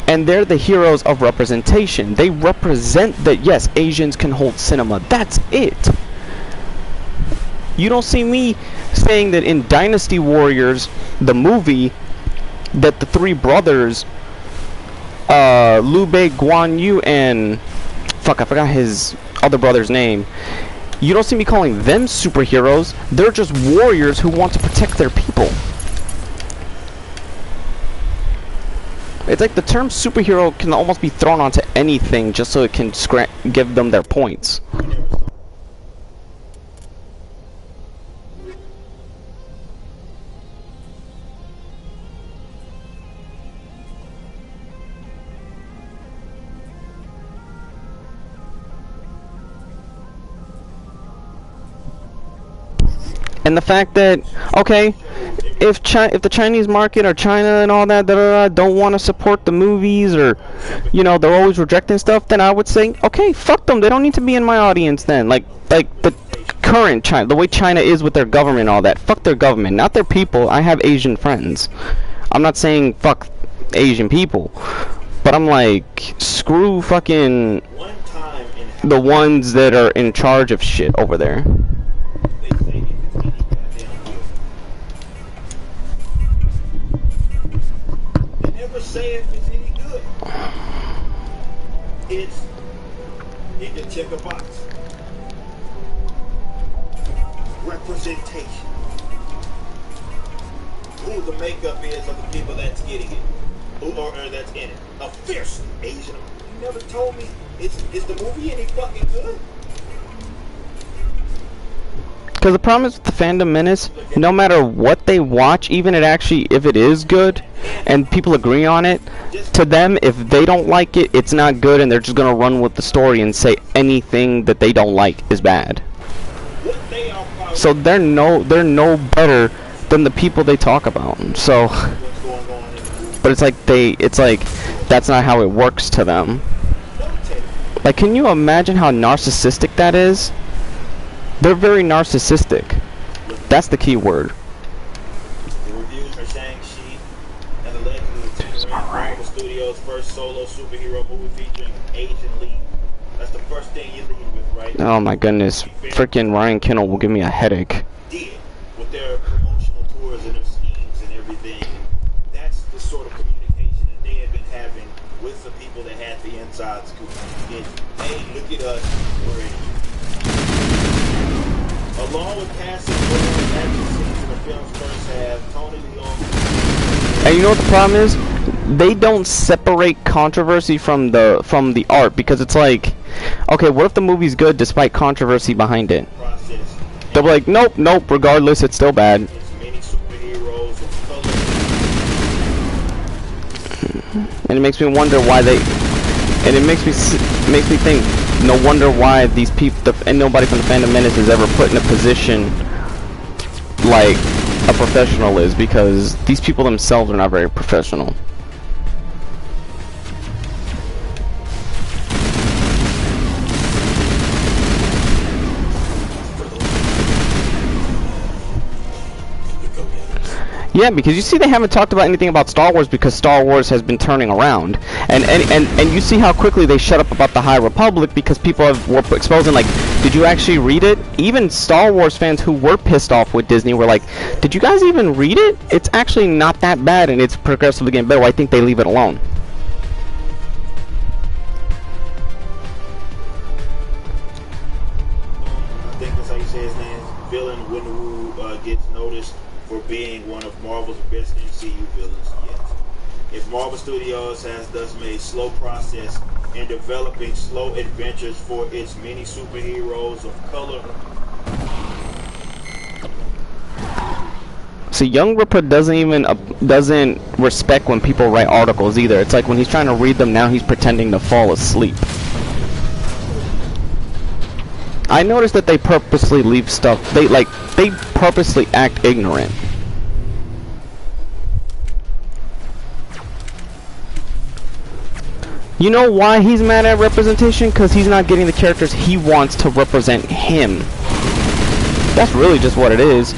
And they're the heroes of representation. They represent that, yes, Asians can hold cinema. That's it. You don't see me saying that in Dynasty Warriors, the movie, that the three brothers, Liu Bei, Guan Yu, and... fuck, I forgot his other brother's name. You don't see me calling them superheroes. They're just warriors who want to protect their people. It's like the term superhero can almost be thrown onto anything just so it can give them their points. And the fact that, okay, if the Chinese market or China and all that don't want to support the movies, or, you know, they're always rejecting stuff, then I would say, okay, fuck them. They don't need to be in my audience then. Like the current China, the way China is with their government and all that. Fuck their government, not their people. I have Asian friends. I'm not saying fuck Asian people, but I'm like, screw fucking the ones that are in charge of shit over there. Say if it's any good. It can check a box. Representation. Who the makeup is of the people that's getting it, or that's in it. A fierce Asian. You never told me is the movie any fucking good? Because the problem is with the Phantom Menace, no matter what they watch, even if it is good, and people agree on it, to them, if they don't like it, it's not good, and they're just gonna run with the story and say anything that they don't like is bad. So they're no better than the people they talk about. So, but it's like that's not how it works to them. Like, can you imagine how narcissistic that is? They're very narcissistic. That's the key word. The reviews for Shang-Chi and the Legend of the Ten Rings, Marvel Studios' first solo superhero movie featuring Asian lead. That's the first thing you lead with, right? Oh my goodness. Freaking Ryan Kindle will give me a headache. With their promotional tours and their schemes and everything. That's the sort of communication that they have been having with the people that had the inside scoop. Hey, look at us, we're in. Along with passing action scenes in the film's first half, Tony Leung. And you know what the problem is? They don't separate controversy from the art, because it's like, okay, what if the movie's good despite controversy behind it? They'll be like, nope, regardless, it's still bad. And it makes me wonder why and it makes me think, no wonder why these people, and nobody from the Phantom Menace is ever put in a position like a professional is, because these people themselves are not very professional. Yeah, because you see they haven't talked about anything about Star Wars because Star Wars has been turning around. And you see how quickly they shut up about the High Republic because people were exposing, like, did you actually read it? Even Star Wars fans who were pissed off with Disney were like, did you guys even read it? It's actually not that bad and it's progressively getting better. I think they leave it alone. I think that's how you say his name. Villain Windu gets noticed for being one of Marvel's best MCU villains yet. If Marvel Studios has thus made slow process in developing slow adventures for its many superheroes of color. See, Young Ripper doesn't respect when people write articles either. It's like when he's trying to read them now, he's pretending to fall asleep. I noticed that they purposely leave stuff. They purposely act ignorant. You know why he's mad at representation? Because he's not getting the characters he wants to represent him. That's really just what it is.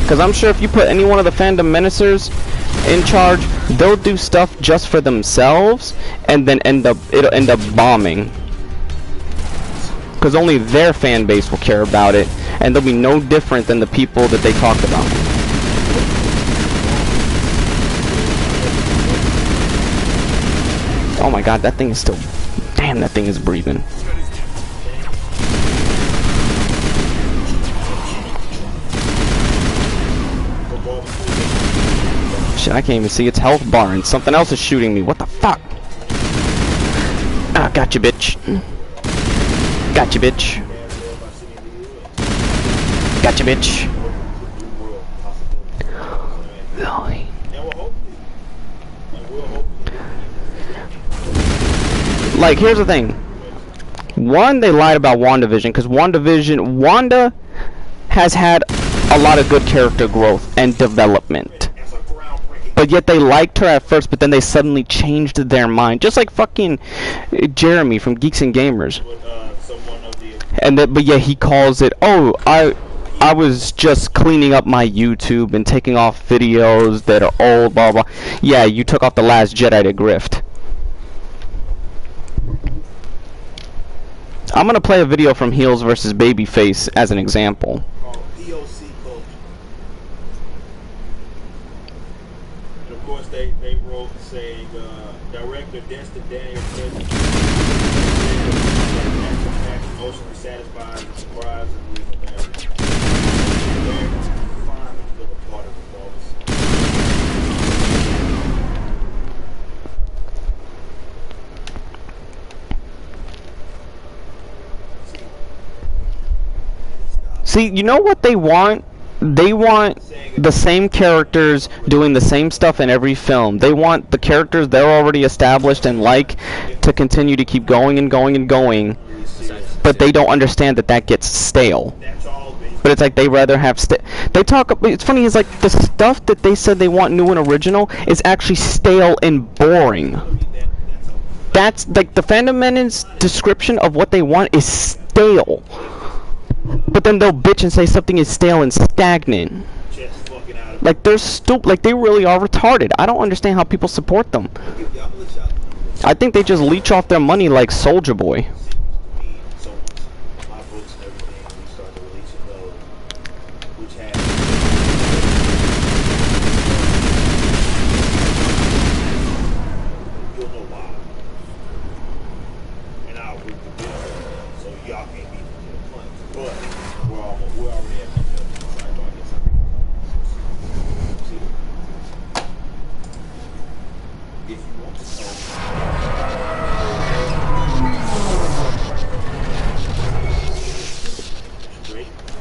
Because I'm sure if you put any one of the fandom menacers in charge, they'll do stuff just for themselves and then it'll end up bombing. Because only their fan base will care about it, and they'll be no different than the people that they talked about. Oh my god, that thing is still... Damn, that thing is breathing. Shit, I can't even see its health bar and something else is shooting me. What the fuck? Ah, gotcha, bitch. Gotcha, bitch. Gotcha, bitch. Like, here's the thing. One, they lied about WandaVision, because Wanda has had a lot of good character growth and development. But yet they liked her at first, but then they suddenly changed their mind. Just like fucking Jeremy from Geeks and Gamers. But yeah, he calls it, oh, I was just cleaning up my YouTube and taking off videos that are old, blah, blah. Yeah, you took off The Last Jedi to grift. I'm gonna play a video from Heels versus Babyface as an example. They wrote saying director Destin Daniels said emotionally satisfied and surprised and leaving marriage. Fine and feel a part of the boss. See, you know what they want? They want the same characters doing the same stuff in every film. They want the characters they're already established and like to continue to keep going and going and going. But they don't understand that that gets stale. But it's like they rather have they talk. It's funny. It's like the stuff that they said they want new and original is actually stale and boring. That's like the Fandom Men's description of what they want is stale. But then they'll bitch and say something is stale and stagnant. Like they're stupid. Like they really are retarded. I don't understand how people support them. I think they just leech off their money like Soulja Boy.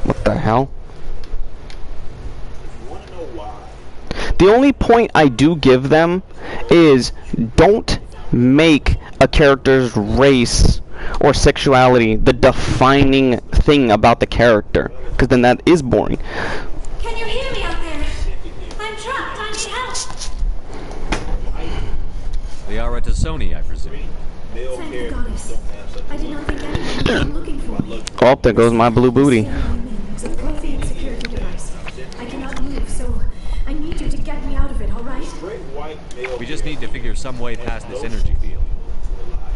What the hell? The only point I do give them is don't make a character's race or sexuality the defining thing about the character, because then that is boring. Can you hear me out there? I'm trapped. I need help. They are at Sony, I presume. Thank the goddess. I did not think anyone would be looking for me. Oh, there goes my blue booty. It's a Prothean security device. I cannot move, so I need you to get me out of it, all right? We just need to figure some way past this energy field.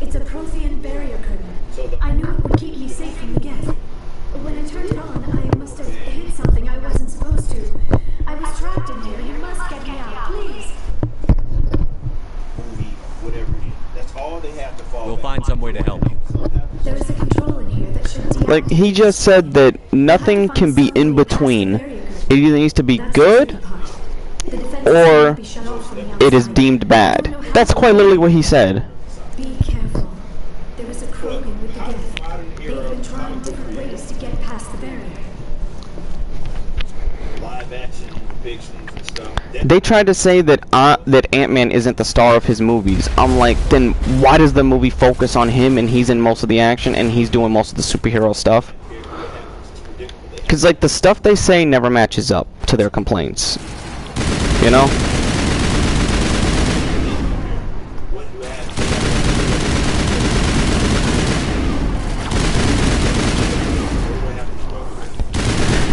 It's a Prothean barrier curtain. I knew it would keep me safe from the Geth. When I turned it on, I must have hit something I wasn't supposed to. I was trapped in here. You must get me out, please. Whatever it is. That's all they have to fall We'll find some way to help you. There is a control in here that should deactivate. Like, he just said that nothing can be in between. It either needs to be good or it is deemed bad. That's quite literally what he said. Be careful. There is a Krogan with the Geth. They've been trying different ways to get past the barrier. live action depictions and stuff. They tried to say that that Ant-Man isn't the star of his movies. I'm like, then why does the movie focus on him and he's in most of the action and he's doing most of the superhero stuff? Because, like, the stuff they say never matches up to their complaints. You know?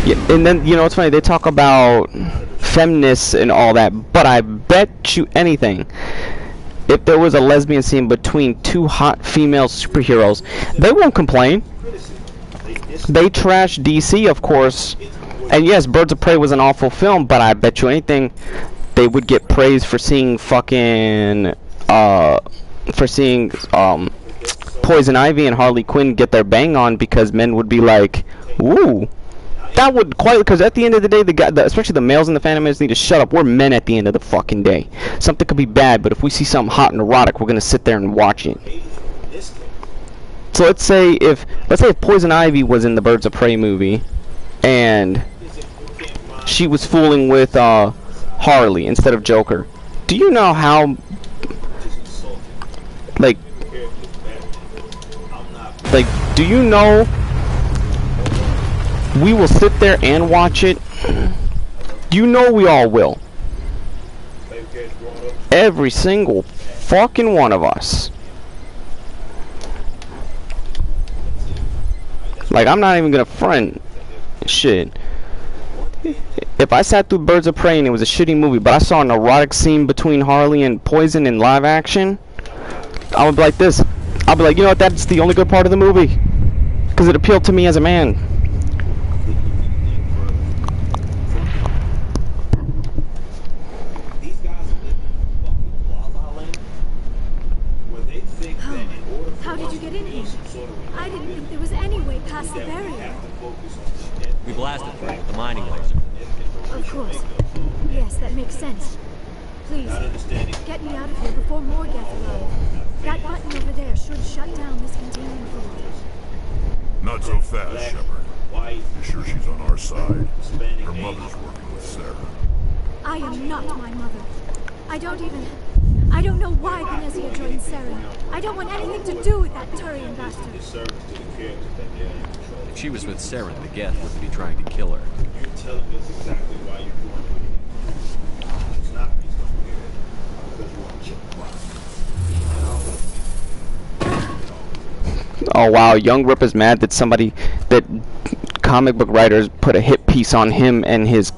Yeah, and then, you know, it's funny, they talk about feminists and all that, but I bet you anything, if there was a lesbian scene between two hot female superheroes, they won't complain. They trash DC, of course, and yes, Birds of Prey was an awful film, but I bet you anything, they would get praised for seeing fucking, Poison Ivy and Harley Quinn get their bang on, because men would be like, ooh. That would quite, because at the end of the day, especially the males in the fandom need to shut up. We're men at the end of the fucking day. Something could be bad, but if we see something hot and erotic, we're gonna sit there and watch it. So let's say if Poison Ivy was in the Birds of Prey movie, and she was fooling with Harley instead of Joker. Do you know how, like, do you know? We will sit there and watch it. You know we all will. Every single fucking one of us. Like, I'm not even gonna front shit. If I sat through Birds of Prey and it was a shitty movie, but I saw an erotic scene between Harley and Poison in live action, I would be like this. I'll be like, you know what, that's the only good part of the movie. Because it appealed to me as a man. How did you get in here? I didn't think there was any way past the barrier. We blasted through it, the mining laser. Of course. Yes, that makes sense. Please, get me out of here before more Geth arrive. That button over there should shut down this containment field. Not so fast, Shepard. You sure she's on our side? Her mother's working with Sarah. I am not my mother. I don't know why Benezia joined Saren. I don't want anything to do with that Turian bastard. If she was with Saren, the Geth would be trying to kill her. You're telling us exactly why you're doing it. It's not because you want to. Oh wow, Young Rip is mad that that comic book writers put a hit piece on him and his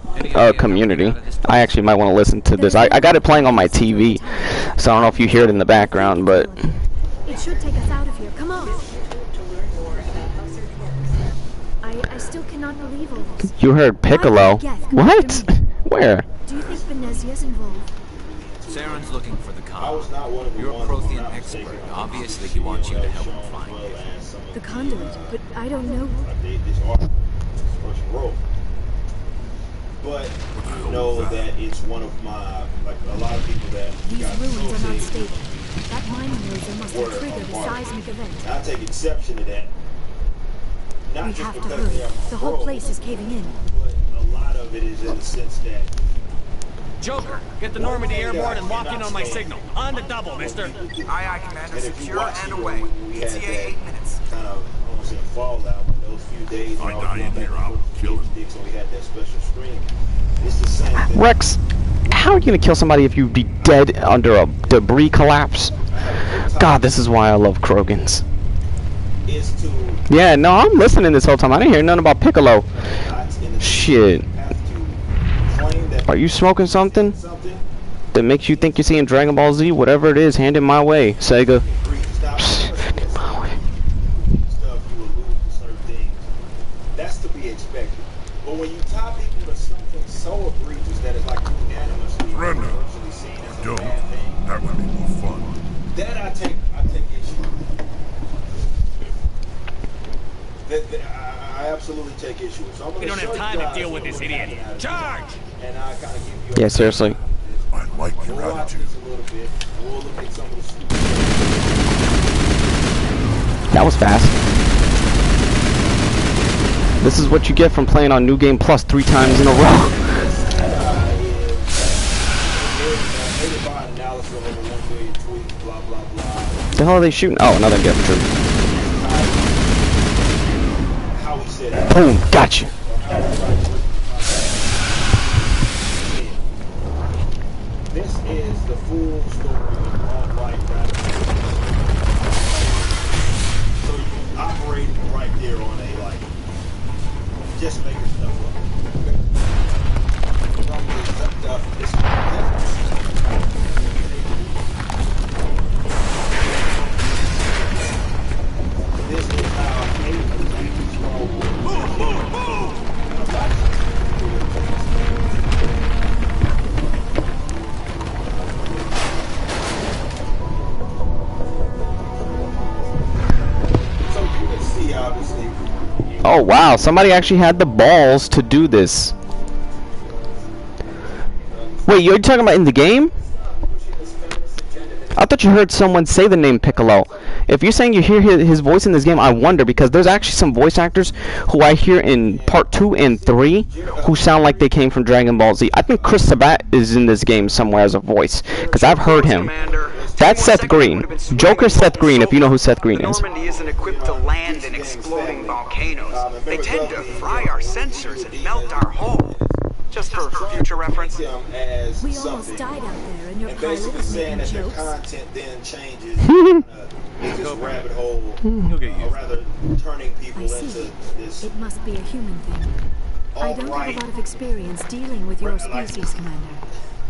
community. I actually might want to listen to this. I got it playing on my TV, so I don't know if you hear it in the background, but it should take us out of here. Come on. I still cannot believe all this. You heard Piccolo. What? Where? Do you think Benezia's involved? Saren's looking for the conduit. You're a Prothean expert. Obviously, he wants you to help him find it. The conduit, but I don't know. But you know that it's one of my, like, a lot of people that these ruins are not stable. That mining laser must have triggered a seismic event. I take exception to that. We have to hurry. The whole place is caving in. But a lot of it is in the sense that Joker, get the Normandy airborne and lock in on my signal. On the double, mister. Aye, aye, Commander. Secure and away. ETA 8 minutes. Kind of, I don't say fallout, but those few days. I die in here, I'll kill him. So we had that special screen. It's the same thing. Rex, how are you gonna kill somebody if you'd be dead under a debris collapse? God, this is why I love Krogans. is to... Yeah, no, I'm listening this whole time. I didn't hear nothing about Piccolo. Shit. Are you smoking something that makes you think you're seeing Dragon Ball Z? Whatever it is, hand it my way, Sega. Hand it my way. That's to be expected. But when you tie people to something so egregious that is like unanimously virtually seen as a bad thing, that would be more fun. That I take issue. I absolutely take issue with. So we don't have time to deal with this idiot. Charge! And I kind of give you Yeah, seriously. I like your attitude. We'll look at some of the That was fast. This is what you get from playing on New Game Plus 3 times in a row. The hell are they shooting? Oh, another gift tree. Boom, gotcha. This is the full story of alt-right radical. So you operate right there on a, like, just making stuff This is how hate is controlled. Move, move, move! So you can see, obviously. Oh wow, somebody actually had the balls to do this. Wait, you're talking about in the game? I thought you heard someone say the name Piccolo. If you're saying you hear his voice in this game, I wonder, because there's actually some voice actors who I hear in Part 2 and 3 who sound like they came from Dragon Ball Z. I think Chris Sabat is in this game somewhere as a voice, because I've heard him. That's Seth Green. Joker Seth Green, if you know who Seth Green is. Normandy isn't equipped to land in exploding volcanoes. They tend to fry our sensors and melt our hull. Just for future reference. We almost died out there, and your pilot was making jokes. Content then changes this rabbit hole, or rather turning people into this. It must be a human thing. I don't have a lot of experience dealing with your species, Commander,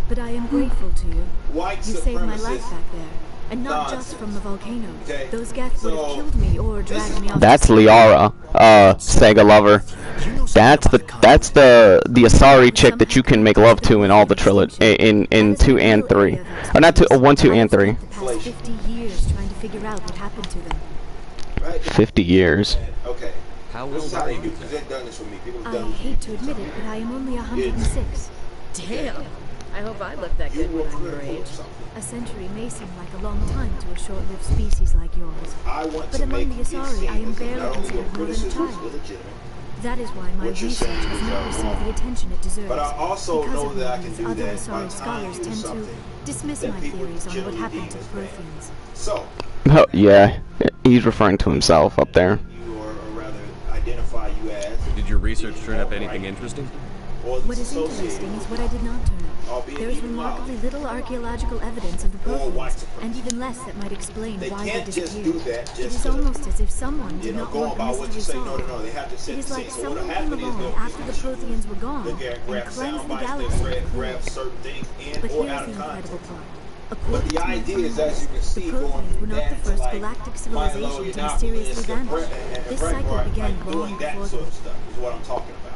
but I am grateful to you. You saved my life back there, and not just from the volcano. Those Geth would have killed me or dragged me off. That's Liara, Sega lover. That's the Asari chick that you can make love to in all the trilogy in 2 and 3. Or not 2, 1, 2, and 3. The past 50 years trying to figure out what happened to them. 50 years. Okay. How This is will how they do, because they've done this for me. People have I done hate to admit it, but I am only 106. Damn. I hope I look that good when I'm your age. A century may seem like a long time to a short-lived species like yours. But among the Asari, I am barely considered more than a child. That is why my research has not received the attention it deserves. But I also because know of that I these, can do other that Asari by scholars tend to dismiss my theories on what happened to the Protheans. So, Oh, yeah, he's referring to himself up there. or rather, identify you as. Did your research turn up anything interesting? What is interesting is what I did not turn up. There is remarkably little archaeological evidence of the Protheans, and even less that might explain why they disappeared. It is almost as if someone did not want the mystery solved. It is like someone came along after the Protheans were gone and cleansed the galaxy of clues. But here is the incredible part. According The idea is, as you can see, the going Protheans were from not the that to first like galactic civilization to mysteriously vanish. This cycle began long before sort of stuff is what I'm talking about.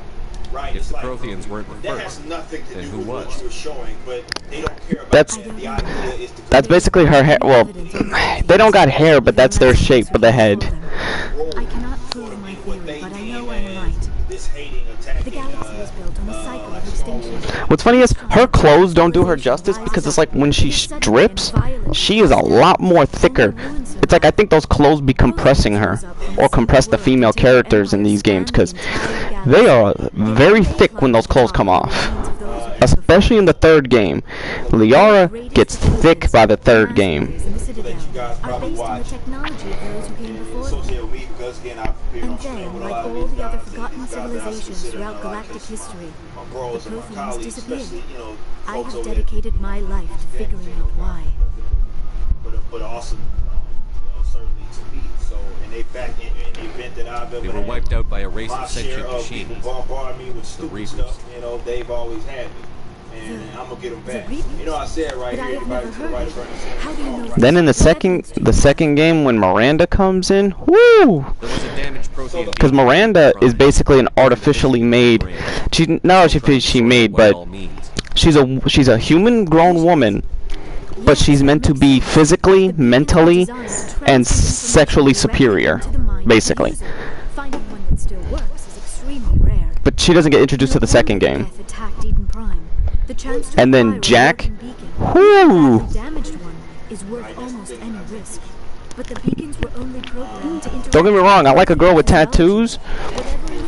Right? If the Protheans weren't the That first, has nothing to then do who with was? what you were showing, but they don't care about That's that. The idea is to that's basically her hair. Well, they don't got hair, but that's their shape of the head. I cannot prove my theory, but I know I'm right. this hating attack. The galaxy was built on a cycle of extinction. What's funny is her clothes don't do her justice, because it's like when she strips, she is a lot more thicker. It's like I think those clothes be compressing her, or compress the female characters in these games, because they are very thick when those clothes come off. Especially in the third game. Liara gets thick by the third game. Are based on the technology of those who came before them. And then, like all the other forgotten civilizations throughout galactic history, the Protheans disappeared. I have dedicated my life to figuring out why. But also, certainly to me. So, and they back in internet that I've ever They were had. wiped out by a race My of share sentient of people machines. bombard me with stupid Reapers. stuff. You know, they've always had me. And I'm gonna get them back. You know, I said right here, everybody to the right of Bernie Sanders. Then in the second game when Miranda comes in, woo! Because Miranda is basically an artificially made. She not artificially made, but she's a human grown woman, but she's meant to be physically, mentally, and sexually superior, basically. But she doesn't get introduced to the second game. And then Jack, whoo! Don't get me wrong, I like a girl with tattoos,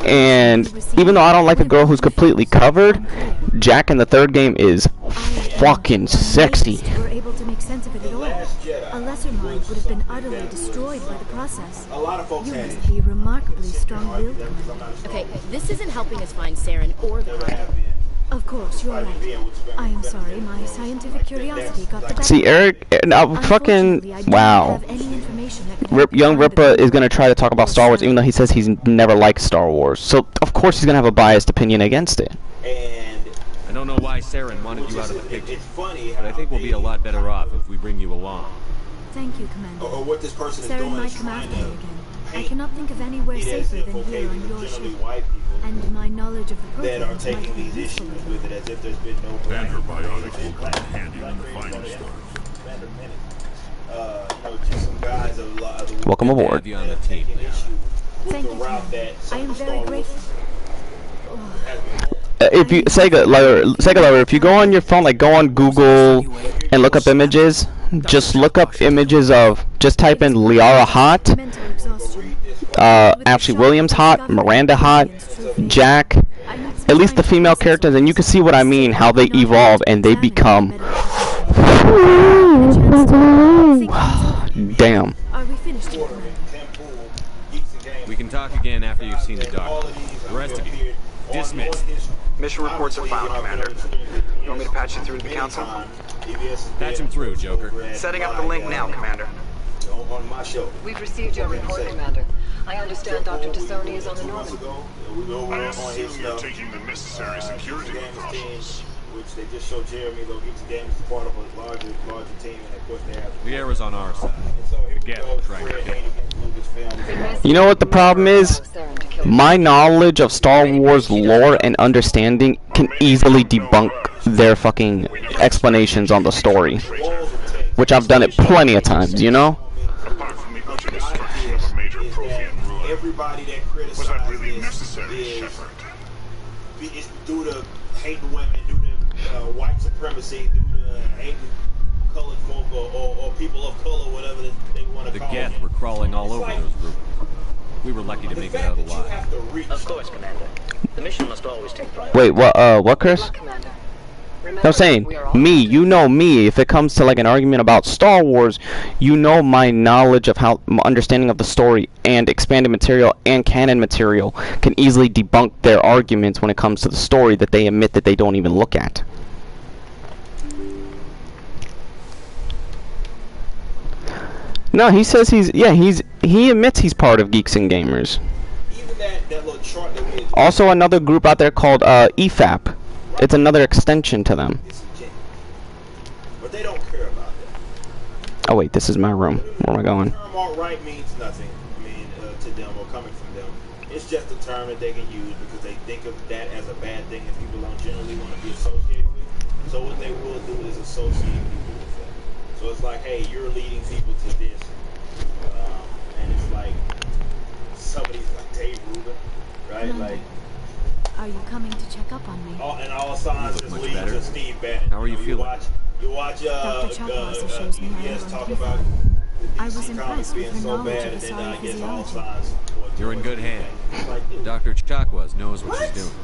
and even though I don't like a girl who's completely covered, Jack in the third game is fucking sexy. A lesser mind would have been utterly destroyed by the process. A lot of folks You had must be remarkably strong-willed. Okay, this isn't helping us find Saren or the crime. Of course, you're right. I am sorry, my scientific curiosity got the better. See, Eric, fucking, wow. Young Ripper is going to try to talk about Star Wars, even though he says he's never liked Star Wars. So, of course, he's going to have a biased opinion against it. I don't know why Saren wanted you out of the picture, but I think we'll be a lot better off if we bring you along. Thank you, Commander. Or what this person is Saren doing might is come trying after me to again. I cannot think of anywhere safer than here on your ship. And my knowledge of the that are programs taking might be these useful. issues with it as if there's been no And her biotic will come in handy when the fighting starts. You know, just some guys of a lot of the Welcome aboard. taking issue with Thank the you, route that I some am of the very Star Wars grateful. If you Sega lover, if you go on your phone, like go on Google and look up images, just look up images of, just type in Liara hot, Ashley Williams hot, Miranda hot, Jack, at least the female characters, and you can see what I mean, how they evolve and they become. Damn. Are we finished yet, Commander? We can talk again after you've seen the doctor. The rest of you, dismissed. Mission reports are filed, Commander. You want me to patch you through to the Council? Patch him through, Joker. Setting up the link now, Commander. On my show. We've received your report, Commander. I understand Dr. Tassoni is on the Norman. I assume you're taking the necessary security precautions. Which they just showed Jeremy, though Geeks and Games is part of a larger team, and of course they have. The air is on our side. The Geth will try to kill him. You know what the problem is? My knowledge of Star Wars lore and understanding can easily debunk their fucking explanations on the story. Which I've done it plenty of times, you know? Everybody that criticizes Was that really necessary, Shepard? It's due to hating women, due to white supremacy, due to hating colored folk or people of color, whatever they want to The call Geth them. were crawling all over those roofs. We were lucky to make it out alive. Of course, Commander. The mission must always take priority. Wait, what, Chris? I'm saying, me, you know me, if it comes to like an argument about Star Wars, you know my knowledge of how, my understanding of the story and expanded material and canon material can easily debunk their arguments when it comes to the story that they admit that they don't even look at. No, he says he admits he's part of Geeks and Gamers. Even that little chart that we Also another group out there called EFAP. It's another extension to them. but they don't care about that. Oh wait, this is my room. Where am I going? The term alt-right means nothing. I mean, to them or coming from them, it's just a term that they can use because they think of that as a bad thing that people don't generally want to be associated with. So what they will do is associate people with that. So it's like, hey, you're leading people to this, and it's like somebody's like Dave Rubin, right? Like. Are you coming to check up on me? And all signs just lead to Steve Bannon. How are you feeling? You watch Dr. Chuck also shows me PBS talk about I was impressed with her so knowledge bad, of the and then I guess all physiology. signs. You're in good hands. Dr. Chakwas knows what she's doing.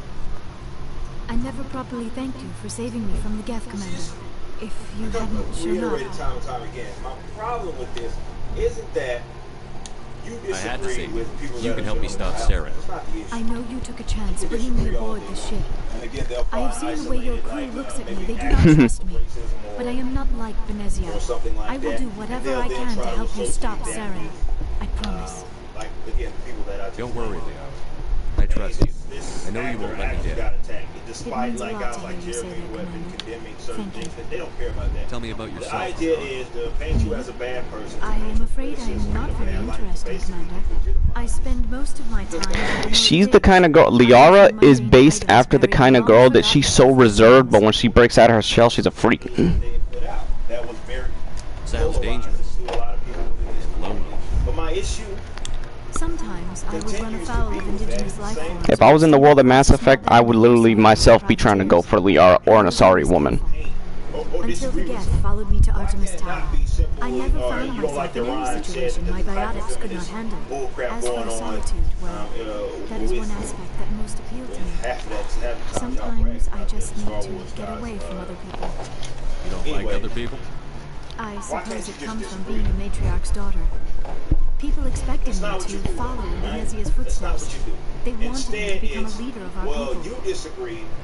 I never properly thanked you for saving me from the Geth, Commander. If you hadn't shown Reiterated up... time and time again. My problem with this isn't that you I had to disagree say, with people you that can are help me generally stop alpha. Saren. It's not the issue. I know you took a chance bringing me aboard this ship. And again, they'll I have find seen the way your crew isolated, looks at me. maybe They do not acts trust of me. racism But I am not like Benezia. or something like I will that. do whatever They'll I then can to try help you associate stop that Saren. with, I promise. like again, people that I Don't worry, Leo. I trust you. I know you won't let me down. Despite like guys like Jeremy who have been condemning certain things, that they don't care about that. Tell me about yourself. The idea is to paint you as a bad person. I am afraid I am not very interesting, Commander. I spend most of my time... She's the kind of girl... Liara is based after the kind of girl that she's so reserved, but when she breaks out of her shell, she's a freak. Sounds dangerous. Lonely. But my issue... Sometimes I would run afoul of indigenous life forms. If I was in the world of Mass Effect, I would literally myself be trying to go for Liara or an Asari woman. Until the Geth followed me to Artemis Tower. I never found myself in any situation my biotics could not handle. As for solitude, well, that is one aspect that most appealed to me. Sometimes I just need to get away from other people. You don't like other people? I suppose it comes from being a matriarch's daughter. People expected me to follow in Nezia's footsteps. They wanted me to become a leader of our people.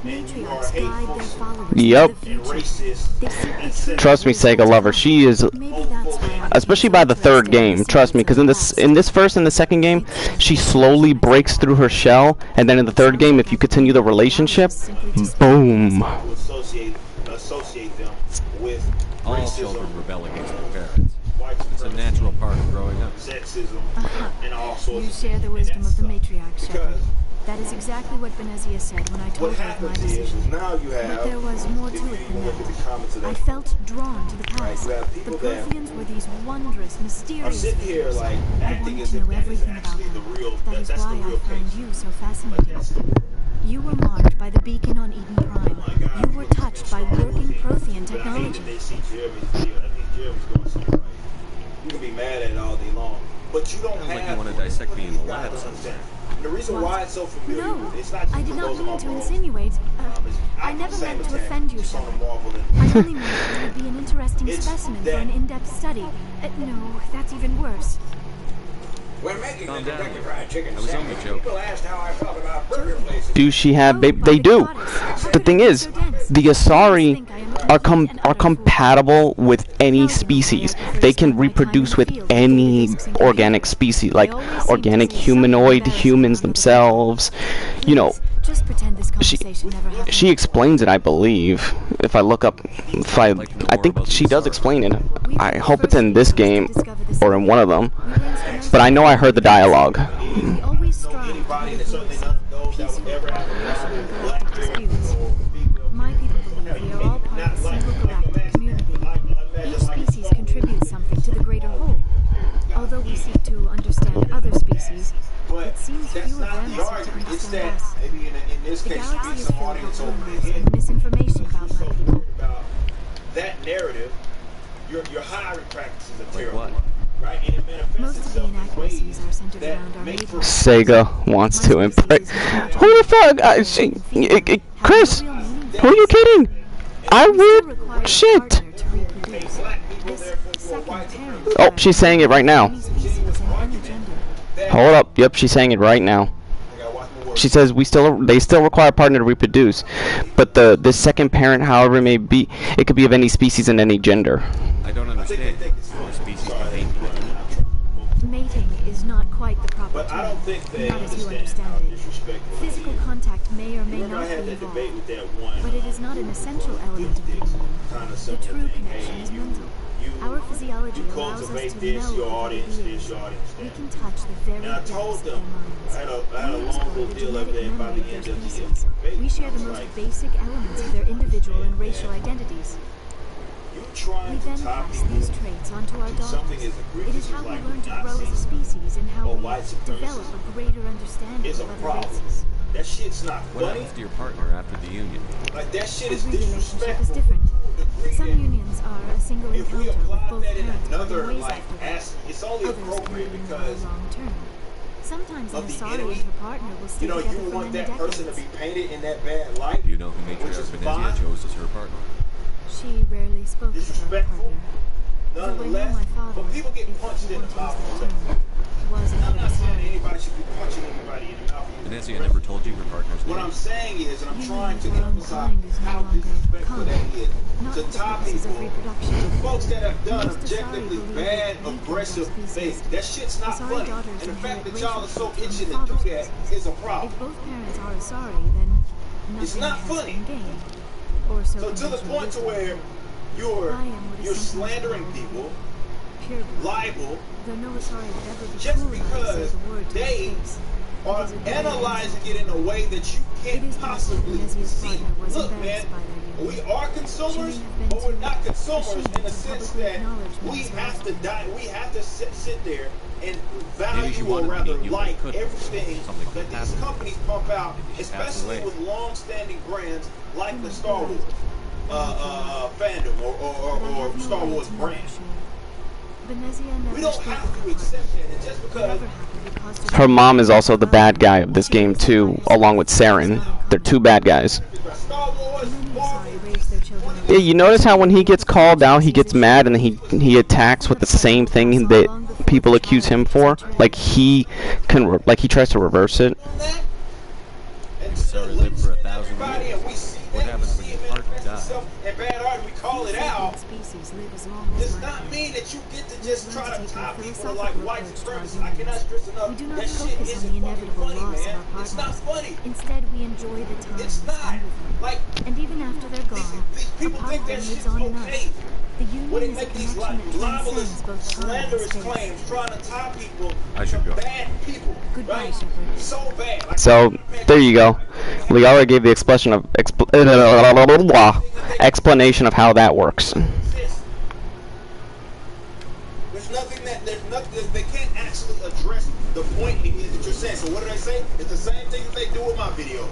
Matriarchs guide their followers Yep. to the future. Trust me, Sega lover, she is, especially by the third game. Trust me, because in this first and the second game, she slowly breaks through her shell, and then in the third game, if you continue the relationship, boom. All children rebel against their parents. It's a natural part of growing up. You share the wisdom of the matriarch, Shepard. That is exactly what Benezia said when I told her of my decision. But there was more to it than that. I felt drawn to the past. The Protheans were these wondrous, mysterious figures. I wanted to know everything about them. That is why I find you so fascinating. You were marked by the beacon on Eden Prime. You were touched by working Prothean technology. You can be mad at it all day long, but you don't Sounds have... like you want to dissect me in the lab. The reason why it's so familiar, No, it's not I did not those mean are to my insinuate. I never meant to offend you, Shepard. I only meant that it would be an interesting specimen for an in-depth study. No, that's even worse. When making Calm the down. Kentucky Fried Chicken I was only sandwich, joking. people asked how I felt about burger places. Do she have baby? They do. The thing is, the Asari are compatible with any species. They can reproduce with any organic species, like organic humanoid humans themselves. You know, Just pretend this conversation never happened. she explains it, I believe. If I look up, I think she does explain it. I hope it's in this game or in one of them. But I know I heard the dialogue. We always strive to be peaceful resolution of galactic disputes. My people believe we are all part of a single galactic community. Each species contributes something to the greater whole. Although we seek to understand other species, it seems few of them seek to understand us. The galaxy is filled with rumors and misinformation about my people. That narrative, your hiring practices are terrible. What? Right? And it manifests Most of the itself in inaccuracies ways are centered around our matriarch. Sega wants to impress. Who the fuck? Chris, who are you kidding? I would shit. Oh, she's saying it right now. Hold up. Yep, she's saying it right now. She says they still require a partner to reproduce, but the second parent, however it may be, it could be of any species and any gender. I don't understand. More species contain Mating is not quite the proper term, not as you understand it. Physical contact may or may not be involved, but it is not an essential element of the union. The true connection is mental. Our physiology allows us to meld with other beings. We can touch the very depths of their minds. We explore the genetic memory of their species. We share the most basic elements of their individual and racial identities. We then pass these traits onto our daughters. It is how we learn to grow as a species and how we develop a greater understanding of other races. That shit's not What funny. happens to your partner after the union? Like that shit is Every relationship is disrespectful. different. Some unions are a single If we encounter with apply both that in parents another parting ways like afterwards. it's only Others can appropriate even go because long term. Sometimes an of the Asari enemy. and her partner will stay you know together you for want many that person to decades. be painted in that bad light. Do you know who Which is Matriarch Benezia fine. chose as her partner? She rarely spoke of her Disrespectful. partner. Though I know Nonetheless, my father, but people get if punched you in want the to use mouth. that term, was I'm another not saying Asari. anybody should be punching anybody in the mouth. Benezia never told you her partner's What name? I'm saying is, and I'm trying to emphasize how disrespectful that is to top people, to folks that have done objectively bad, aggressive things. That shit's not funny. And the fact that y'all are so itching to do that is a problem. If both parents are sorry, then it's not funny. So to the point to where you're slandering people, libel, just because they are analyzing it in a way that you can't possibly see. Look, man, we are consumers, but we're not consumers in the sense that we have to die. We have to sit there and value or rather like everything that these companies pump out, especially with long-standing brands like the Star Wars fandom or Star Wars brand. We don't have to accept that, and just because her mom is also the bad guy of this game too, along with Saren. They're two bad guys. Yeah, you notice how when he gets called out, he gets mad and he attacks with the same thing that people accuse him for. Like he tries to reverse it. Sarah lived for 1,000 years. What happens when your partner dies? And bad art, we call it out. Does not mean that you get to just try to top people like white supremacists. I cannot stress enough. That shit isn't fucking funny, man. It's not funny. Instead, we enjoy the time. It's not. Like, and even after they're gone, these people think that shit's okay. When they make these like libelous, slanderous claims, trying to top people, bad people, right? So bad. Like, so there you go. We already gave the explanation of how that works. There's nothing that they can't actually address the point that you're saying. So what do they say? It's the same thing that they do with my video,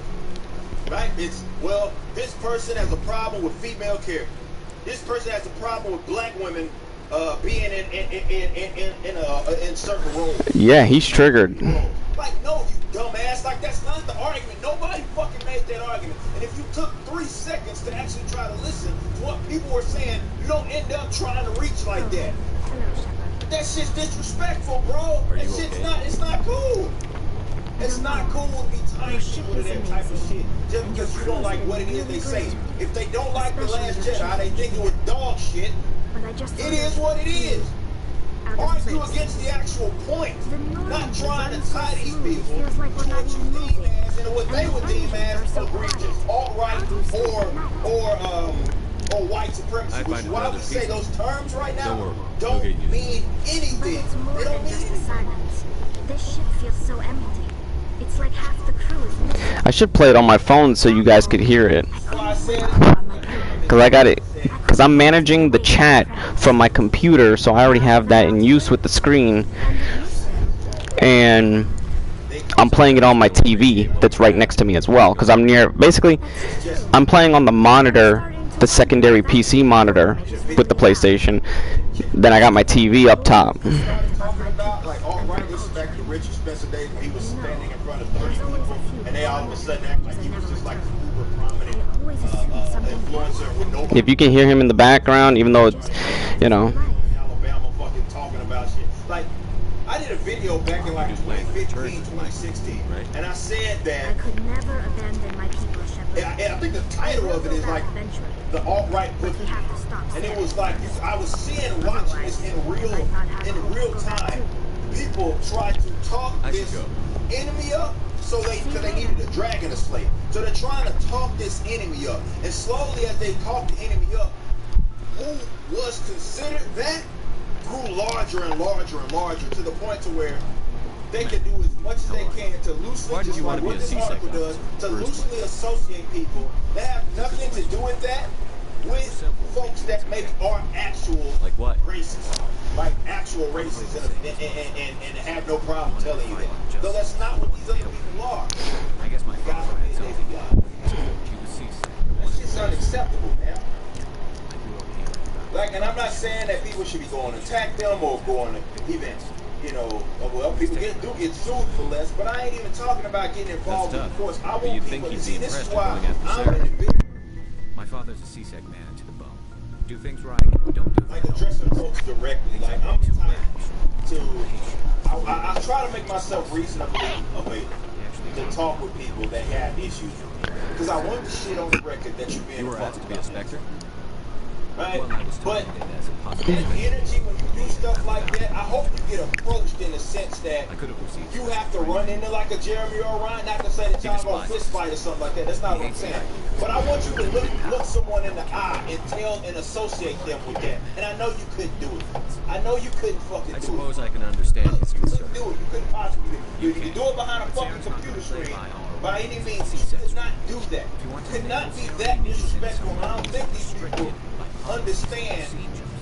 right? It's, well, this person has a problem with female characters. This person has a problem with black women being in certain roles. Yeah, he's triggered. Like, no, you dumbass. Like, that's not the argument. Nobody fucking made that argument. And if you took 3 seconds to actually try to listen to what people were saying, you don't end up trying to reach like that. That shit's disrespectful, bro. That shit's not, it's not cool. It's not cool to be tying people to that type of shit just because you don't like what it is they say. If they don't like The Last Jedi, they think it was dog shit. It is what it is. Argue against the actual point, not trying to tie these people to what you deem as and what they would deem as egregious, alt-right or white supremacy. Which is why we say those terms right now don't mean anything. They don't mean anything. This ship feels so empty. It's like half the crew is. I should play it on my phone so you guys could hear it. Cause I'm managing the chat from my computer, so I already have that in use with the screen, and I'm playing it on my TV that's right next to me as well. Cause I'm I'm playing on the monitor, the secondary PC monitor with the PlayStation. Then I got my TV up top. He was standing in front of 30 people, and they all of a sudden act like he was just like a uber prominent influencer with no. If you can hear him in the background, even though it's, you know. Alabama fucking talking about shit. Like, I did a video back in like 2015, 2016, and I said that. I could never abandon my people, Shepard. I think the title of it is like the alt-right book, and it was like I was watching this in real time. People try to talk this enemy up because they needed a dragon to slay. So they're trying to talk this enemy up. And slowly as they talk the enemy up, who was considered that grew larger and larger and larger to the point to where they can do as much as they can to loosely, just like what this article does, to loosely associate people that have nothing to do with that with folks that maybe are actual racists. Like actual racists and have no problem telling you that. So that's not what these other people are. I guess my father had something. She was seasick. That's just unacceptable, man. Like, and I'm not saying that people should be going to attack them or going to even, you know, well, people do get sued for less, but I ain't even talking about getting involved in the courts. I want people to see this is why I'm in the My father's a seasick man to the bone. Do things right, don't do like addressing folks directly. Like I'm type to I try to make myself reasonably available. to talk with people that have issues with me. Because I want the shit on the record that you're being You were asked to be a Spectre? right? But that energy when you do stuff like that, I hope you get approached in the sense that you have to run into like a Jeremy or Ryan, not to say that y'all gonna fist fight or something like that. That's not what I'm saying. But I want you to look someone in the eye and tell and associate them with that. And I know you couldn't do it. I know you couldn't fucking do it. I suppose I can understand his concern. You couldn't do it. You couldn't possibly do it. You can do it behind a fucking computer screen. By any means, you could not do that. You could not be that disrespectful. And I don't think these people understand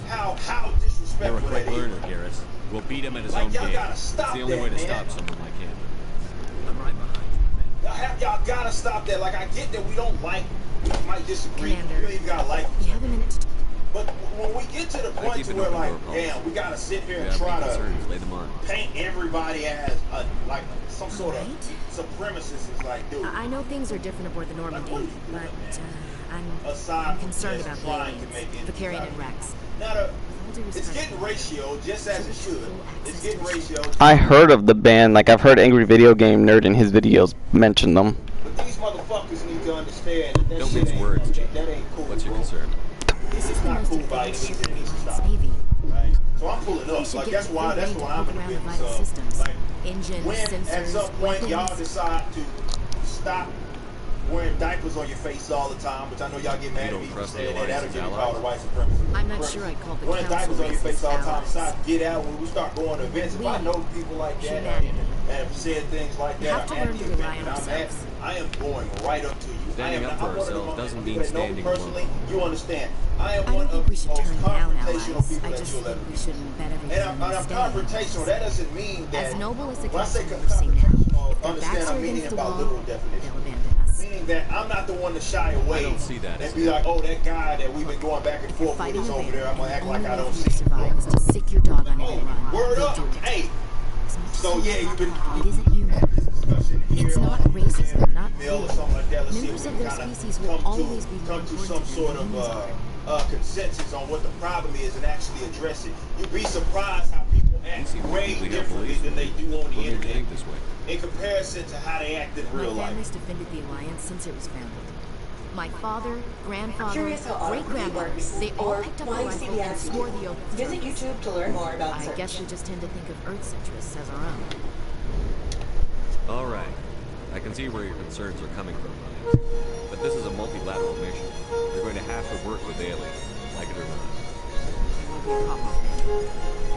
how disrespectful You're a quick that learner, is. Garrus. We'll beat him at his Like, own y'all game. gotta stop It's the only that, way to man. stop someone like him. I'm right behind you. Y'all gotta stop that. Like, I get that we might disagree. Commander, You don't even gotta like you have a minute to But when we get to the point to where, like, damn, we gotta sit here and try to lay them on. paint everybody as like some sort of supremacist, is like, dude. I know things are different aboard the Normandy, but I'm concerned about the aliens, Vicarian and Rex. It's getting ratio just as it should. It's getting ratio. I heard of the band, like I've heard Angry Video Game Nerd in his videos mention them. But these motherfuckers need to understand that Don't shit mince words, that ain't cool. What's your concern? This is not cool by any means. It needs to stop. Right? So I'm pulling up. Like that's why I'm in the business of, like, when at some point y'all decide to stop wearing diapers on your face all the time, which I know y'all get mad at me for saying that. That'll get called a white supremacist. I'm not sure I'd call the wearing council diapers on your face all the time. allies. Decide to get out when we start going to events. If I know people like that and have said things like We that, have to I'm learn at to the rely event on and I'm at, ourselves. I am going right up to you. Standing up for ourselves doesn't mean standing personally. alone. You understand? I am I one don't think of we the should most turn down confrontational allies. people I that just you'll think ever we meet. shouldn't bet everything And I'm on confrontational. That doesn't mean that. As noble as the when I say council we've seen now, confrontational, if their understand backs are I'm meaning against the about wall, literal definition. they'll abandon us. Meaning that I'm not the one to shy away I don't see that and as be like, oh, that guy that we've been going back and forth with Fighting is a over there. I'm gonna act like I don't you see it. survive is to sick your dog on every run. Word You'll up. do it. Hey. So yeah, you've been. It isn't you. It's not racism, not Or something like that. Let's see if members we of their can kinda species will always be more come to some important sort than humans are. of consensus on what the problem is and actually address it. You'd be surprised how people act way differently than they do on the internet in comparison to how they act in real My life. family's defended the Alliance since it was founded. My father, grandfather, Curious how great-grandfather, works, they all or picked up why the you see rifle the and answer. swore the oath of Visit service. YouTube to learn more about I search. guess we just tend to think of Earth's interests as our own. All right. I can see where your concerns are coming from, Ryan. But this is a multilateral mission. You're going to have to work with aliens, like it or not.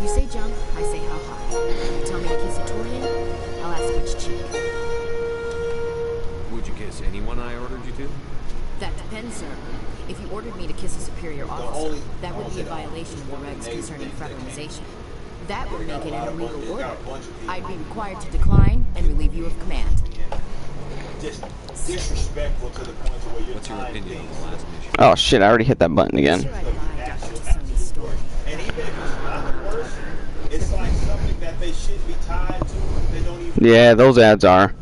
You say jump, I say how high. You tell me to kiss a Turian, I'll ask which cheek. Would you kiss anyone I ordered you to? That depends, sir. If you ordered me to kiss a superior officer, that would be a violation of the regs concerning fraternization. That would make it an illegal order. I'd be required to decline and relieve you of command. Just disrespectful to the point to where you're What's your opinion on the last mission? Oh shit, I already hit that button again. And even if it's not the worst, it's like something that they shouldn't be tied to. They don't even. Yeah, those ads are.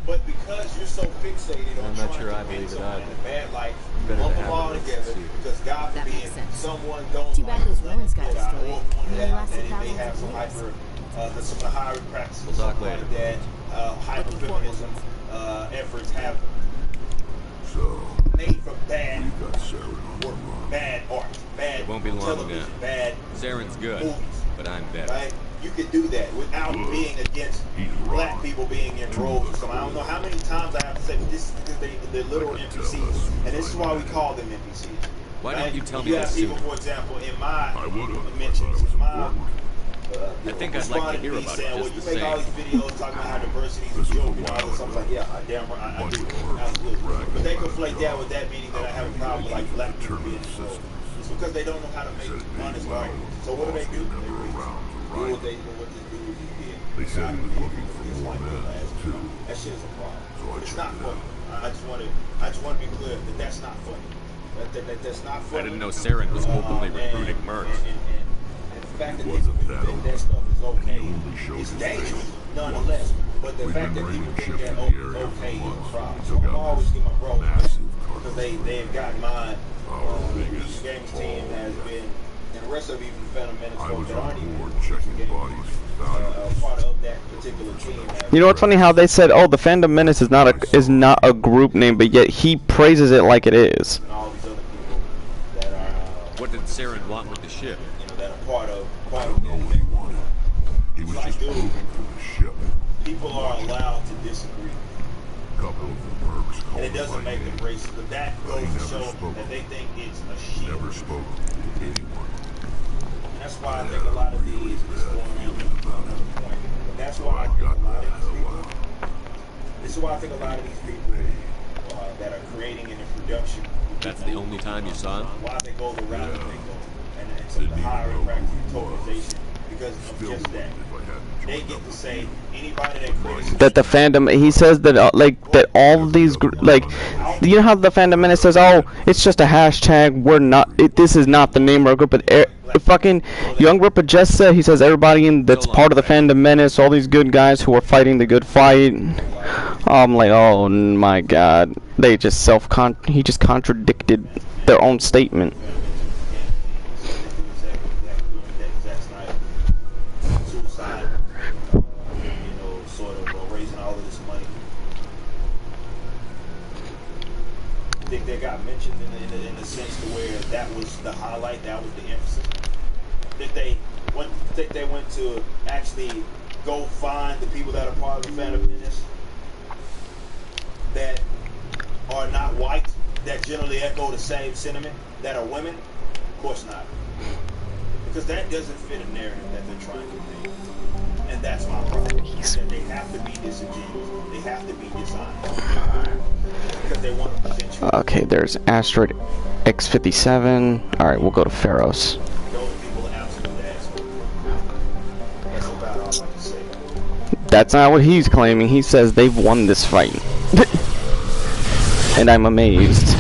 But because you're so fixated on I'm not trying sure to I make believe it someone either. in a bad light, Better lump to them have all it together, see. because God That forbid makes sense. someone don't Too bad those ruins got that I destroyed. will point They out lasted that it may thousands have of some years. some of the hiring practices, We'll talk something later. like that, hyper-feminism efforts have So, made from bad you got Sarah on work, the run. bad art, bad It won't be long television, now. bad Saren's good, movies. but I'm better. Right? You could do that without being against black people being in roles or something. I don't know how many times I have to say, but this is because they're literal NPCs. And this is why we call them NPCs. Why right? didn't you tell me You this have people, sooner? for example, in my I would have. I mentions, thought it was in my important. I think I'd like to hear me about saying, it, well, just you the make all same. these videos talking about how diversity is a This was a joke and all while this. I was ago. like, yeah, I damn right, I do. Absolutely. But they conflate that with that meaning that I have a problem with like black people being in roles. It's because they don't know how to make honest arguments. So what do? They do what they do what this dude did. They said he was looking for more men, too. That shit is a problem. So I It's checked not it funny. out. I just want to be clear that that's not funny. That's not funny. I didn't know Saren was openly recruiting mercs. And the fact that people think that stuff is okay is dangerous, nonetheless. But the fact that people think that is okay is a problem. So I'm always give my bro because they've got mine. The Games team has been in the rest of even the Phantom Menace I folks was that aren't on even board checking bodies for valuables. part of that particular team. You know what's funny? How they said, "Oh, the Phantom Menace is not a group name," but yet he praises it like it is. And all these other people that are What did Saren want with the ship? you know, that are part of I don't know what he wanted. He was just moving for the ship. people are allowed to disagree. A couple of the mercs And called it doesn't my make name, them racist, but that but goes he to never show spoke. that they think it's a shield. Never spoke to anyone. And that's why I think a lot of these is going on another point. But that's why I think a lot of these people, this is why I think a lot of these people that are creating and in production. That's the only time you saw him? Why they go the route that they go. And some of the hiring practices, tokenization, because of just that. They get to say anybody that creates That the fandom, he says that like that all of these like, you know how the Phantom Menace says, "Oh, it's just a hashtag. We're not. This is not the name of our group." But fucking Young Ripper just said, he says everybody that's part of the Phantom Menace, all these good guys who are fighting the good fight. I'm like, oh my god, they just he just contradicted their own statement. I think they got mentioned in the sense to where that was the highlight, that was the emphasis. Think they went to actually go find the people that are part of the Phantom Menace that are not white, that generally echo the same sentiment, that are women? Of course not. Because that doesn't fit a narrative that they're trying to make. And that's my problem. That they have to be disingenuous. They have to be dishonest. Because they want to present you. Okay, there's Asteroid X-57. Alright, we'll go to Pharos. Those people are absolute assholes. That's about all I can say. That's not what he's claiming. He says they've won this fight. And I'm amazed.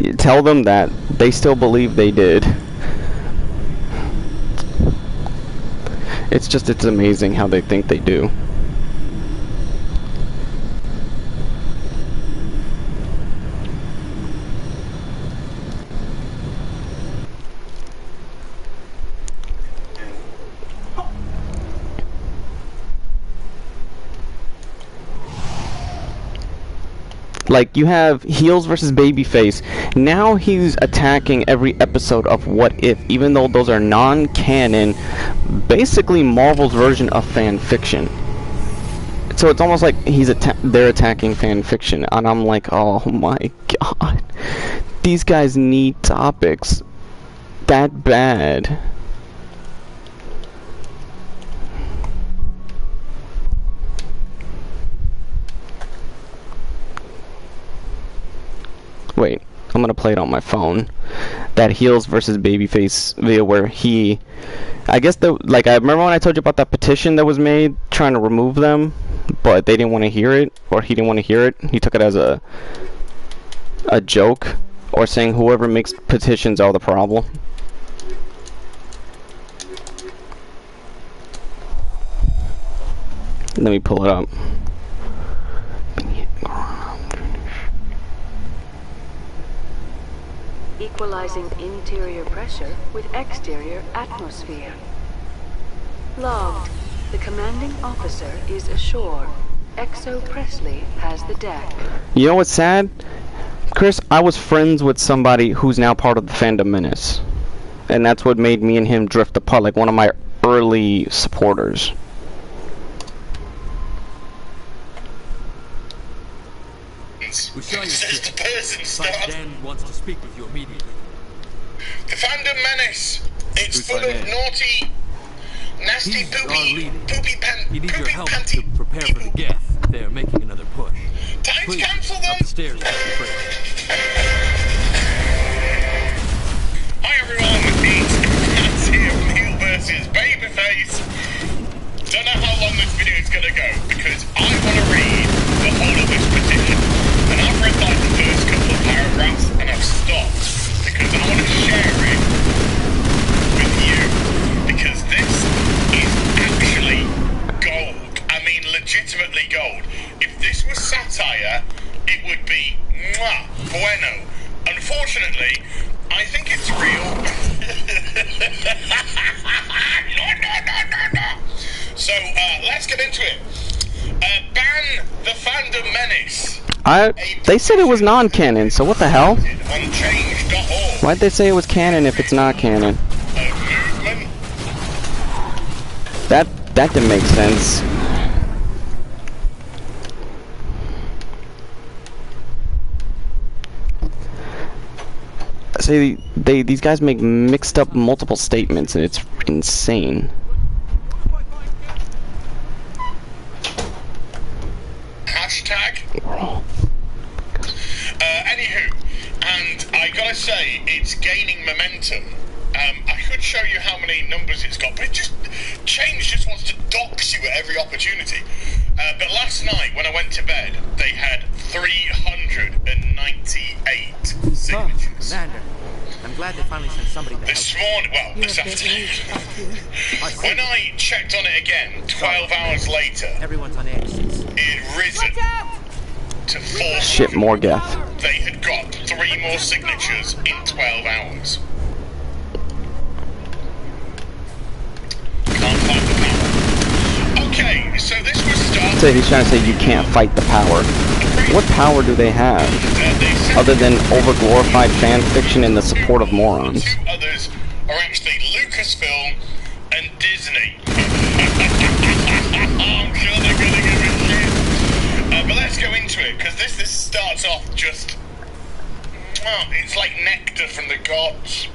You tell them that they still believe they did. It's amazing how they think they do. Like, you have heels versus babyface. Now he's attacking every episode of What If, even though those are non-canon, basically Marvel's version of fan fiction. So it's almost like they're attacking fan fiction, and I'm like, oh my god, these guys need topics that bad. Wait, I'm gonna play it on my phone. That heels versus babyface video where I guess I remember when I told you about that petition that was made trying to remove them, but they didn't want to hear it, or he didn't want to hear it. He took it as a joke, or saying whoever makes petitions are the problem. Let me pull it up. Equalizing interior pressure with exterior atmosphere. Logged. The commanding officer is ashore. Exo Presley has the deck. You know what's sad? Chris, I was friends with somebody who's now part of the Fandom Menace. And that's what made me and him drift apart, like one of my early supporters. We saw your ship. Vice Dan wants to speak with you immediately. The Fandom Menace. It's full of naughty, nasty, poopy He needs your help to prepare for the Geth. They're making another push. Time to cancel them. Up the stairs, Mr. Hi everyone, it's Matt here from Heel vs Babyface. Don't know how long this video is gonna go because I want to read the whole of this petition. And I've read like the first couple of paragraphs and I've stopped because I want to share it with you because this is actually gold. I mean legitimately gold. If this was satire, it would be mwah, bueno. Unfortunately, I think it's real. No. So let's get into it. Ban the Fandom Menace. They said it was non-canon, so what the hell? Why'd they say it was canon if it's not canon? That didn't make sense. See, these guys make mixed up multiple statements, and it's insane. Hashtag. Anywho, and I gotta say, it's gaining momentum. I could show you how many numbers it's got, but Change just wants to dox you at every opportunity. But last night, when I went to bed, they had 398 signatures. Commander, I'm glad they finally sent somebody to this morning, well, this afternoon. When I checked on it again, 12 hours later, everyone's on edge. It had risen to 4. Shit, more Geth. They had got 3 more signatures in 12 hours. Can't fight the power. Okay, so this was started. So he's trying to say you can't fight the power. What power do they have? Other than over-glorified fan fiction and the support of morons. The 2 others are actually Lucasfilm and Disney. I'm sure they're gonna give it shit. But let's go into it, because this starts off just... Well, it's like nectar from the gods.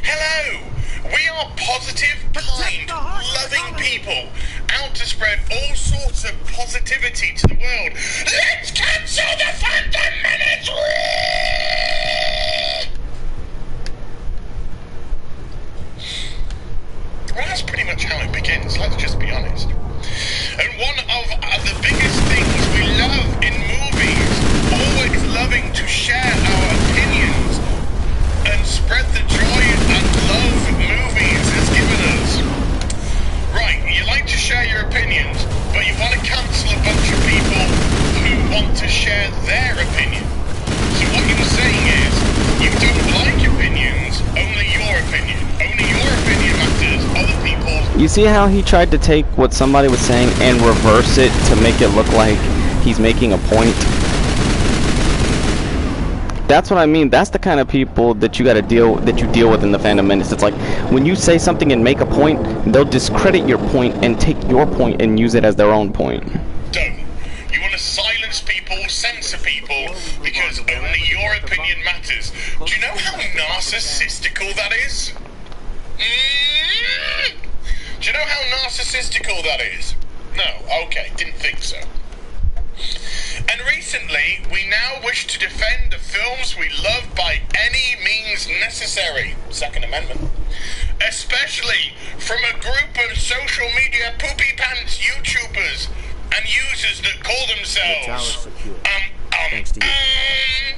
Hello! We are positive, kind, loving people, out to spread all sorts of positivity to the world. Let's cancel the Phantom Menace! Well, that's pretty much how it begins, let's just be honest. And one of the biggest things we love in movies, always loving to share our opinions and spread the joy and love movies has given us. You see how he tried to take what somebody was saying and reverse it to make it look like he's making a point? That's what I mean. That's the kind of people that you deal with in the Phantom Menace. It's like when you say something and make a point, they'll discredit your point and take your point and use it as their own point. Don't. You want to silence people, censor people, because only your opinion matters. Do you know how narcissistical that is? Do you know how narcissistical that is? No? Okay, didn't think so. And recently, we now wish to defend the films we love by any means necessary. Second Amendment. Especially from a group of social media poopy pants YouTubers and users that call themselves... Thanks to you.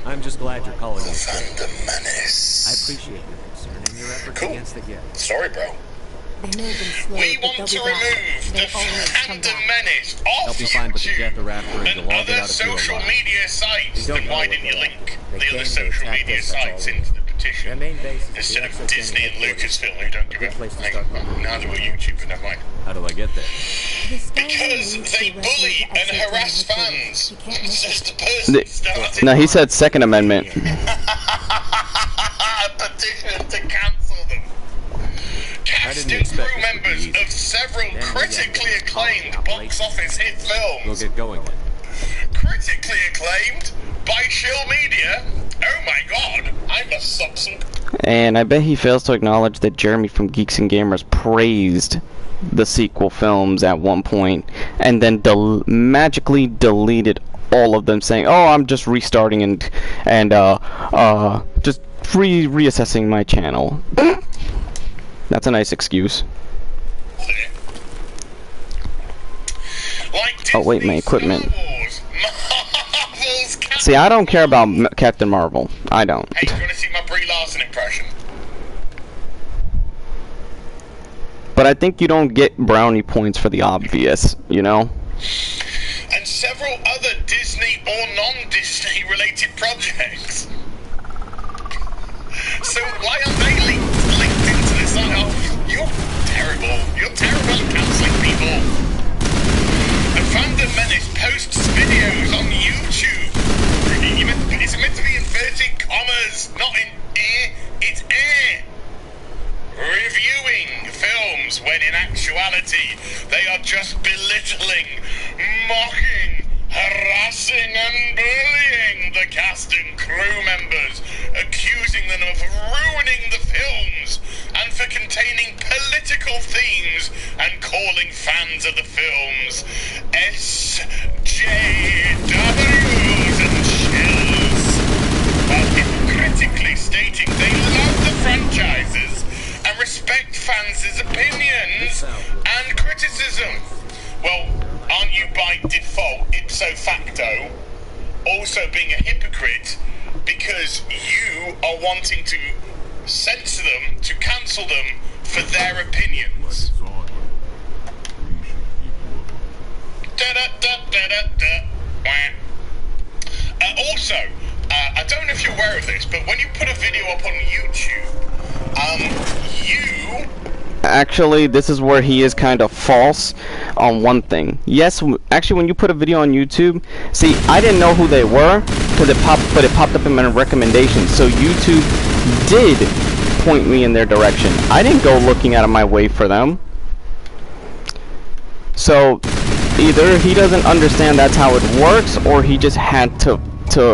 I'm just glad you're calling us. Phantom Menace. I appreciate your concern and your efforts against the Geth. Sorry, bro. We want to remove the Phantom Menace off YouTube and other social media sites. Then why didn't you link the other social media sites into the petition instead of Disney and Lucasfilm, who don't give a... Neither will YouTube, but never mind. How do I get there? Because they bully and harass fans. Just the person started... No, he said Second Amendment. Petition to cancel them. Cast and crew members of several critically acclaimed box office hit films. We'll get going then. Critically acclaimed by Shill Media? Oh my god, I must suck some... And I bet he fails to acknowledge that Jeremy from Geeks and Gamers praised the sequel films at one point and then magically deleted all of them, saying, "Oh, I'm just restarting and just reassessing my channel." That's a nice excuse. Oh wait, my equipment. See, I don't care about Captain Marvel. I don't. Hey, do you want to see my Brie Larson impression? But I think you don't get brownie points for the obvious, you know? And several other Disney or non-Disney related projects. So why aren't they linked into this? Oh, you're terrible. You're terrible at cancelling people. And Phantom Menace posts videos on YouTube. It's meant to be inverted commas, not in ear. It's air. Reviewing films when in actuality they are just belittling, mocking, harassing and bullying the cast and crew members, accusing them of ruining the films and for containing political themes and calling fans of the films SJWs and chills, while hypocritically stating they love the franchises and respect fans' opinions and criticism. Well, aren't you by default, ipso facto, also being a hypocrite because you are wanting to censor them, to cancel them for their opinions? Also, I don't know if you're aware of this, but when you put a video up on YouTube, Actually, this is where he is kind of false on one thing. Yes, actually, when you put a video on YouTube, see, I didn't know who they were because it popped up in my recommendations. So YouTube did point me in their direction. I didn't go looking out of my way for them. So either he doesn't understand that's how it works, or he just had to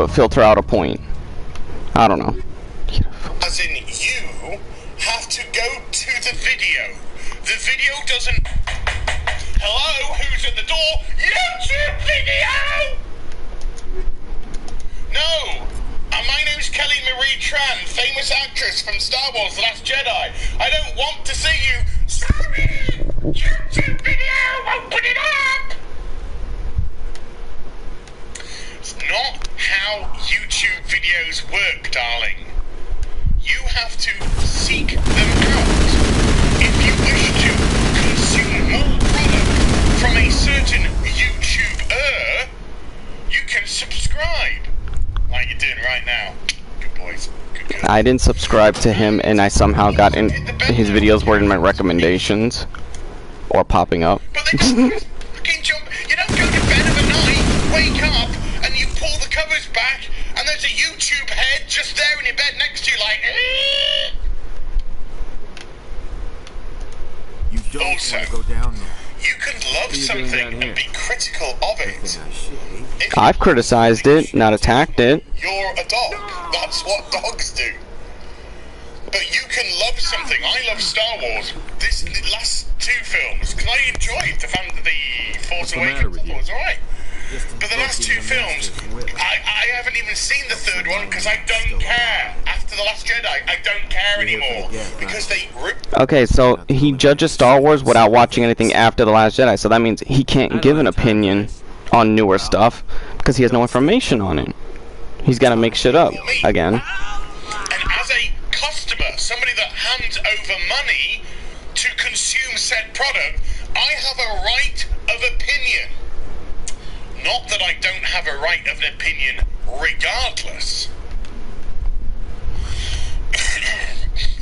filter out a point. I don't know. As in, you have to go to the video. The video doesn't... Hello? Who's at the door? YouTube video! No! My name's Kelly Marie Tran, famous actress from Star Wars The Last Jedi. I don't want to see you... Sorry! YouTube video! Open it up! It's not how YouTube videos work, darling. You have to seek them out. If you wish to consume more product from a certain YouTuber, you can subscribe. Like you're doing right now. Good boys. Good girls. I didn't subscribe to him, and I somehow got in his videos were in my recommendations. or popping up. But they just fucking jump. You don't go to bed of a night, wake up, and you pull the covers back, and there's a YouTube head just there in your bed next to you, like. You don't want to go down there. You can love something and be critical of it. I've criticized it, not attacked it. You're a dog. That's what dogs do. But you can love something. I love Star Wars. The last two films, because I enjoyed the Force Awakens. It was alright. But the last two films, I haven't even seen the third one because I don't care. After The Last Jedi, I don't care anymore because they. Okay, so he judges Star Wars without watching anything after The Last Jedi, so that means he can't give an opinion on newer stuff because he has no information on it. He's got to make shit up again. And as a customer, somebody that hands over money to consume said product, I have a right of opinion. Not that I don't have a right of an opinion regardless.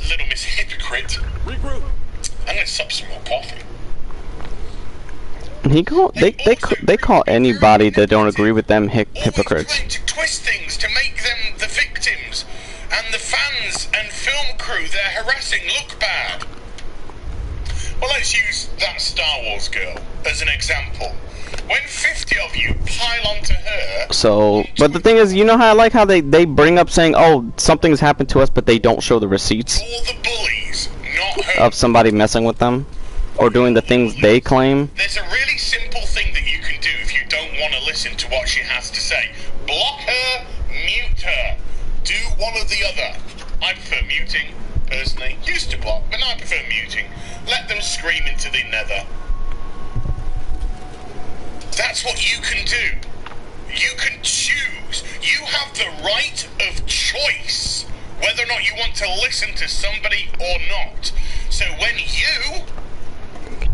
Little Miss Hypocrite. Regroup. I'm gonna sup some more coffee. They call anybody that don't agree with them hypocrites. Trying to twist things to make them the victims and the fans and film crew they're harassing look bad. Well, let's use that Star Wars girl as an example. When 50 of you pile onto her... So, but the thing is, you know how I like how they bring up saying, oh, something's happened to us, but they don't show the receipts all the bullies, not her. Of somebody messing with them or doing the things they claim. There's a really simple thing that you can do if you don't want to listen to what she has to say. Block her, mute her. Do one or the other. I prefer muting, personally. Used to block, but now I prefer muting. Let them scream into the nether. That's what you can do. You can choose. You have the right of choice whether or not you want to listen to somebody or not. So when you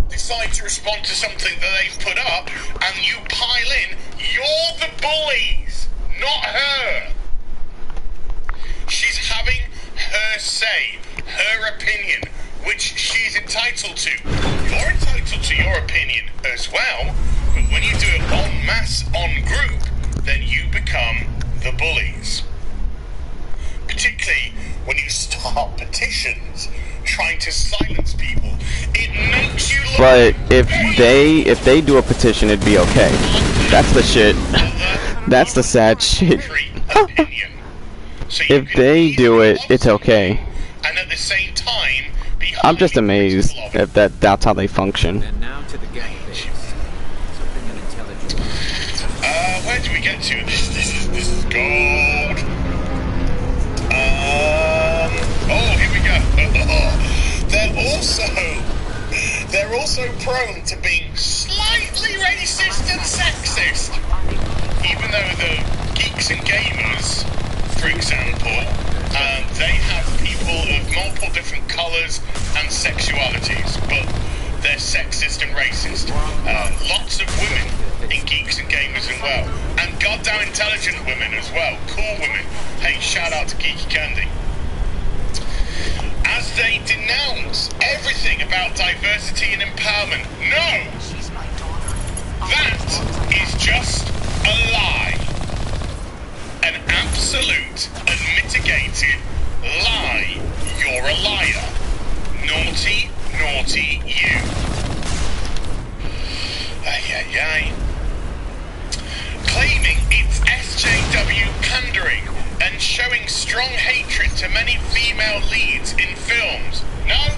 decide to respond to something that they've put up and you pile in, you're the bullies, not her. She's having her say, her opinion, which she's entitled to. You're entitled to your opinion as well. But when you do it en masse, en group, then you become the bullies. Particularly when you start petitions trying to silence people. It makes you look. But if they do a petition, it'd be okay. That's the shit. That's the sad shit. If they do it, it's okay. And at the same time, I'm just amazed if that's how they function. And now to the gang base. Something unintelligent. Where do we get to? This is gold. Oh, here we go. They're also prone to being slightly racist and sexist. Even though the geeks and gamers, for example, they have people of multiple different colours and sexualities, but they're sexist and racist. Lots of women in geeks and gamers as well, and goddamn intelligent women as well, cool women. Hey, shout out to Geeky Candy. As they denounce everything about diversity and empowerment. No! That is just a lie. An absolute, unmitigated lie. You're a liar. Naughty, naughty you. Ay. Claiming it's SJW pandering and showing strong hatred to many female leads in films. No,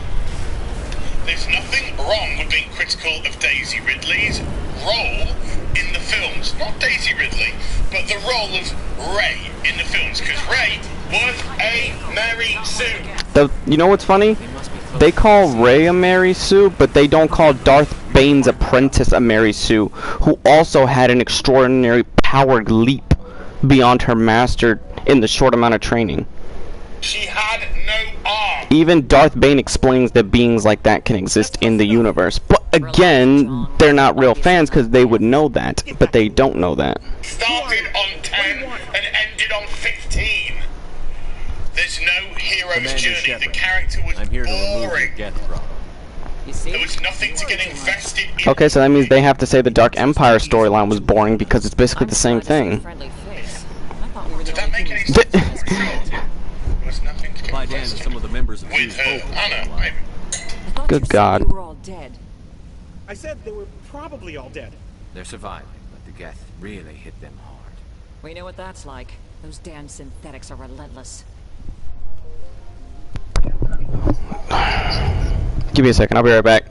there's nothing wrong with being critical of Daisy Ridley's role in the films. Not Daisy Ridley, but the role of Rey in the films, because Rey was a Mary Sue. You know what's funny? They call Rey a Mary Sue, but they don't call Darth Bane's apprentice a Mary Sue, who also had an extraordinary power leap beyond her master in the short amount of training. She had no arm. Even Darth Bane explains that beings like that can exist in the universe. But again, they're not real fans because they would know that, but they don't know that. Started on 10 and ended on 15. There's no hero's journey. The character was I'm here boring. to remove your death problem. There was nothing to get invested in. Okay, so that means they have to say the Dark Empire storyline was boring because it's basically the same thing. Did that make any sense? There was nothing to get By Dan and some of the members of with her. Anna, maybe. Good God. You were all dead. I said they were probably all dead. They're surviving, but the Geth really hit them hard. We know what that's like. Those damn synthetics are relentless. Give me a second, I'll be right back.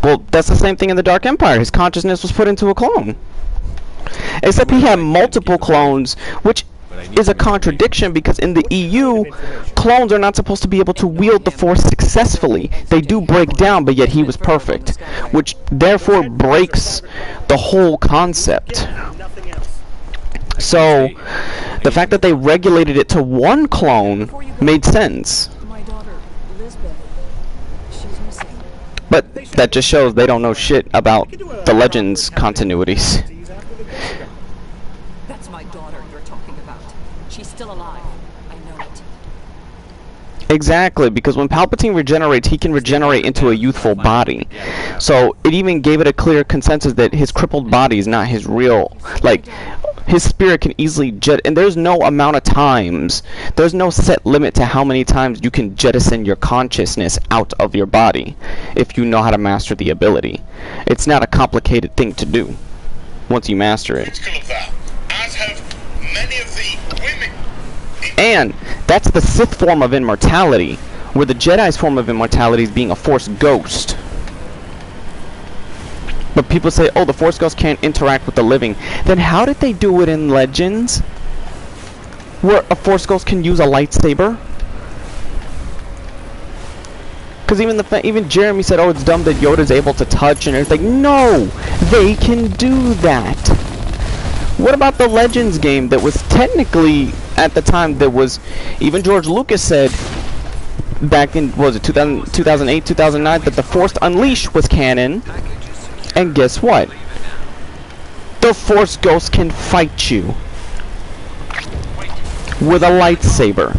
Well, that's the same thing in the Dark Empire. His consciousness was put into a clone. Except he had multiple clones, which is a contradiction because in the EU, clones are not supposed to be able to wield the Force successfully. They do break down, but yet he was perfect, which therefore breaks the whole concept. So, the fact that they regulated it to one clone made sense. But that just shows they don't know shit about the Legends continuities. That's my daughter you're talking about. She's still alive. I know it. Exactly, because when Palpatine regenerates, he can regenerate into a youthful body. So it even gave it a clear consensus that his crippled body is not his real, like, his spirit can easily and there's no amount of times, there's no set limit to how many times you can jettison your consciousness out of your body if you know how to master the ability. It's not a complicated thing to do once you master it. As have many of the women. And that's the Sith form of immortality, where the Jedi's form of immortality is being a Force ghost. But people say, oh, the Force Ghosts can't interact with the living. Then how did they do it in Legends? Where a Force Ghost can use a lightsaber? Because even Jeremy said, oh, it's dumb that Yoda's able to touch and everything. No! They can do that! What about the Legends game that was technically, at the time, there was... Even George Lucas said, back in, what was it, 2008, 2009, that the Force Unleashed was canon. And guess what? The Force Ghost can fight you with a lightsaber.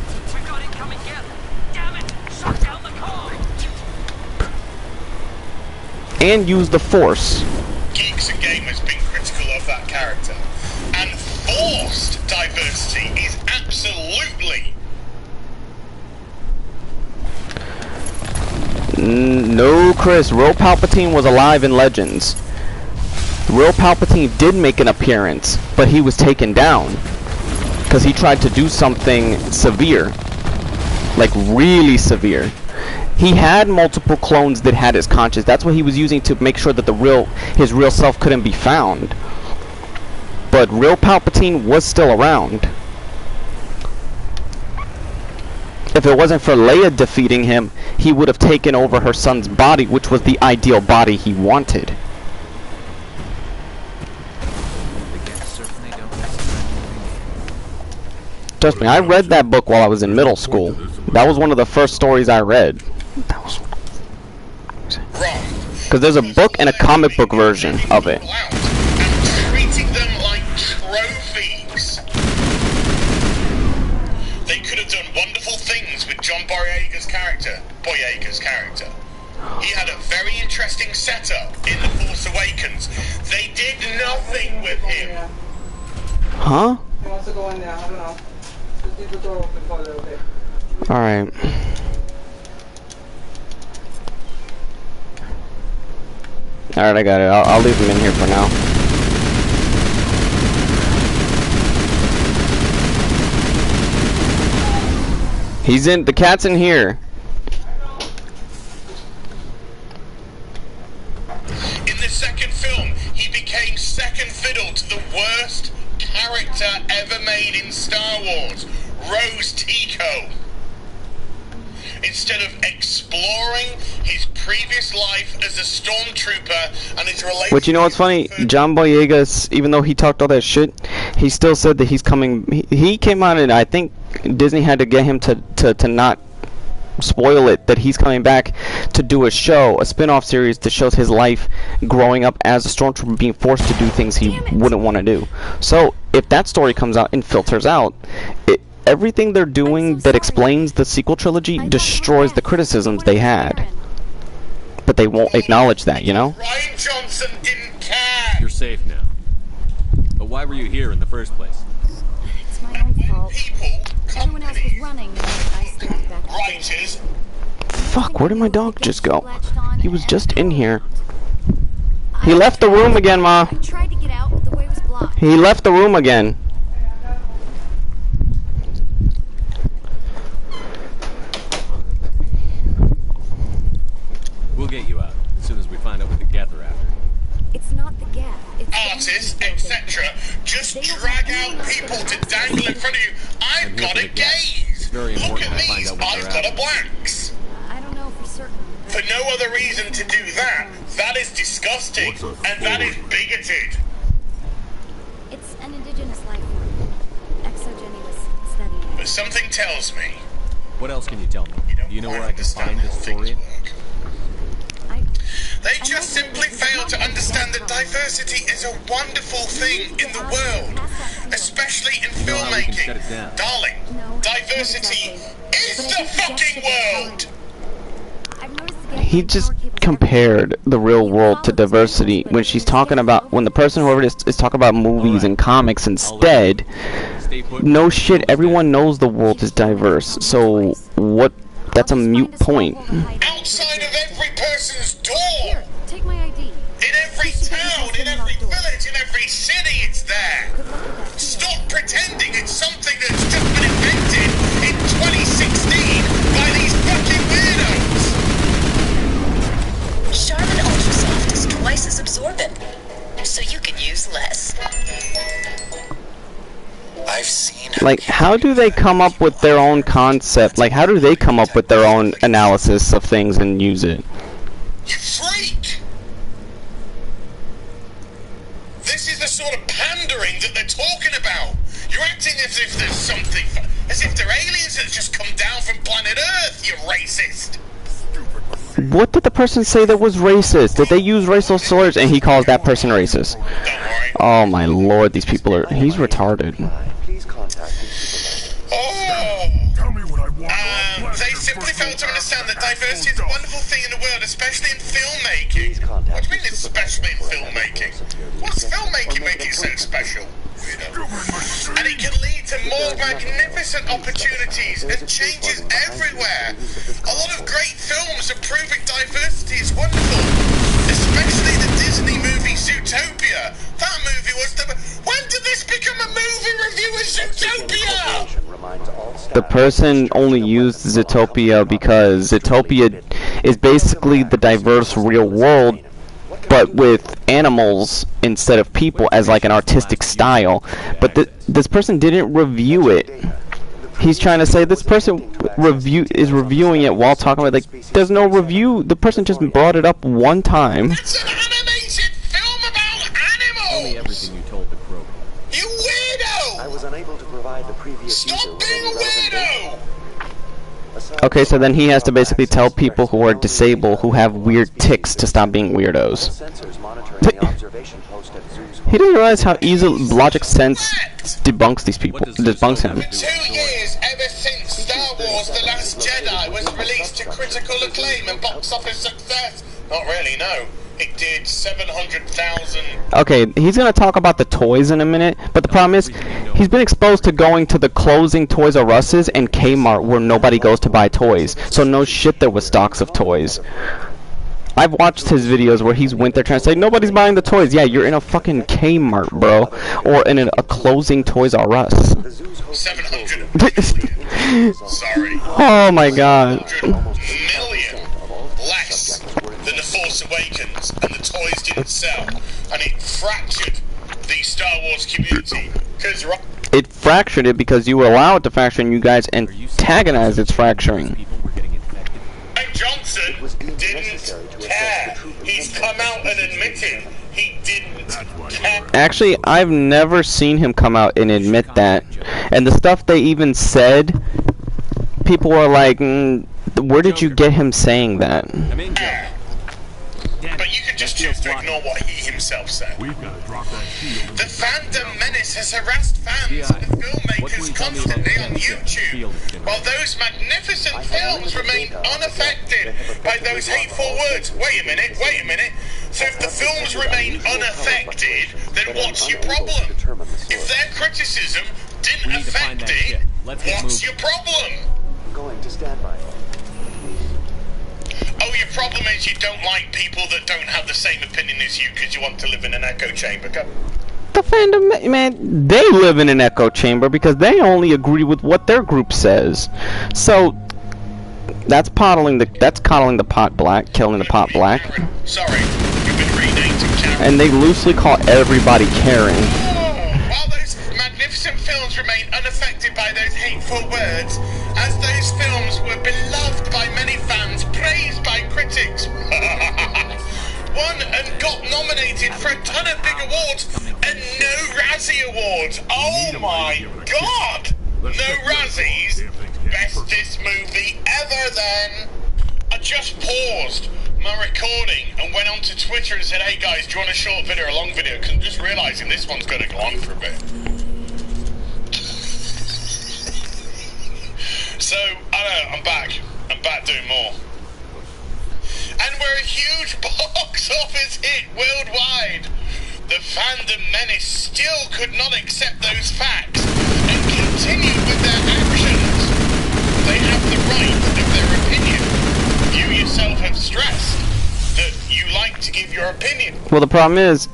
And use the Force. Geeks and gamers being critical of that character. And forced diversity is absolutely... No, Chris. Real Palpatine was alive in Legends. Real Palpatine did make an appearance, but he was taken down because he tried to do something severe, like really severe. He had multiple clones that had his conscience. That's what he was using to make sure that his real self couldn't be found. but real Palpatine was still around. If it wasn't for Leia defeating him, he would have taken over her son's body, which was the ideal body he wanted. Trust me, I read that book while I was in middle school. That was one of the first stories I read. Because there's a book and a comic book version of it. Treating them like trophies. They could have done wonderful things with John Boyega's character. He had a very interesting setup in The Force Awakens. They did nothing with him. Huh? He wants to go in there. I don't know. Just leave the door open for a little bit. Alright. Alright, I got it. I'll leave him in here for now. He's in. The cat's in here. In the second film, he became second fiddle to the worst character ever made in Star Wars, Rose Tico. Instead of exploring his previous life as a stormtrooper and his relationship. But you know what's funny? John Boyega, even though he talked all that shit, he still said that he's coming. He came out and I think Disney had to get him to not spoil it, that he's coming back to do a show, a spin-off series that shows his life growing up as a stormtrooper, being forced to do things he wouldn't want to do. So if that story comes out and filters out, everything they're doing that explains the sequel trilogy destroys the criticisms they had. But they won't acknowledge that, you know? Rian Johnson didn't care. You're safe now. But why were you here in the first place? It's my own fault. Everyone else was running and I stepped back. Writers. Fuck, where did my dog just go? He was just in here. He left the room again, Ma. I tried to get out, but the way was blocked. He left the room again. We'll get you out as soon as we find out what the Geth are after. It's not the Geth. It's artists, etc. Just drag out people to dangle in front of you. I've got a gaze. Look at these. I've got a blacks. I don't know for certain. For no other reason to do that. That is disgusting. And that is bigoted. It's an indigenous life form. Exogenous study. But something tells me. What else can you tell me? Do you know where I can find this story? They just simply fail to understand that diversity is a wonderful thing in the world, especially in filmmaking. Darling, diversity is the fucking world! He just compared the real world to diversity when she's talking about, when the person whoever it is talking about movies and comics instead. No shit, everyone knows the world is diverse, so what? That's a mute point. Outside of every person's door! Here, take my ID. In every town, in every village, in every city, it's there! Stop pretending it's something that's just been invented in 2016 by these fucking weirdos! Charmin Ultrasoft is twice as absorbent, so you can use less. I've seen. Like, how do they come up with their own concept? Like, how do they come up with their own analysis of things and use it? You freak! This is the sort of pandering that they're talking about. You're acting as if there's something, as if they're aliens that just come down from planet Earth, you racist! What did the person say that was racist? Did they use racial slurs and he calls that person racist? Oh my lord, these people are... He's retarded. They simply fail to understand that diversity is a wonderful thing in the world, especially in filmmaking. What do you mean it's especially in filmmaking? What's filmmaking making so special? And it can lead to more magnificent opportunities and changes everywhere. A lot of great films are proving diversity is wonderful, especially the Disney movie Zootopia. That movie was the... When did this become a movie review of Zootopia? The person only used Zootopia because Zootopia is basically the diverse real world but with animals instead of people as like an artistic style. But this person didn't review it. He's trying to say this person is reviewing it while talking about, like, there's no review. The person just brought it up one time. It's an animated film about animals! Tell me everything you told the crew. You weirdo! I was unable to provide the previous Stop being a weirdo! Okay, so then he has to basically tell people who are disabled, who have weird tics, to stop being weirdos. He doesn't realize how easily Logic Sense debunks these people, debunks him. 2 years ever since Star Wars The Last Jedi was released to critical acclaim and box office success. Not really, no. It did 700,000. Okay, he's gonna talk about the toys in a minute, but the problem is, he's been exposed to going to the closing Toys R Us's and Kmart where nobody goes to buy toys. So no shit there was stocks of toys. I've watched his videos where he's went there trying to say, nobody's buying the toys. Yeah, you're in a fucking Kmart, bro. Or in a closing Toys R Us. 700 million. Sorry. Oh my god. Million less than The Force Awakens, and the toys didn't sell, and it fractured the Star Wars community. It fractured it because you allow it to fracture, and you guys antagonize its fracturing. Johnson didn't care. He's come out and admitted he didn't care. Actually, I've never seen him come out and admit that. And the stuff they even said, people were like, where did you get him saying that? But you could just choose to ignore what he himself said. The fandom menace has harassed fans and filmmakers constantly on YouTube, while those magnificent films remain unaffected by those hateful words. Wait a minute. So if the films remain unaffected, then what's your problem? If their criticism didn't affect it, what's your problem? I'm going to stand by. Oh, your problem is you don't like people that don't have the same opinion as you because you want to live in an echo chamber. The fandom, man, they live in an echo chamber because they only agree with what their group says. So that's coddling the pot black, killing the pot black. Sorry, you've been renamed to Karen. And they loosely call everybody Karen. While those magnificent films remain unaffected by those hateful words, as those films were beloved by many fans, praised by critics, won and got nominated for a ton of big awards and no Razzie Awards. Oh my god! No Razzies? Bestest movie ever then. I just paused my recording and went onto Twitter and said, hey guys, do you want a short video or a long video? Because I'm just realising this one's going to go on for a bit. So, I don't know, I'm back doing more. And we're a huge box office hit worldwide. The fandom menace still could not accept those facts and continued with their actions. They have the right of their opinion. You yourself have stressed that you like to give your opinion. Well, the problem is,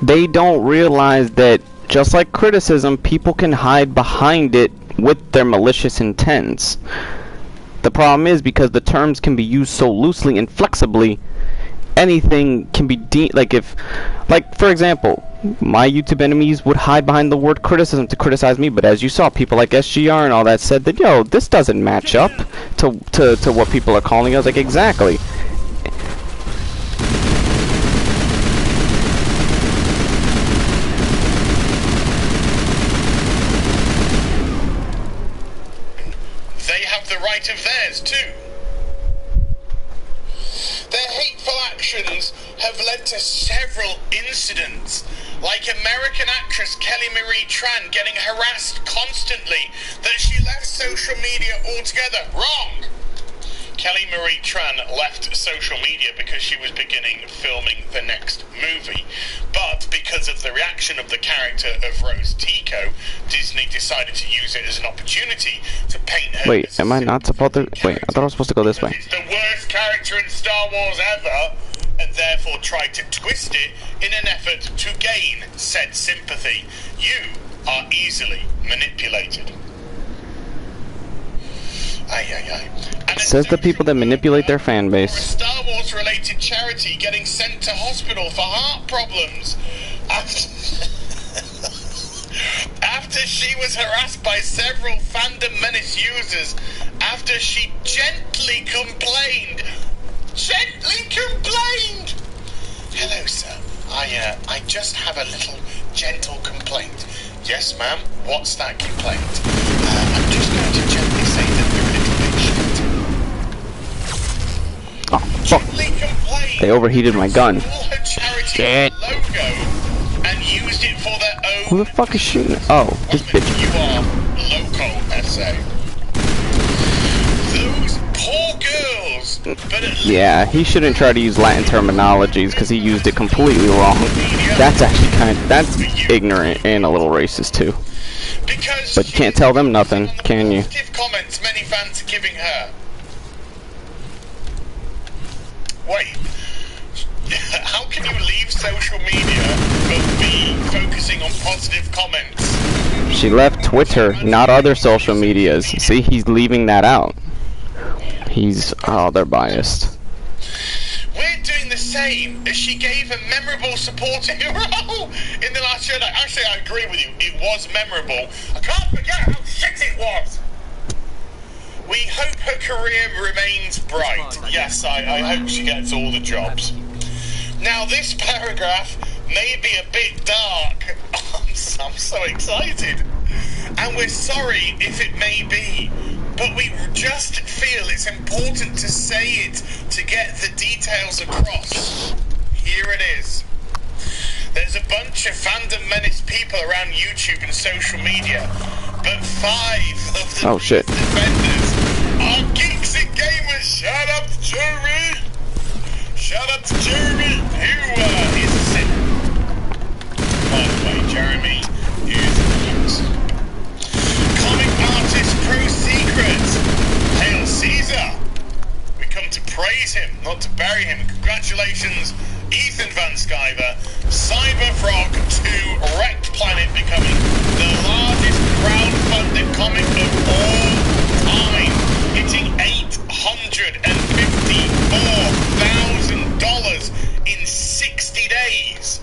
they don't realize that just like criticism, people can hide behind it with their malicious intents. The problem is, because the terms can be used so loosely and flexibly, anything can be like, for example, my YouTube enemies would hide behind the word criticism to criticize me, but as you saw, people like SGR and all that said that, yo, this doesn't match up to what people are calling us. Like, exactly. Of theirs too. Their hateful actions have led to several incidents, like American actress Kelly Marie Tran getting harassed constantly that she left social media altogether. Wrong! Kelly Marie Tran left social media because she was beginning filming the next movie. But because of the reaction of the character of Rose Tico, Disney decided to use it as an opportunity to paint her. Wait, am I not supposed to? Wait, I thought I was supposed to go this way. It's the worst character in Star Wars ever, and therefore tried to twist it in an effort to gain said sympathy. You are easily manipulated. Says the people that manipulate their fan base. Star Wars health-related charity getting sent to hospital for heart problems after she was harassed by several Fandom Menace users after she gently complained. Hello, sir. I just have a little gentle complaint. Yes, ma'am. What's that complaint? I'm just going to gently say that you're a little bit shit. Oh, fuck. They overheated my gun. Shit. Logo and used it for their own. Who the fuck is shooting? Oh, this bitch. You are local, SA. Those poor girls. Yeah, he shouldn't try to use Latin terminologies because he used it completely wrong. That's actually that's ignorant and a little racist too. But you can't tell them nothing, can you? Comments many fans are giving her. Wait. How can you leave social media but be focusing on positive comments? She left Twitter, not other social medias. See, he's leaving that out. They're biased. We're doing the same as she gave a memorable supporting role in The Last Jedi. Actually, I agree with you. It was memorable. I can't forget how shit it was. We hope her career remains bright. Yes, I hope she gets all the jobs. Now, this paragraph may be a bit dark. I'm so excited. And we're sorry if it may be. But we just feel it's important to say it to get the details across. Here it is. There's a bunch of Fandom Menace people around YouTube and social media, but 5 of the defenders are geeks and gamers. Shout out to Jeremy! Shout out to Jeremy, who is a sin. By the way, Jeremy is comic artist Pro Secrets. Hail Caesar! We come to praise him, not to bury him. Congratulations, Ethan Van Sciver. Cyberfrog 2 Wrecked Planet becoming the largest crowdfunded comic of all time, hitting $854,000 in 60 days.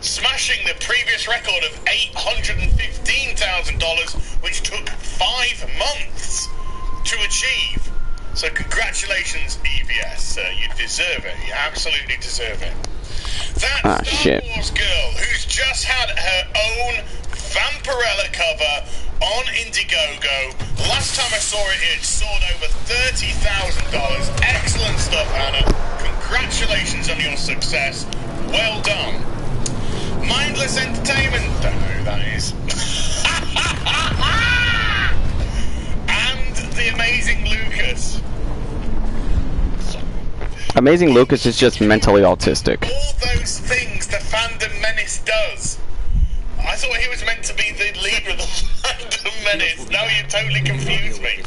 Smashing the previous record of $815,000, which took 5 months to achieve. So congratulations, EVS. You deserve it. You absolutely deserve it. That Star Wars girl who's just had her own Vampirella cover on Indiegogo. Last time I saw it, it sold over $30,000. Excellent stuff, Hannah. Congratulations on your success. Well done. Mindless Entertainment, don't know who that is. And the Amazing Lucas. Amazing Lucas is just mentally autistic. All those things the Fandom Menace does. I thought he was meant to be the leader of the Fandom Menace. Now you totally confused me.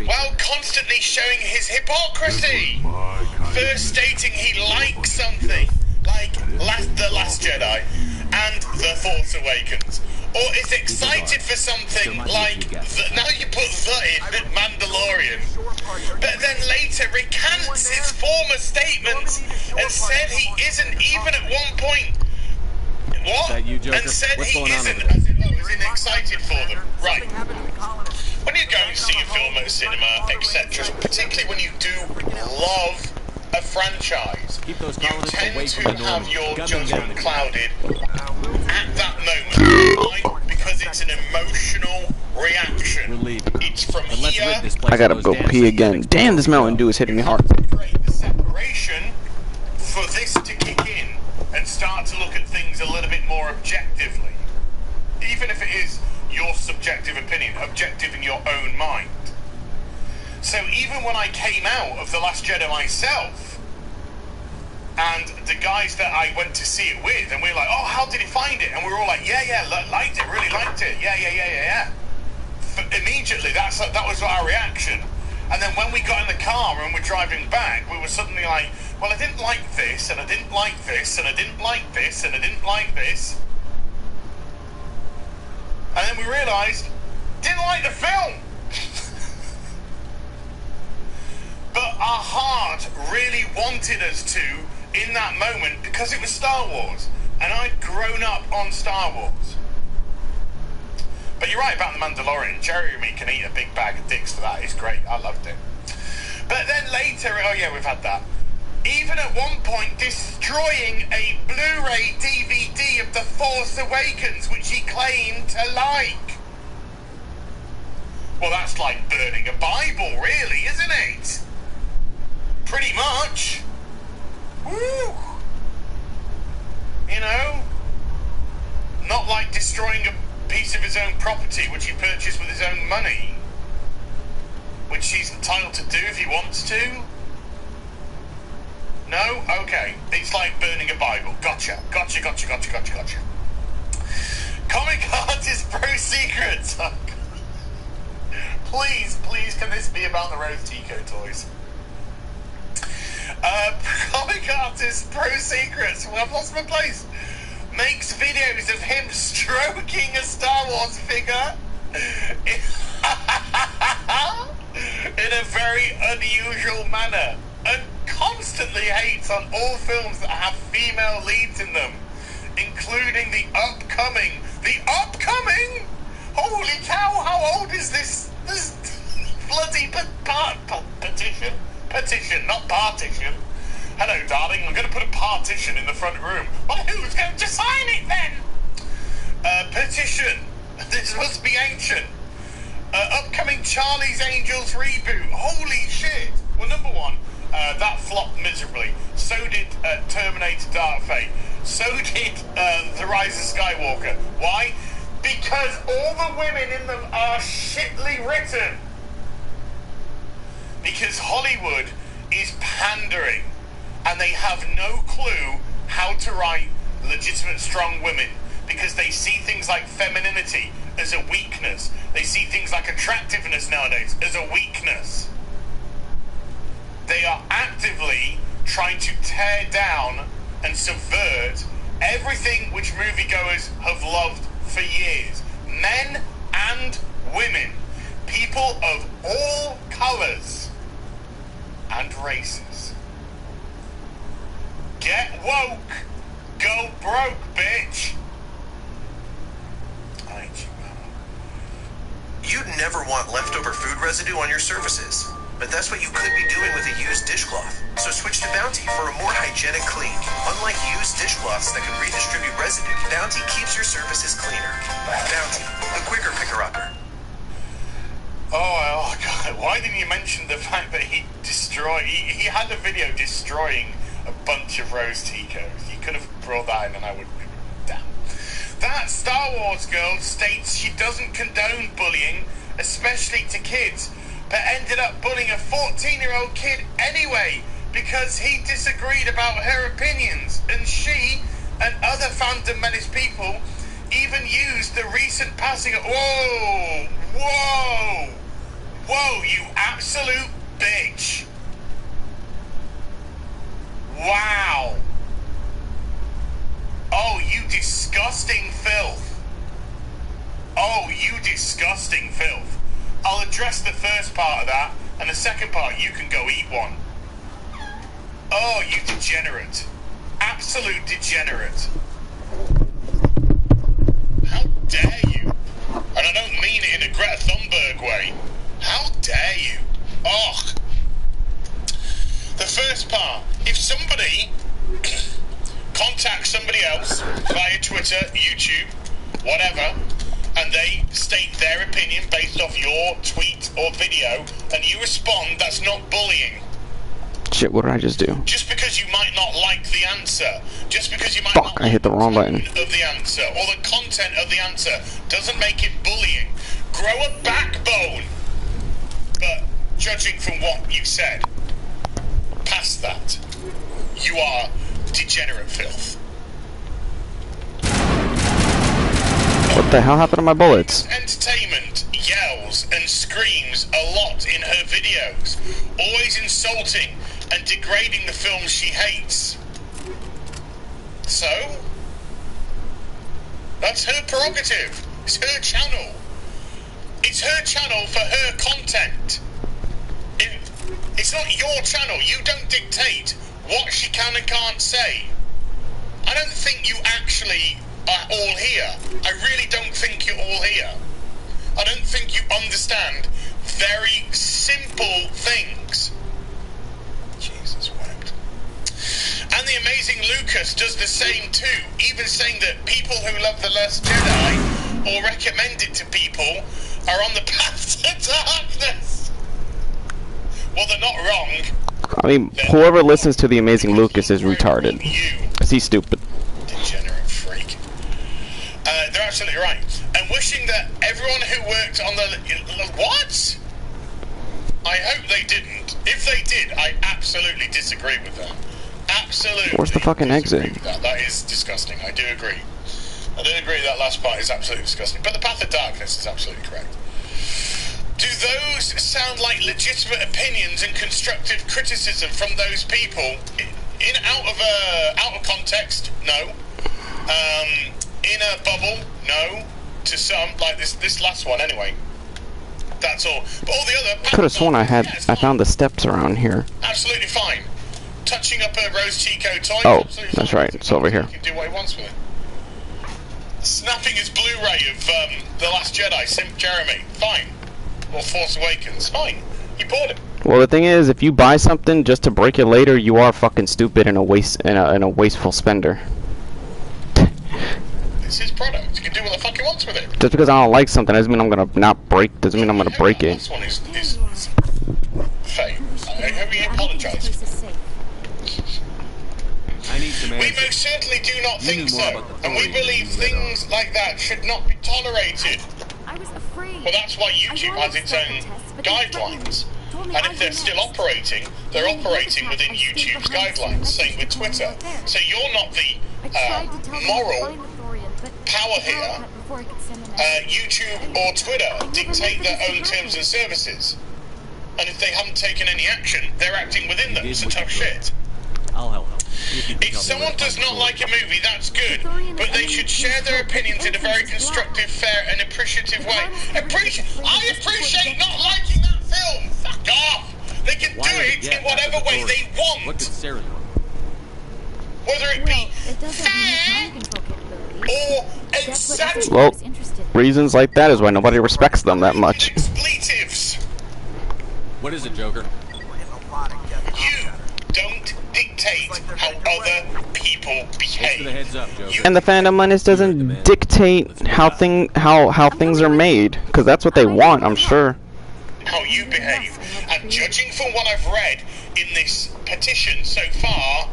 While constantly showing his hypocrisy. First stating he likes something, like The Last Jedi and The Force Awakens. Or is excited for something like, now you put the in Mandalorian, but then later recants his former statements and said he isn't even at one point. What? And said he isn't, as in excited for them. Right. When you go and see a film at a cinema, etc., particularly when you do love a franchise, you tend to have your judgment clouded at that moment. Why? Because it's an emotional reaction. It's from here. I gotta go pee again. Damn, this Mountain Dew is hitting me hard. The separation for this to kick in and start to look at things a little bit more objectively. Even if it is your subjective opinion, objective in your own mind. So even when I came out of The Last Jedi myself, and the guys that I went to see it with, and we were like, oh, how did you find it? And we were all like, yeah, liked it, really liked it, yeah. Immediately, that was our reaction. And then when we got in the car and we're driving back, we were suddenly like, well, I didn't like this, and I didn't like this, and I didn't like this, and I didn't like this. And then we realised, didn't like the film. But our heart really wanted wanted us to in that moment because it was Star Wars, and I'd grown up on Star Wars. But you're right about the Mandalorian. Jeremy can eat a big bag of dicks for that. It's great. I loved it. But then later, oh yeah, we've had that. Even at one point, destroying a Blu-ray DVD of The Force Awakens, which he claimed to like. Well, that's like burning a Bible, really, isn't it? Pretty much. Woo! You know? Not like destroying a piece of his own property, which he purchased with his own money. Which he's entitled to do if he wants to. No? Okay. It's like burning a Bible. Gotcha. Gotcha. Comic Artist Pro Secrets. Please, can this be about the Rose Tico toys? Comic Artist Pro Secrets. Well, I've lost my place. Makes videos of him stroking a Star Wars figure in a very unusual manner, and constantly hates on all films that have female leads in them, including the upcoming, holy cow, how old is this bloody petition, not partition. Hello, darling, I'm going to put a partition in the front room. Well, who's going to sign it then? Petition. This must be ancient. Upcoming Charlie's Angels reboot. Holy shit. Well, number one, that flopped miserably. So did Terminator Dark Fate. So did The Rise of Skywalker. Why? Because all the women in them are shitly written. Because Hollywood is pandering, and they have no clue how to write legitimate strong women, because they see things like femininity as a weakness. They see things like attractiveness nowadays as a weakness. They are actively trying to tear down and subvert everything which moviegoers have loved for years. Men and women. People of all colours and races. Get woke. Go broke, bitch. I hate you, man. You'd never want leftover food residue on your surfaces, but that's what you could be doing with a used dishcloth. So switch to Bounty for a more hygienic clean. Unlike used dishcloths that can redistribute residue, Bounty keeps your surfaces cleaner. Bounty, the quicker picker-upper. Oh God, why didn't you mention the fact that he had a video destroying a bunch of Rose Ticos? You could have brought that in and I would... Damn. That Star Wars girl states she doesn't condone bullying, especially to kids, but ended up bullying a 14-year-old kid anyway because he disagreed about her opinions, and she and other fandom menace people even used the recent passing of... Whoa, you absolute bitch. Wow. Oh, you disgusting filth. I'll address the first part of that, and the second part, you can go eat one. Oh, you degenerate. Absolute degenerate. How dare you? And I don't mean it in a Greta Thunberg way. How dare you? Ugh. The first part, if somebody contacts somebody else via Twitter, YouTube, whatever, and they state their opinion based off your tweet or video, and you respond, that's not bullying. Shit, what did I just do? Just because you might not like the answer, just because you might Fuck, not I hit the wrong button. of the answer, or the content of the answer, doesn't make it bullying. Grow a backbone. But judging from what you said, past that, you are degenerate filth. What the hell happened to my bullets? Entertainment yells and screams a lot in her videos, always insulting and degrading the films she hates. So, that's her prerogative. It's her channel. It's her channel for her content. It's not your channel. You don't dictate what can't say. I don't think you actually are all here. I really don't think you're all here. I don't think you understand very simple things. Jesus wept. And the amazing Lucas does the same too, even saying that people who love The Last Jedi or recommend it to people are on the path to darkness. Well, they're not wrong. I mean, whoever listens to the amazing Lucas is retarded. Cause he's stupid. Degenerate freak. They're absolutely right. And wishing that everyone who worked on the... What? I hope they didn't. If they did, I absolutely disagree with that. Absolutely. Where's the fucking exit? That is disgusting. I do agree. I do agree that last part is absolutely disgusting. But the Path of Darkness is absolutely correct. Do those sound like legitimate opinions and constructive criticism from those people? Out of context, no. In a bubble, no. To some, like this last one, anyway. That's all. But all the other... Could have sworn I found the steps around here. Absolutely fine. Touching up a Rose Tico toy. Oh, that's right. It's over here. He can do what he wants with it. Snapping his Blu-ray of The Last Jedi, Simp Jeremy. Fine. Or Force Awakens. Fine. He bought it. Well, the thing is, if you buy something just to break it later, you are fucking stupid and a wasteful spender. It's his product. He can do what the fuck he wants with it. Just because I don't like something doesn't mean I'm gonna doesn't mean I'm gonna break it. This one is fake. I hope you apologise. We most certainly do not think so, and we believe things like that should not be tolerated. I was afraid. Well, that's why YouTube has its own guidelines. And if they're still operating, they're operating within YouTube's guidelines. Same with Twitter. So you're not the moral power here. YouTube or Twitter dictate their own terms and services. And if they haven't taken any action, they're acting within them. It's a tough shit. I'll help. If someone does not like a movie, that's good, but they should share their opinions in a very constructive, fair, and appreciative way. I appreciate not liking that film. Fuck off. They can do it in whatever way they want. What did Sarah do? Whether it be fair or exactly. Well, reasons like that is why nobody respects them that much. Expletives. What is it, Joker? You don't dictate how other people behave. Heads up, Joker. And the Phantom Menace doesn't dictate how things are made, because that's what they want, I'm sure. How you behave, and judging from what I've read in this petition so far,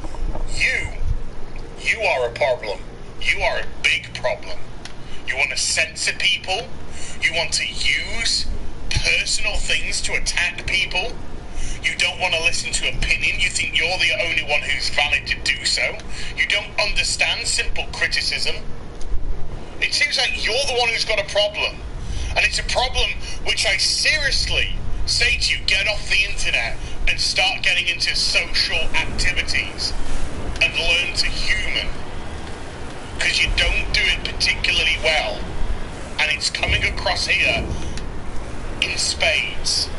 you are a problem. You are a big problem. You want to censor people. You want to use personal things to attack people. You don't want to listen to opinion. You think you're the only one who's valid to do so. You don't understand simple criticism. It seems like you're the one who's got a problem. And it's a problem which I seriously say to you, get off the internet and start getting into social activities and learn to human. Because you don't do it particularly well. And it's coming across here in spades.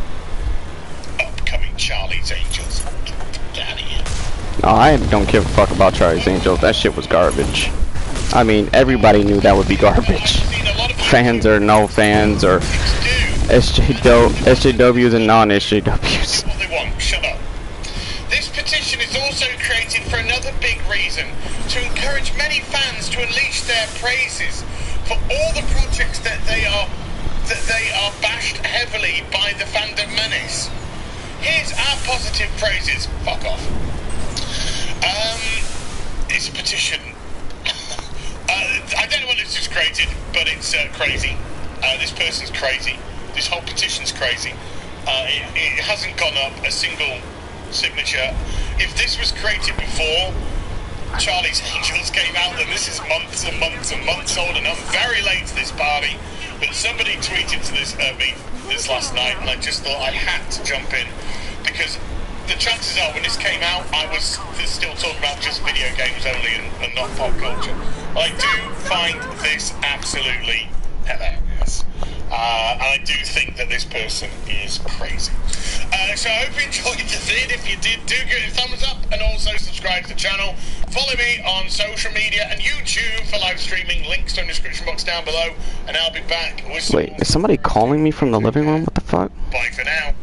Upcoming Charlie's Angels. Get out of here. No, I don't give a fuck about Charlie's Angels. That shit was garbage. I mean, everybody knew that would be garbage. Fans or no fans, or SJWs and non-SJWs. What they want, shut up. This petition is also created for another big reason, to encourage many fans to unleash their praises for all the projects that they are bashed heavily by the Phantom Menace. Here's our positive praises. Fuck off. It's a petition. I don't know when this was created, but it's crazy. This person's crazy. This whole petition's crazy. It hasn't gone up a single signature. If this was created before Charlie's Angels came out, then this is months and months and months old, and I'm very late to this party. But somebody tweeted to me this last night, and I just thought I had to jump in, because the chances are when this came out, I was still talking about just video games only and not pop culture. I do find this absolutely hilarious. And I do think that this person is crazy. So I hope you enjoyed the vid. If you did, do give it a thumbs up and also subscribe to the channel. Follow me on social media and YouTube for live streaming. Links in the description box down below. And I'll be back with some Wait, is somebody calling me from the living room? What the fuck? Bye for now.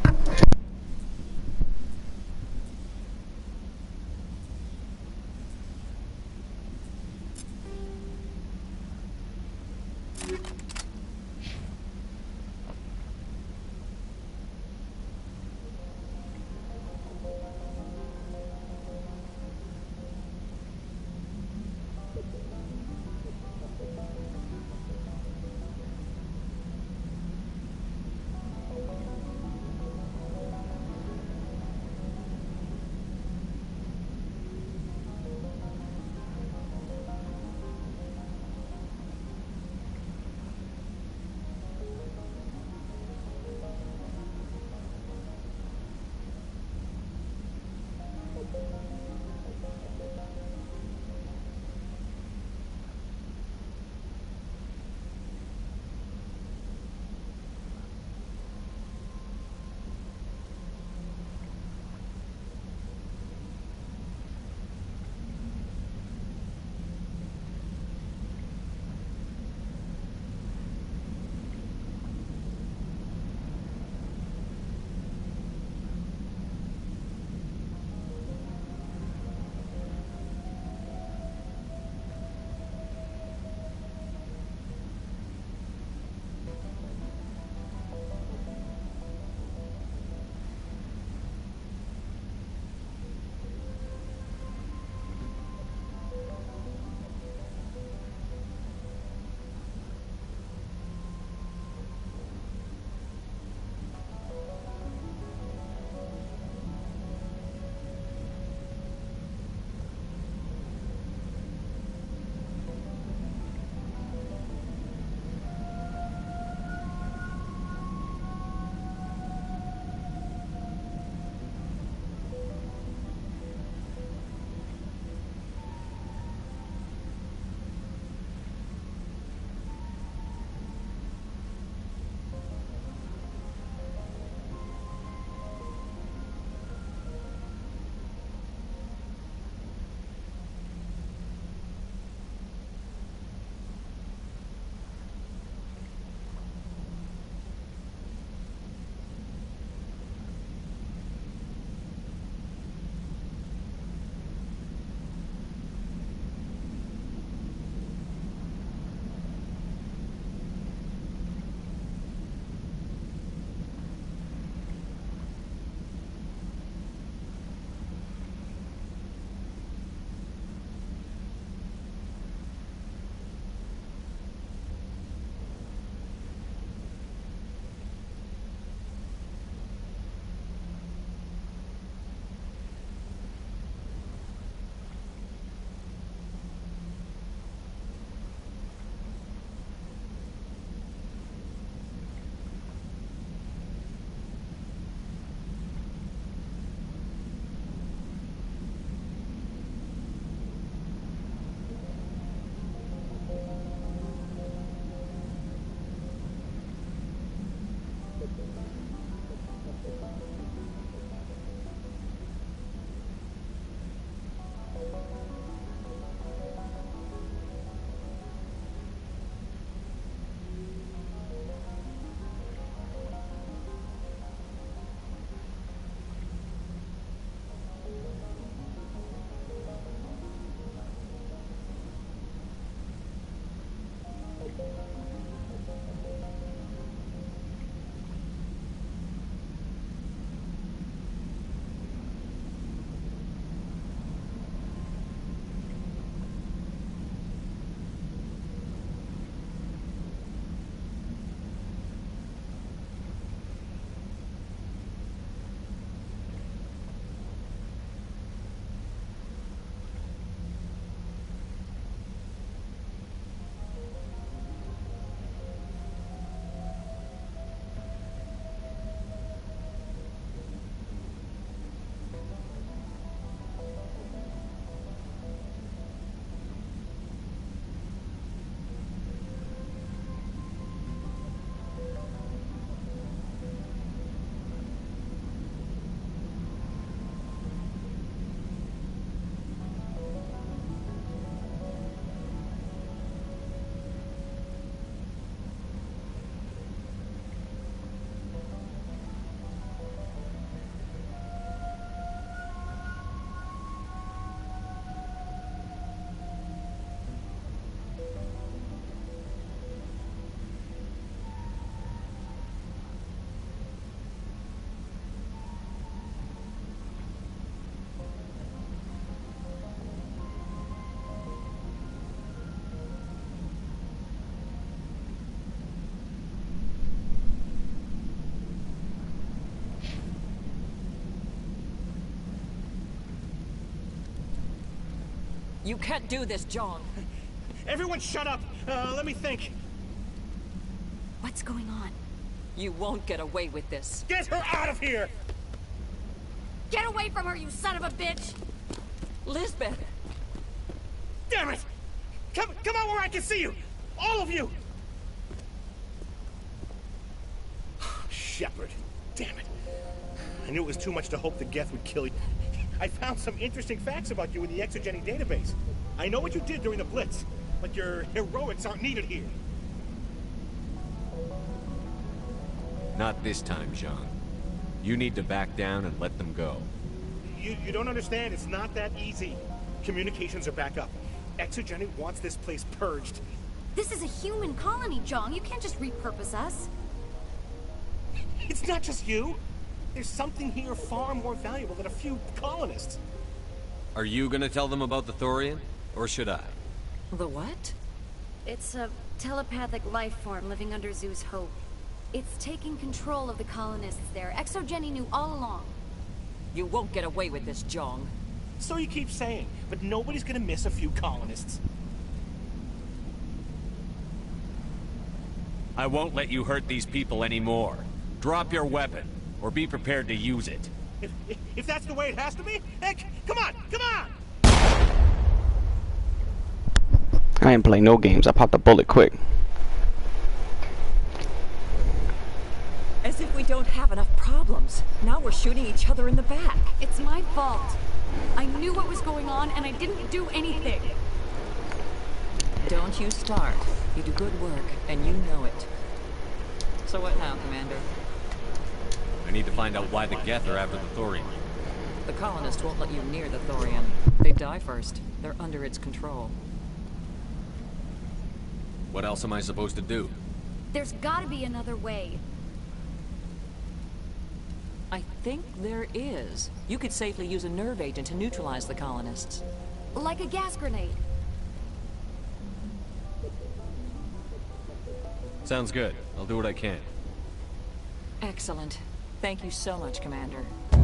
You can't do this, John. Everyone shut up! Let me think. What's going on? You won't get away with this. Get her out of here! Get away from her, you son of a bitch! Lisbeth! Damn it! Come out where I can see you! All of you! Shepard. Damn it. I knew it was too much to hope the Geth would kill you. I found some interesting facts about you in the Exogeny database. I know what you did during the Blitz, but your heroics aren't needed here. Not this time, Jean. You need to back down and let them go. You don't understand. It's not that easy. Communications are back up. Exogeny wants this place purged. This is a human colony, John. You can't just repurpose us. It's not just you. There's something here far more valuable than a few colonists. Are you gonna tell them about the Thorian? Or should I? The what? It's a telepathic life form living under Zeus Hope. It's taking control of the colonists there. Exogeny knew all along. You won't get away with this, John. So you keep saying, but nobody's gonna miss a few colonists. I won't let you hurt these people anymore. Drop your weapon, or be prepared to use it. If that's the way it has to be, heck, come on, come on! I ain't play no games. I popped a bullet quick. As if we don't have enough problems. Now we're shooting each other in the back. It's my fault. I knew what was going on, and I didn't do anything. Don't you start. You do good work, and you know it. So what now, Commander? I need to find out why the Geth are after the Thorian. The colonists won't let you near the Thorian. They die first. They're under its control. What else am I supposed to do? There's gotta be another way. I think there is. You could safely use a nerve agent to neutralize the colonists. Like a gas grenade. Sounds good. I'll do what I can. Excellent. Thank you so much, Commander. We'll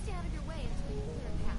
stay out of your way until you clear a path.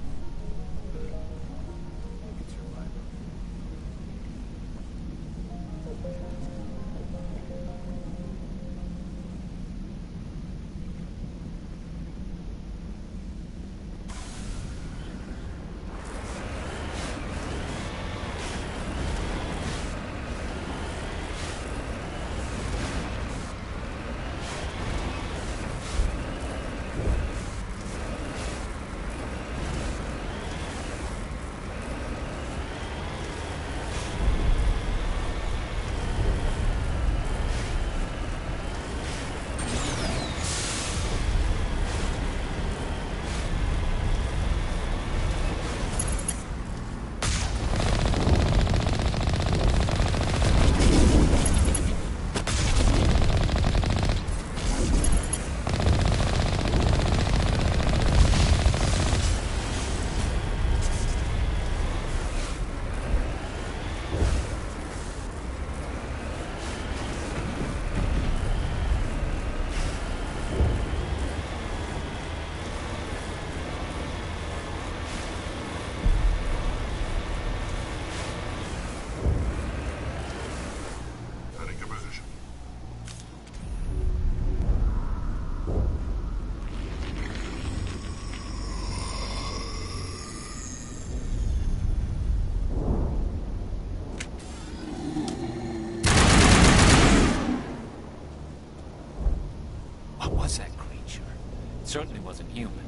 Certainly wasn't human.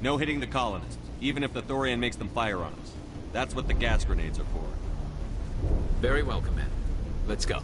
No hitting the colonists, even if the Thorian makes them fire on us. That's what the gas grenades are for. Very well, Commander. Let's go.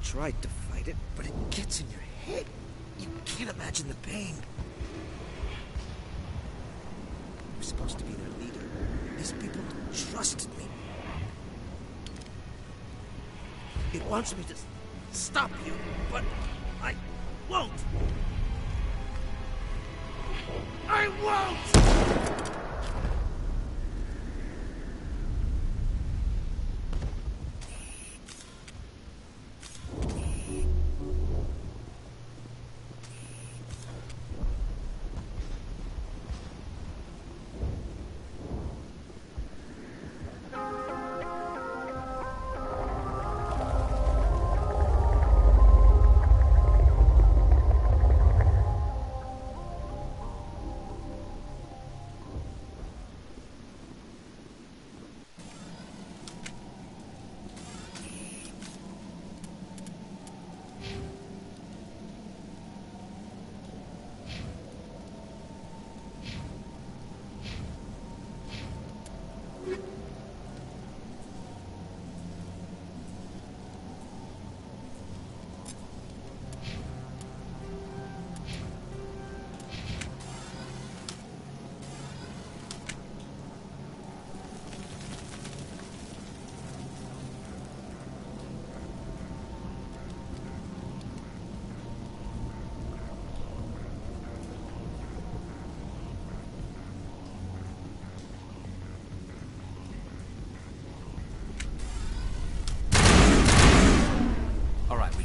tried to fight it, but it gets in your head. You can't imagine the pain. I'm supposed to be their leader. These people trusted me. It wants me to stop you, but I won't. I won't!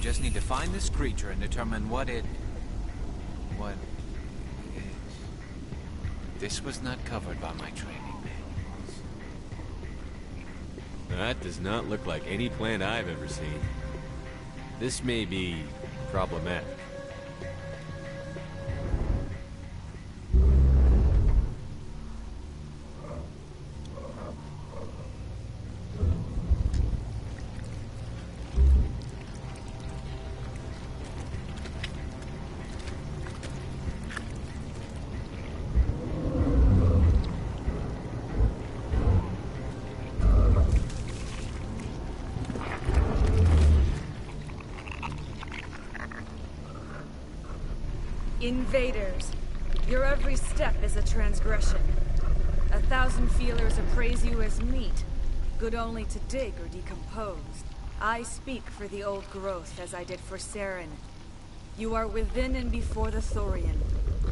Just need to find this creature and determine what it is. This was not covered by my training manuals. That does not look like any plant I've ever seen. This may be problematic. Invaders, your every step is a transgression. 1,000 feelers appraise you as meat, good only to dig or decompose. I speak for the old growth as I did for Saren. You are within and before the Thorian.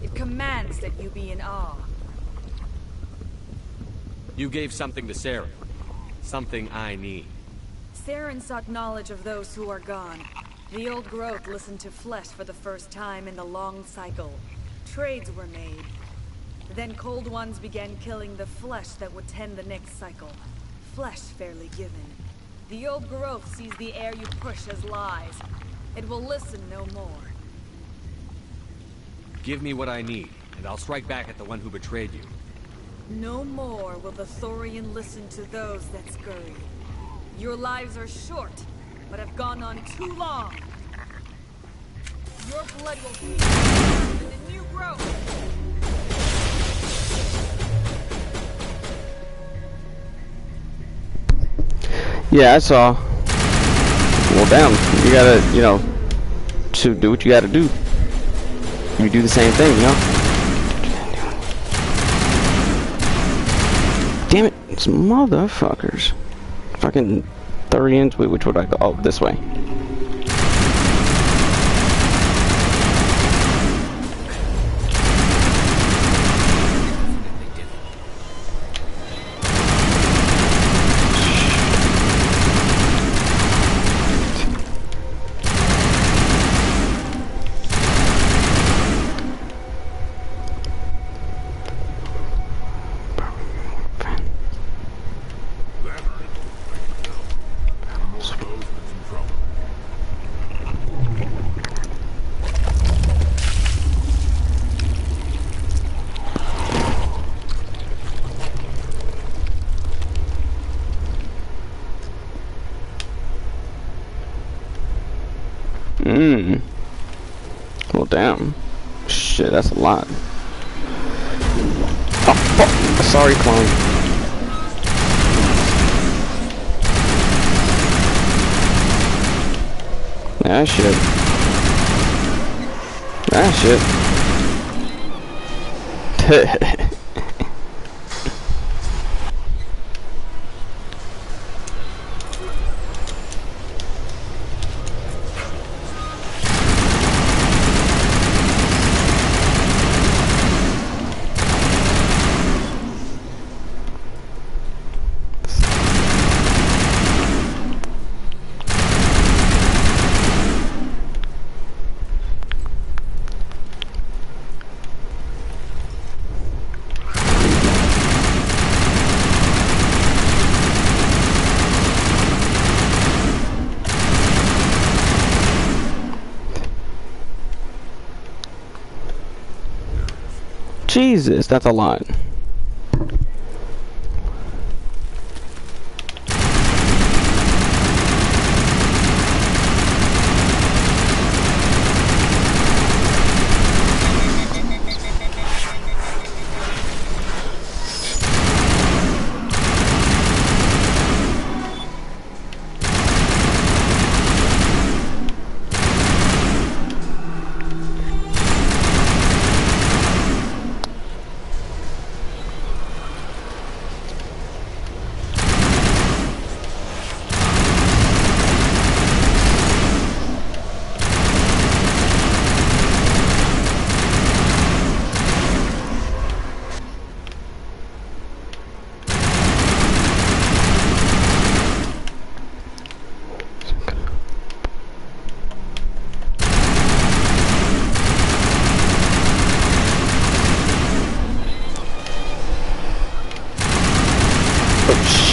It commands that you be in awe. You gave something to Saren. Something I need. Saren sought knowledge of those who are gone. The old growth listened to flesh for the first time in the long cycle. Trades were made. Then cold ones began killing the flesh that would tend the next cycle. Flesh fairly given. The old growth sees the air you push as lies. It will listen no more. Give me what I need, and I'll strike back at the one who betrayed you. No more will the Thorian listen to those that scurry. Your lives are short, but have gone on too long. Your blood will be in the new growth. Yeah, I saw. Well, damn, you gotta, you know, to do what you gotta do. You do the same thing, you know? Damn it, it's motherfuckers. Fucking Thorians. Wait, which would I go? Oh, this way. Well, damn. Shit, that's a lot. Oh, fuck. Sorry, clone. That shit. That shit. Jesus, that's a lot.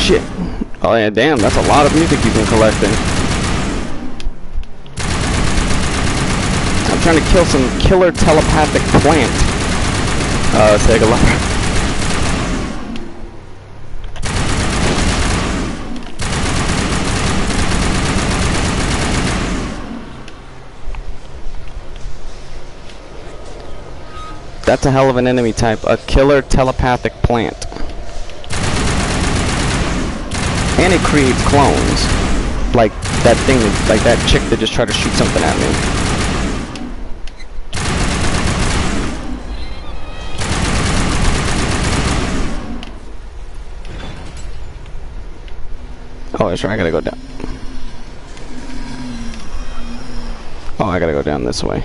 Shit. Oh yeah, damn, that's a lot of music you've been collecting. I'm trying to kill some killer telepathic plant. Take a look. That's a hell of an enemy type, a killer telepathic plant. And it creates clones. Like that thing, like that chick that just tried to shoot something at me. Oh, that's right, I gotta go down. Oh, I gotta go down this way.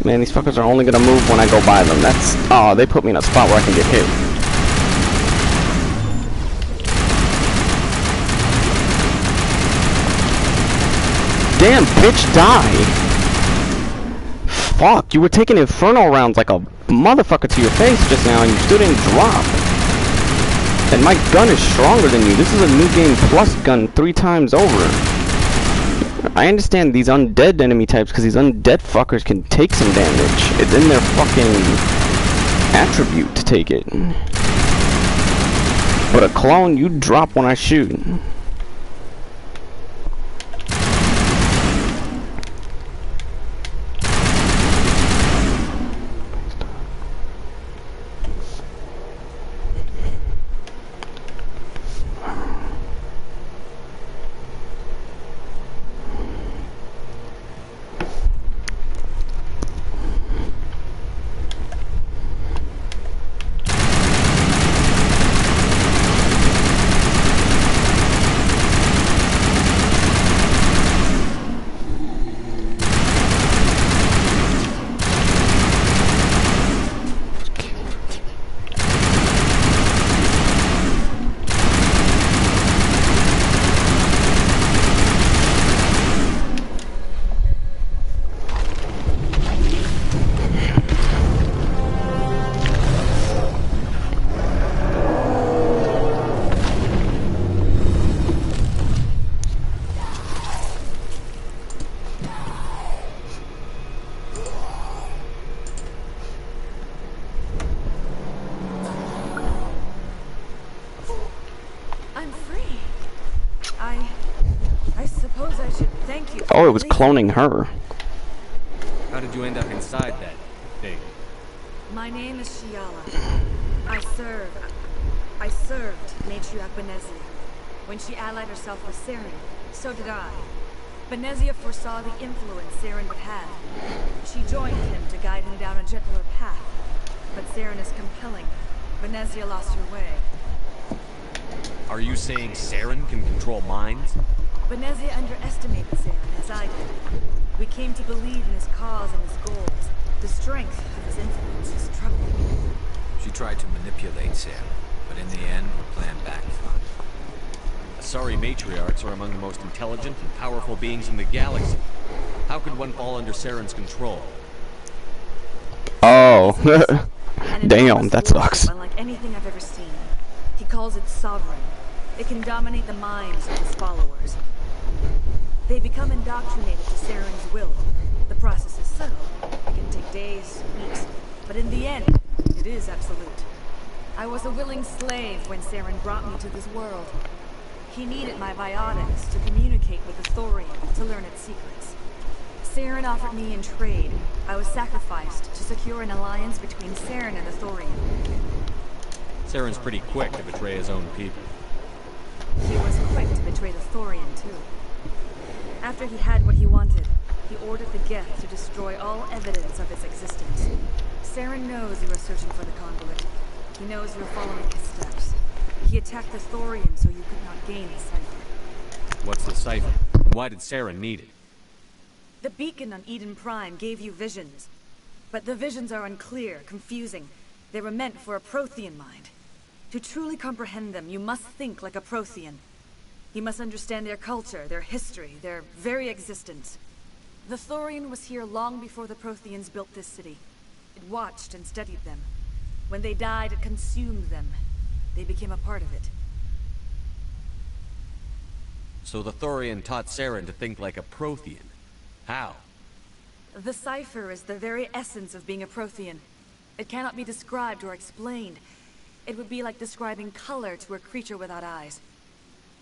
Man, these fuckers are only gonna move when I go by them. That's... Oh, they put me in a spot where I can get hit. Damn, bitch, die! Fuck, you were taking Inferno rounds like a motherfucker to your face just now and you still didn't drop. And my gun is stronger than you. This is a new game plus gun 3 times over. I understand these undead enemy types because these undead fuckers can take some damage. It's in their fucking attribute to take it. But a clone, you drop when I shoot. Oh, it was cloning her. How did you end up inside that thing? My name is Shiala. I served Matriarch Benezia. When she allied herself with Saren, so did I. Benezia foresaw the influence Saren would have. She joined him to guide him down a gentler path. But Saren is compelling. Benezia lost her way. Are you saying Saren can control minds? Benezia underestimated Saren, as I did. We came to believe in his cause and his goals. The strength of his influence is troubling. She tried to manipulate Saren, but in the end, her plan backfired. Asari matriarchs are among the most intelligent and powerful beings in the galaxy. How could one fall under Saren's control? Oh. Damn, that sucks. Unlike anything I've ever seen. He calls it sovereign. It can dominate the minds of his followers. They become indoctrinated to Saren's will. The process is subtle. It can take days, weeks, but in the end, it is absolute. I was a willing slave when Saren brought me to this world. He needed my biotics to communicate with the Thorian to learn its secrets. Saren offered me in trade. I was sacrificed to secure an alliance between Saren and the Thorian. Saren's pretty quick to betray his own people. He was quick to betray the Thorian, too. After he had what he wanted, he ordered the Geth to destroy all evidence of its existence. Saren knows you are searching for the conduit. He knows you're following his steps. He attacked the Thorian so you could not gain the cipher. What's the cipher? And why did Saren need it? The beacon on Eden Prime gave you visions. But the visions are unclear, confusing. They were meant for a Prothean mind. To truly comprehend them, you must think like a Prothean. You must understand their culture, their history, their very existence. The Thorian was here long before the Protheans built this city. It watched and studied them. When they died, it consumed them. They became a part of it. So the Thorian taught Saren to think like a Prothean. How? The cipher is the very essence of being a Prothean. It cannot be described or explained. It would be like describing color to a creature without eyes.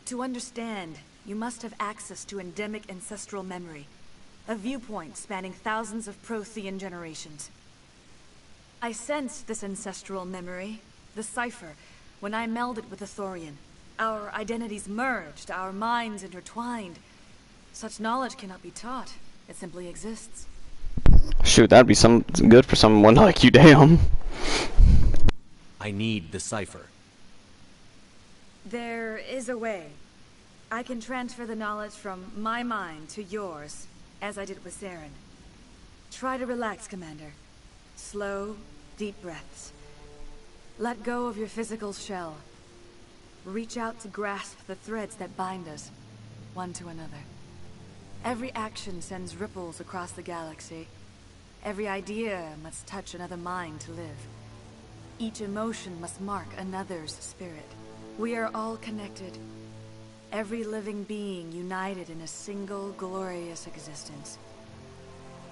To understand, you must have access to endemic ancestral memory. A viewpoint spanning thousands of Prothean generations. I sensed this ancestral memory, the cipher, when I melded with the Thorian. Our identities merged, our minds intertwined. Such knowledge cannot be taught. It simply exists. Shoot, that'd be some good for someone like you, damn. I need the cipher. There is a way. I can transfer the knowledge from my mind to yours, as I did with Saren. Try to relax, Commander. Slow, deep breaths. Let go of your physical shell. Reach out to grasp the threads that bind us, one to another. Every action sends ripples across the galaxy. Every idea must touch another mind to live. Each emotion must mark another's spirit. We are all connected. Every living being united in a single glorious existence.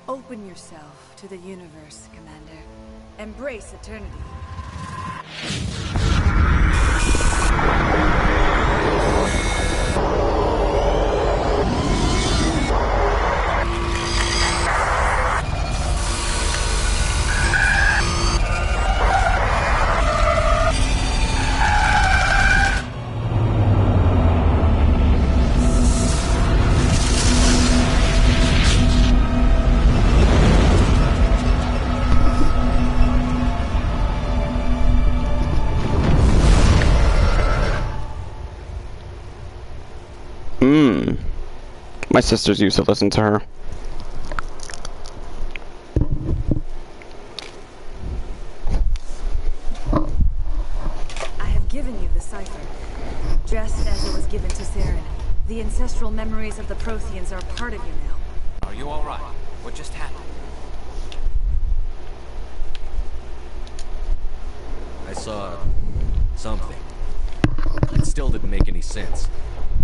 Open yourself to the universe, Commander. Embrace eternity. My sisters used to listen to her. I have given you the cipher, just as it was given to Saren. The ancestral memories of the Protheans are part of you now. Are you alright? What just happened? I saw something. It still didn't make any sense.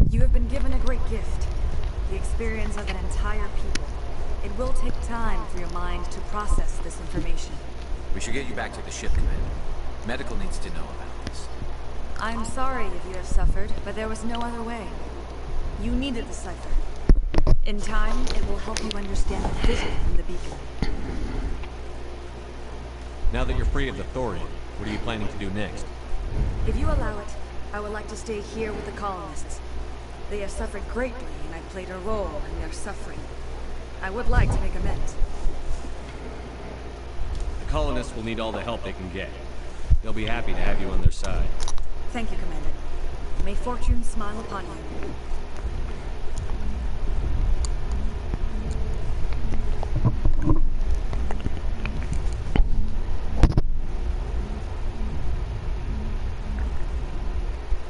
You have been given a great gift. The experience of an entire people. It will take time for your mind to process this information. We should get you back to the ship, Commander. Medical needs to know about this. I'm sorry if you have suffered, but there was no other way. You needed the cipher. In time, it will help you understand the vision from the beacon. Now that you're free of the Thorian, What are you planning to do next? If you allow it, I would like to stay here with the colonists. They have suffered greatly, and I've played a role in their suffering. I would like to make amends. The colonists will need all the help they can get. They'll be happy to have you on their side. Thank you, Commander. May fortune smile upon you.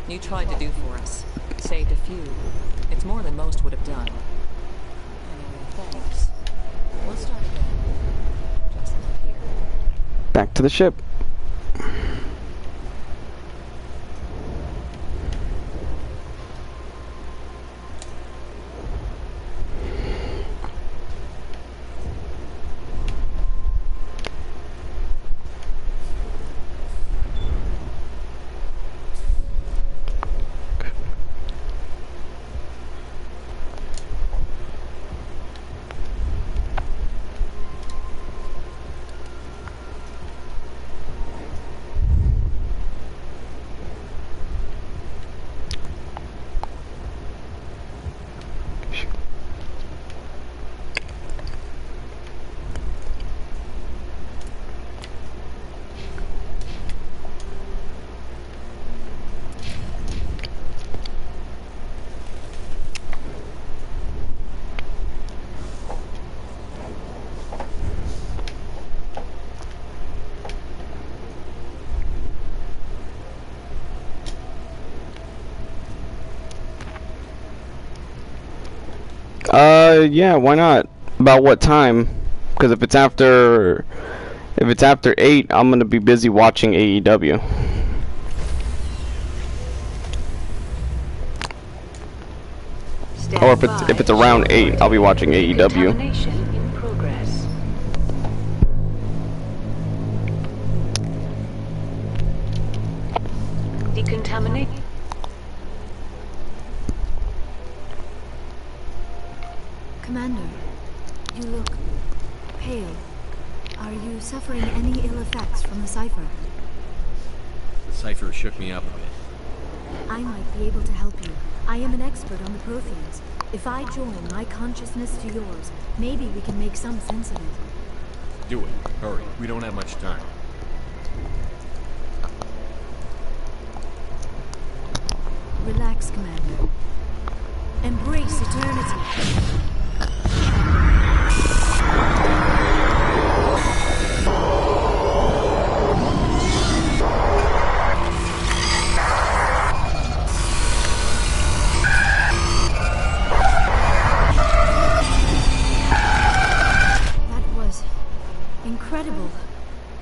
You tried to do for us. Saved a few. It's more than most would have done. Anyway, thanks. We'll start again. Just like here. Back to the ship. Yeah, why not? About what time? Because if it's after 8, I'm gonna be busy watching AEW. Or if it's around 8, I'll be watching AEW. In progress. Decontaminate. Commander, you look pale. Are you suffering any ill effects from the cipher? The cipher shook me up a bit. I might be able to help you. I am an expert on the Protheans. If I join my consciousness to yours, maybe we can make some sense of it. Do it. Hurry. We don't have much time. Relax, Commander. Embrace eternity. Incredible.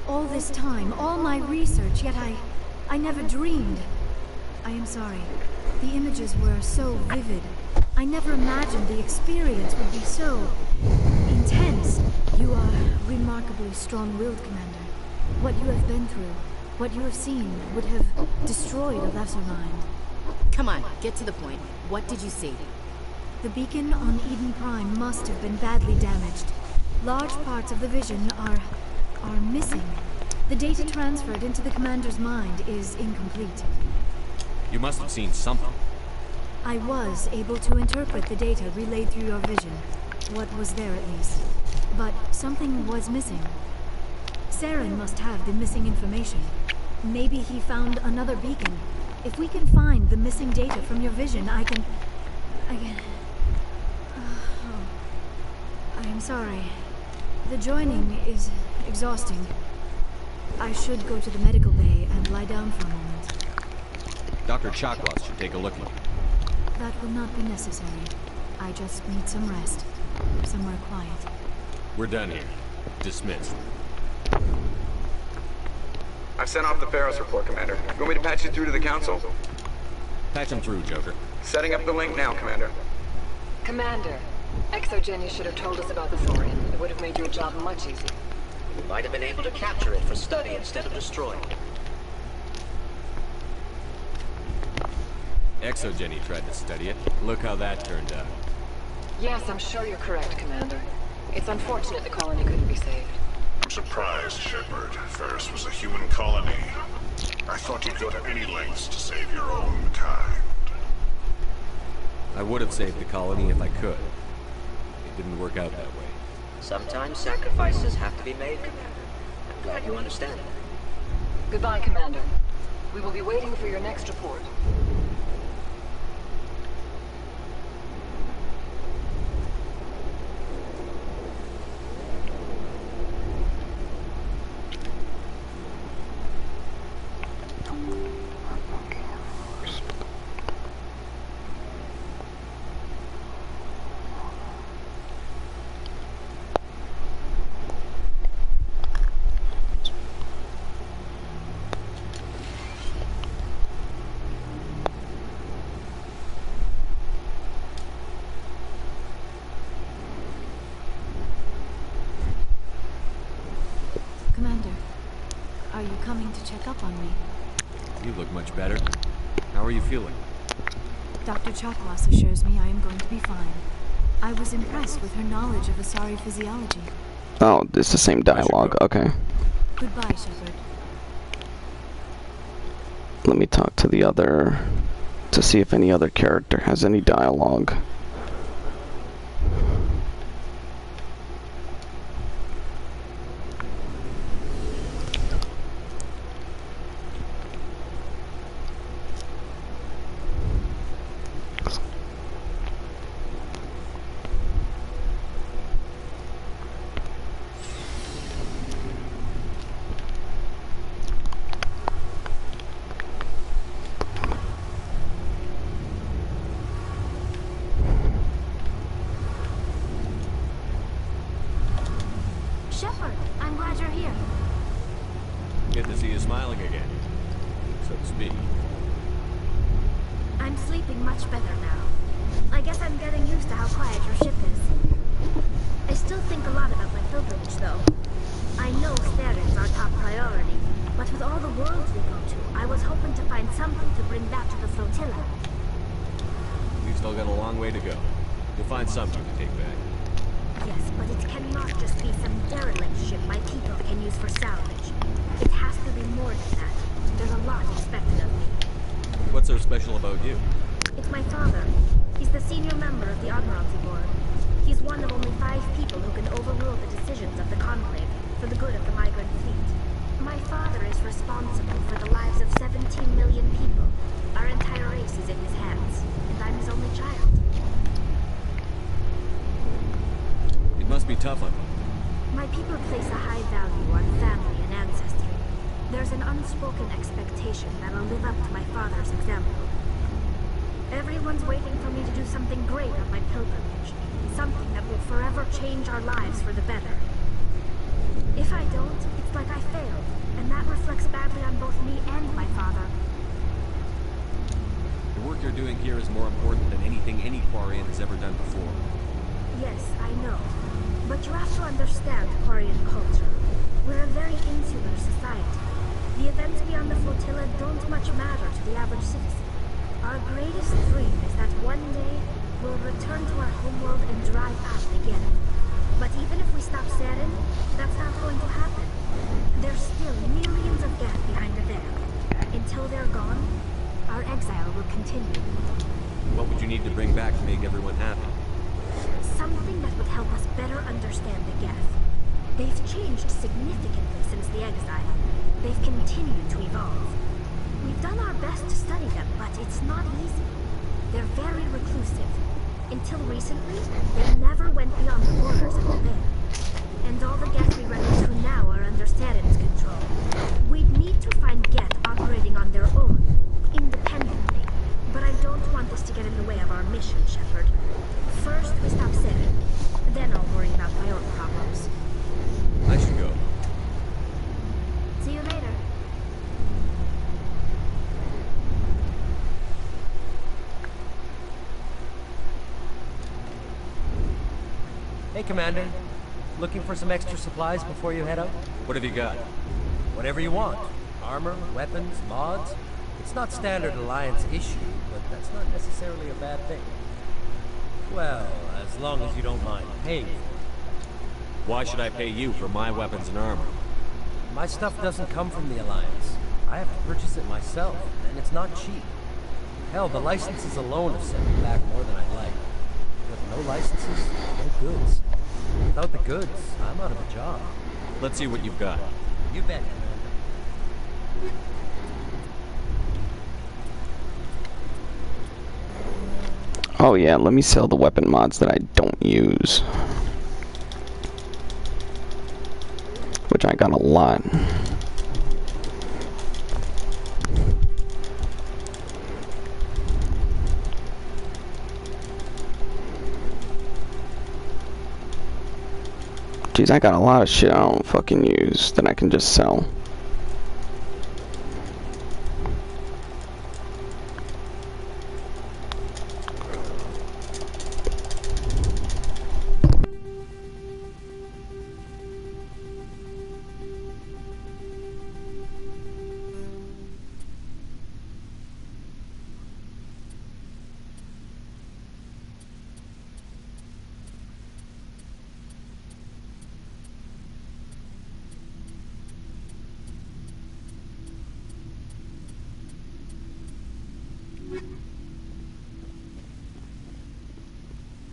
All this time, all my research, yet I never dreamed. I am sorry. The images were so vivid. I never imagined the experience would be so intense. You are remarkably strong-willed, Commander. What you have been through, what you have seen, would have destroyed a lesser mind. Come on, get to the point. What did you see? The beacon on Eden Prime must have been badly damaged. Large parts of the vision are missing. The data transferred into the commander's mind is incomplete. You must have seen something. I was able to interpret the data relayed through your vision. What was there, at least. But something was missing. Saren must have the missing information. Maybe he found another beacon. If we can find the missing data from your vision, I can... I am sorry. The joining is exhausting. I should go to the medical bay and lie down for a moment. Dr. Chakwas should take a look at you. That will not be necessary. I just need some rest. Somewhere quiet. We're done here. Dismissed. I've sent off the Pharos report, Commander. You want me to patch you through to the Council? Patch him through, Joker. Setting up the link now, Commander. Commander, Exogeny should have told us about the Thorium. It would have made your job much easier. We might have been able to capture it for study instead of destroying it. Exogeny tried to study it. Look how that turned out. Yes, I'm sure you're correct, Commander. It's unfortunate the colony couldn't be saved. surprised, Shepard. Ferris was a human colony. I thought you'd go to any lengths to save your own kind. I would have saved the colony if I could. It didn't work out that way. Sometimes sacrifices have to be made, Commander. I'm glad you understand. Goodbye, Commander. We will be waiting for your next report. Commander, are you coming to check up on me? You look much better. How are you feeling? Dr. Chakwas assures me I am going to be fine. I was impressed with her knowledge of Asari physiology. Oh, it's the same dialogue. Okay. Goodbye, Shepard. Let me talk to the other to see if any other character has any dialogue. Shepard, I'm glad you're here. Good to see you smiling again, so to speak. I'm sleeping much better now. I guess I'm getting used to how quiet your ship is. I still think a lot about my pilgrimage, though. I know Theron's our top priority, but with all the worlds we go to, I was hoping to find something to bring back to the flotilla. We've still got a long way to go. You'll find something to take back. Yes, but it cannot just be some derelict ship my people can use for salvage. It has to be more than that. There's a lot expected of me. What's so special about you? It's my father. He's the senior member of the Admiralty Board. He's one of only 5 people who can overrule the decisions of the Conclave for the good of the migrant fleet. My father is responsible for the lives of 17 million people. Our entire race is in his hands, and I'm his only child. It must be tough on you. My people place a high value on family and ancestry. There's an unspoken expectation that I'll live up to my father's example. Everyone's waiting for me to do something great on my pilgrimage. Something that will forever change our lives for the better. If I don't, it's like I failed, and that reflects badly on both me and my father. The work you're doing here is more important than anything any Quarian has ever done before. Yes, I know. But you have to understand Quarian culture. We're a very insular society. The events beyond the flotilla don't much matter to the average citizen. Our greatest dream is that one day we'll return to our homeworld and drive out again. But even if we stop Saren, that's not going to happen. There's still millions of Geth behind the veil. Until they're gone, our exile will continue. What would you need to bring back to make everyone happy? Something that would help us better understand the Geth. They've changed significantly since the exile. They've continued to evolve. We've done our best to study them, but it's not easy. They're very reclusive. Until recently, they never went beyond the borders of the Veil. And all the Geth we run into now are under Saren's control. We'd need to find Geth operating on their own, independently. But I don't want this to get in the way of our mission, Shepard. First, we stop Saren. Then I'll worry about my own problems. I should go. See you later. Hey, Commander. Looking for some extra supplies before you head out? What have you got? Whatever you want. Armor, weapons, mods. It's not standard Alliance issue, but that's not necessarily a bad thing. Well, as long as you don't mind paying for it. Why should I pay you for my weapons and armor? My stuff doesn't come from the Alliance. I have to purchase it myself, and it's not cheap. Hell, the licenses alone have set me back more than I'd like. With no licenses, no goods. Without the goods, I'm out of a job. Let's see what you've got. You bet, Commander. Oh yeah, let me sell the weapon mods that I don't use. Which I got a lot. Jeez, I got a lot of shit I don't fucking use that I can just sell.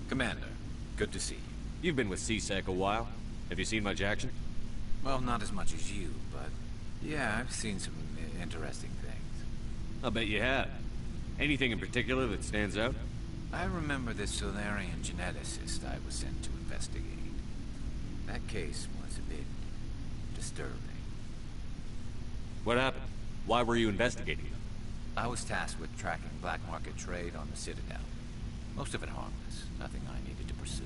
Commander, good to see you. You've been with C-Sec a while. Have you seen much action? Well, not as much as you, but yeah, I've seen some interesting things. I'll bet you have. Anything in particular that stands out? I remember this Solarian geneticist I was sent to investigate. That case was a bit disturbing. What happened? Why were you investigating them? I was tasked with tracking black market trade on the Citadel. Most of it harmless, nothing I needed to pursue.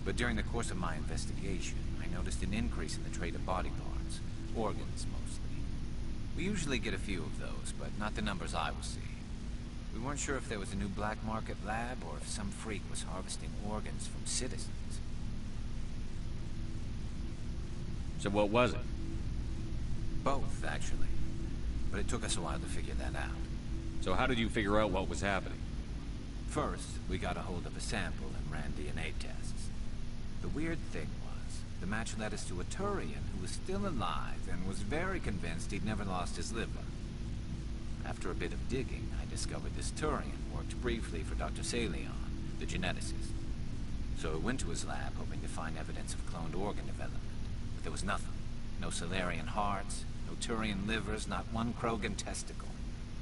But during the course of my investigation, I noticed an increase in the trade of body parts, organs mostly. We usually get a few of those, but not the numbers I was seeing. We weren't sure if there was a new black market lab or if some freak was harvesting organs from citizens. So what was it? Both, actually. But it took us a while to figure that out. So how did you figure out what was happening? First, we got a hold of a sample and ran DNA tests. The weird thing was, the match led us to a Turian who was still alive and was very convinced he'd never lost his liver. After a bit of digging, I discovered this Turian worked briefly for Dr. Salion, the geneticist. So I went to his lab hoping to find evidence of cloned organ development. But there was nothing. No Solarian hearts, no Turian livers, not one Krogan testicle.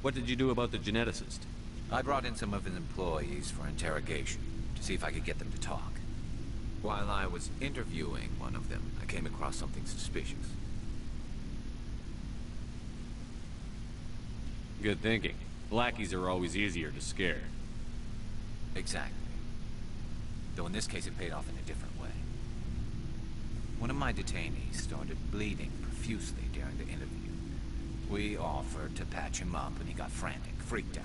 What did you do about the geneticist? I brought in some of his employees for interrogation, to see if I could get them to talk. While I was interviewing one of them, I came across something suspicious. Good thinking. Lackeys are always easier to scare. Exactly. Though in this case it paid off in a different way. One of my detainees started bleeding profusely during the interview. We offered to patch him up and he got frantic, freaked out.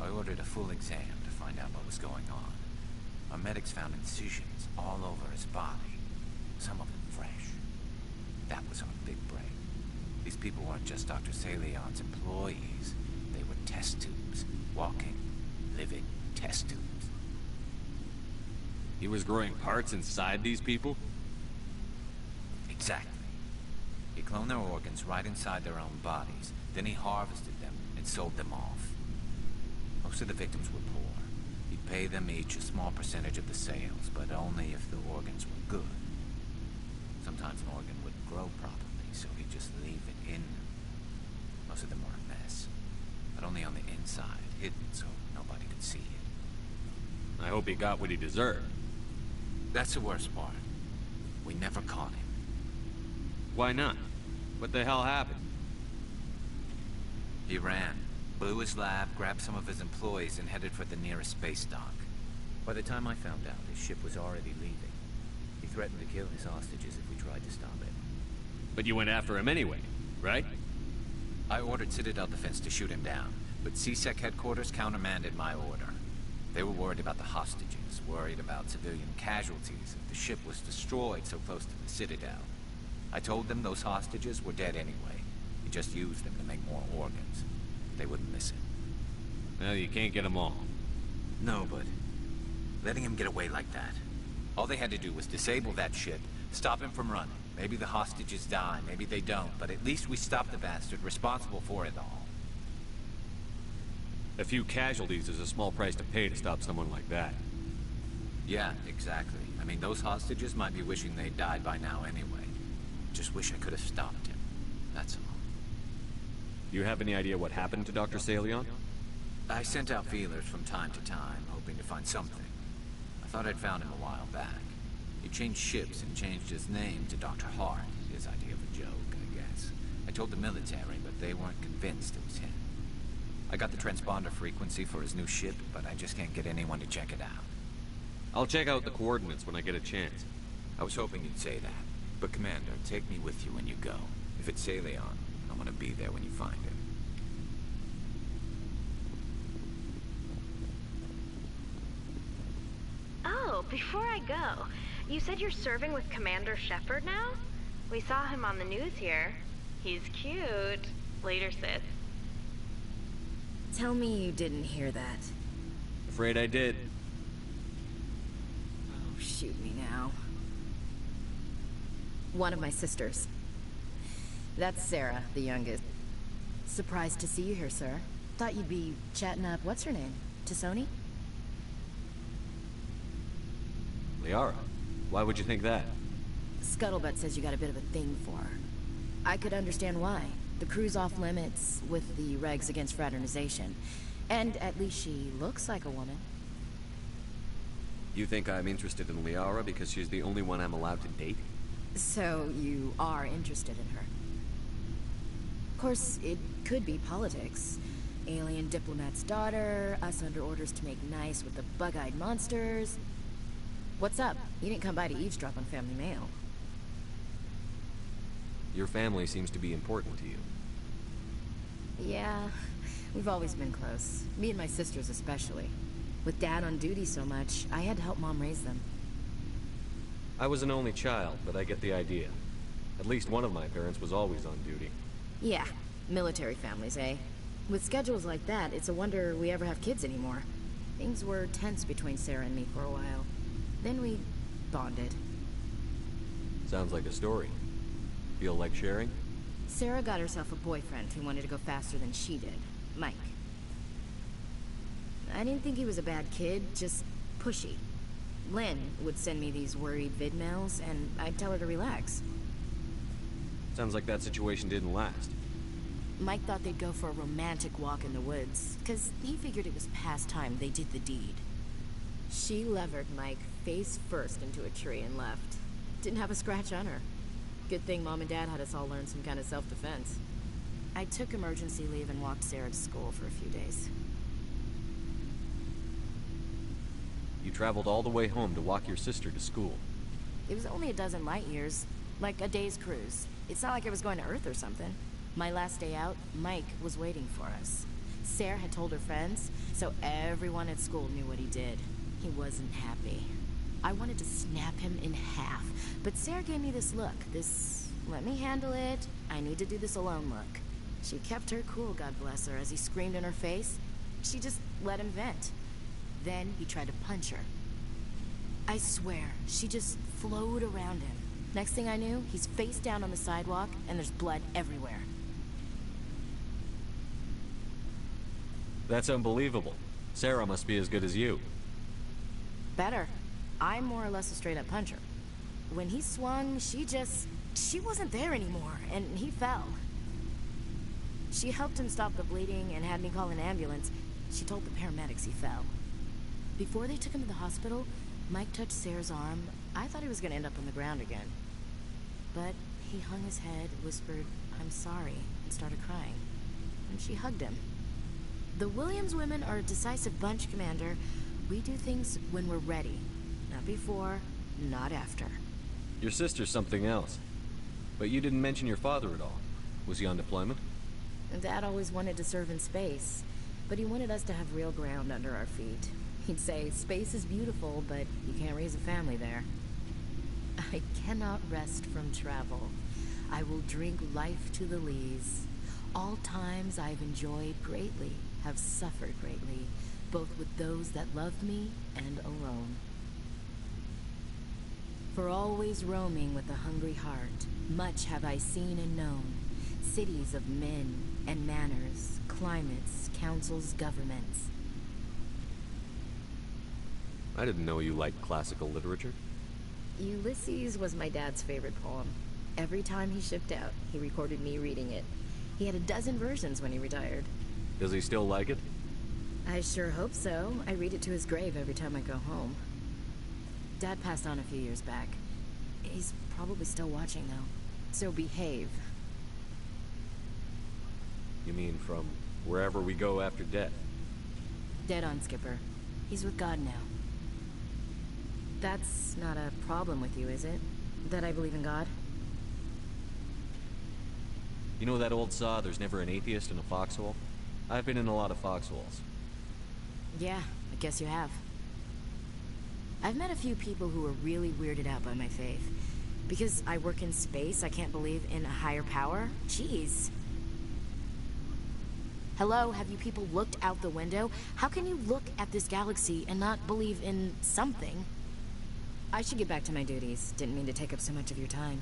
I ordered a full exam to find out what was going on. Our medics found incisions all over his body, some of them fresh. That was our big break. These people weren't just Dr. Salion's employees. They were test tubes, walking, living test tubes. He was growing parts inside these people? Exactly. He cloned their organs right inside their own bodies. Then he harvested them and sold them off. Most of the victims were poor. He'd pay them each a small percentage of the sales, but only if the organs were good. Sometimes an organ wouldn't grow properly, so he'd just leave it in them. Most of them were a mess, but only on the inside, hidden so nobody could see it. I hope he got what he deserved. That's the worst part. We never caught him. Why not? What the hell happened? He ran. Blew his lab, grabbed some of his employees, and headed for the nearest space dock. By the time I found out, his ship was already leaving. He threatened to kill his hostages if we tried to stop it. But you went after him anyway, right? I ordered Citadel Defense to shoot him down, but C-Sec headquarters countermanded my order. They were worried about the hostages, worried about civilian casualties if the ship was destroyed so close to the Citadel. I told them those hostages were dead anyway. He just used them to make more organs. They wouldn't listen. Well, you can't get them all. No, but letting him get away like that, All they had to do was disable that ship, stop him from running. Maybe the hostages die, maybe they don't, but at least we stopped the bastard responsible for it all. A few casualties is a small price to pay to stop someone like that. Yeah, exactly. I mean, those hostages might be wishing they'd died by now anyway. Just wish I could have stopped him. That's all. Do you have any idea what happened to Dr. Salion? I sent out feelers from time to time, hoping to find something. I thought I'd found him a while back. He changed ships and changed his name to Dr. Hart. His idea of a joke, I guess. I told the military, but they weren't convinced it was him. I got the transponder frequency for his new ship, but I just can't get anyone to check it out. I'll check out the coordinates when I get a chance. I was hoping you'd say that. But Commander, take me with you when you go. If it's Salion, I want to be there when you find him. Oh, before I go, you said you're serving with Commander Shepard now? We saw him on the news here. He's cute. Later, sis. Tell me you didn't hear that. Afraid I did. Oh, shoot me now. One of my sisters. That's Sarah, the youngest. Surprised to see you here, sir. Thought you'd be chatting up, what's her name? T'Soni? Liara, why would you think that? Scuttlebutt says you got a bit of a thing for her. I could understand why. The crew's off limits with the regs against fraternization. And at least she looks like a woman. You think I'm interested in Liara because she's the only one I'm allowed to date? So you are interested in her. Of course, it could be politics. Alien diplomat's daughter, us under orders to make nice with the bug-eyed monsters. What's up? You didn't come by to eavesdrop on family mail. Your family seems to be important to you. Yeah, we've always been close. Me and my sisters especially. With Dad on duty so much, I had to help Mom raise them. I was an only child, but I get the idea. At least one of my parents was always on duty. Yeah, military families, eh? With schedules like that, it's a wonder we ever have kids anymore. Things were tense between Sarah and me for a while. Then we bonded. Sounds like a story. Feel like sharing? Sarah got herself a boyfriend who wanted to go faster than she did. Mike. I didn't think he was a bad kid, just pushy. Lynn would send me these worried vidmails, and I'd tell her to relax. Sounds like that situation didn't last. Mike thought they'd go for a romantic walk in the woods, because he figured it was past time they did the deed. She levered Mike face first into a tree and left. Didn't have a scratch on her. Good thing Mom and Dad had us all learn some kind of self-defense. I took emergency leave and walked Sarah to school for a few days. You traveled all the way home to walk your sister to school. It was only a dozen light years, like a day's cruise. It's not like I was going to Earth or something. My last day out, Mike was waiting for us. Sarah had told her friends, so everyone at school knew what he did. He wasn't happy. I wanted to snap him in half, but Sarah gave me this look, this let me handle it, I need to do this alone look. She kept her cool, God bless her, as he screamed in her face. She just let him vent. Then he tried to punch her. I swear, she just flowed around him. Next thing I knew, he's face down on the sidewalk, and there's blood everywhere. That's unbelievable. Sarah must be as good as you. Better. I'm more or less a straight-up puncher. When he swung, she wasn't there anymore, and he fell. She helped him stop the bleeding and had me call an ambulance. She told the paramedics he fell. Before they took him to the hospital, Mike touched Sarah's arm. I thought he was gonna end up on the ground again. But he hung his head, whispered, "I'm sorry," and started crying. And she hugged him. The Williams women are a decisive bunch, Commander. We do things when we're ready. Not before, not after. Your sister's something else. But you didn't mention your father at all. Was he on deployment? Dad always wanted to serve in space, but he wanted us to have real ground under our feet. He'd say, space is beautiful, but you can't raise a family there. I cannot rest from travel. I will drink life to the lees. All times I've enjoyed greatly, have suffered greatly, both with those that loved me and alone. For always roaming with a hungry heart, much have I seen and known. Cities of men and manners, climates, councils, governments. I didn't know you liked classical literature. Ulysses was my dad's favorite poem. Every time he shipped out, he recorded me reading it. He had a dozen versions when he retired. Does he still like it? I sure hope so. I read it to his grave every time I go home. Dad passed on a few years back. He's probably still watching, though. So behave. You mean from wherever we go after death? Dead on, Skipper. He's with God now. That's not a problem with you, is it? That I believe in God? You know that old saw, there's never an atheist in a foxhole? I've been in a lot of foxholes. Yeah, I guess you have. I've met a few people who are really weirded out by my faith. Because I work in space, I can't believe in a higher power? Jeez. Hello, have you people looked out the window? How can you look at this galaxy and not believe in something? I should get back to my duties. Didn't mean to take up so much of your time.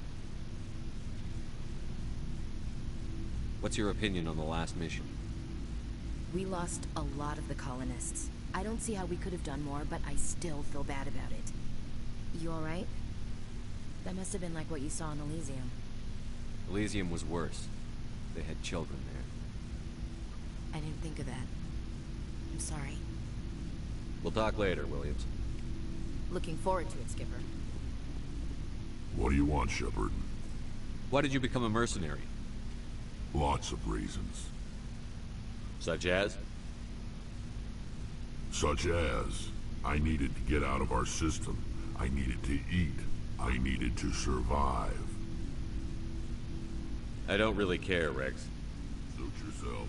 What's your opinion on the last mission? We lost a lot of the colonists. I don't see how we could have done more, but I still feel bad about it. You alright? That must have been like what you saw in Elysium. Elysium was worse. They had children there. I didn't think of that. I'm sorry. We'll talk later, Williams. Looking forward to it, Skipper. What do you want, Shepard? Why did you become a mercenary? Lots of reasons. Such as? Such as, I needed to get out of our system. I needed to eat. I needed to survive. I don't really care, Rex. Suit yourself.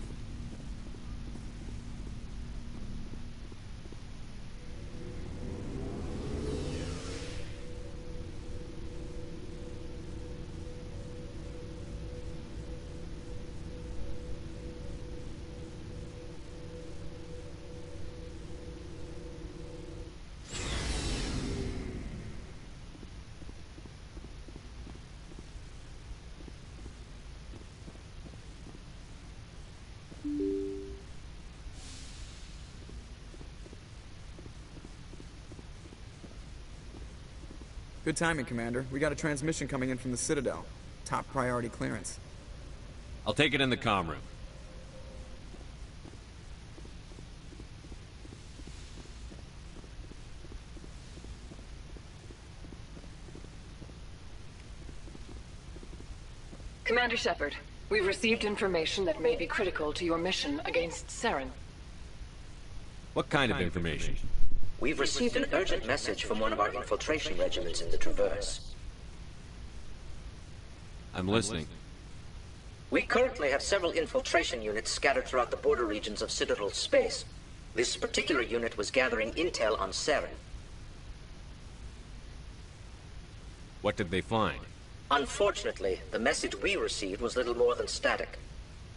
Good timing, Commander. We got a transmission coming in from the Citadel. Top priority clearance. I'll take it in the comm room. Commander Shepard, we've received information that may be critical to your mission against Saren. What kind of information? We've received an urgent message from one of our infiltration regiments in the Traverse. I'm listening. We currently have several infiltration units scattered throughout the border regions of Citadel space. This particular unit was gathering intel on Saren. What did they find? Unfortunately, the message we received was little more than static.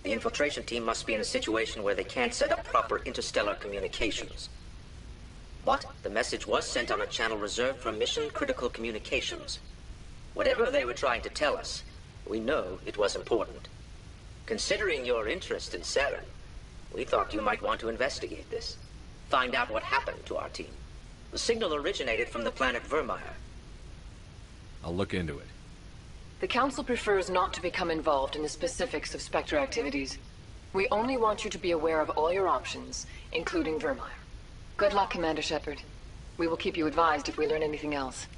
The infiltration team must be in a situation where they can't set up proper interstellar communications. But the message was sent on a channel reserved for mission-critical communications. Whatever they were trying to tell us, we know it was important. Considering your interest in Saren, we thought you might want to investigate this. Find out what happened to our team. The signal originated from the planet Vermeer. I'll look into it. The Council prefers not to become involved in the specifics of Spectre activities. We only want you to be aware of all your options, including Vermeer. Good luck, Commander Shepard. We will keep you advised if we learn anything else.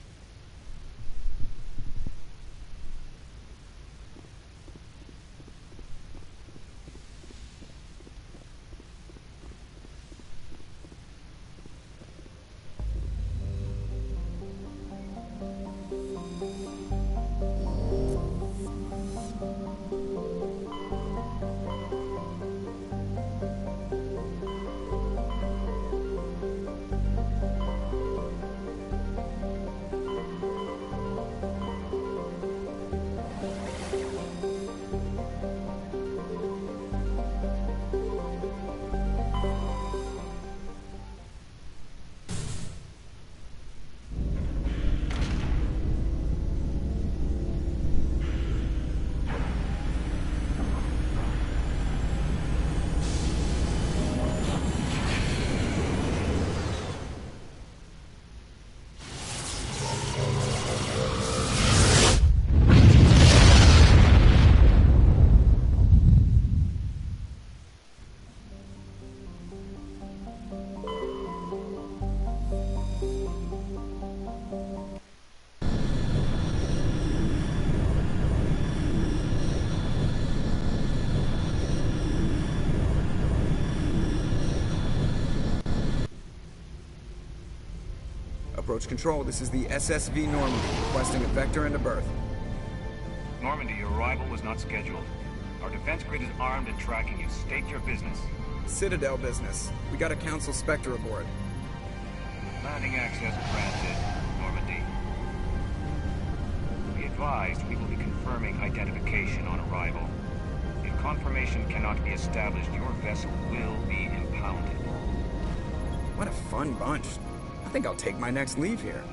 Approach control, this is the SSV Normandy, requesting a vector and a berth. Normandy, your arrival was not scheduled. Our defense grid is armed and tracking you. State your business. Citadel business. We got a Council Spectre aboard. Landing access granted, Normandy. Be advised, we will be confirming identification on arrival. If confirmation cannot be established, your vessel will be impounded. What a fun bunch. I think I'll take my next leave here.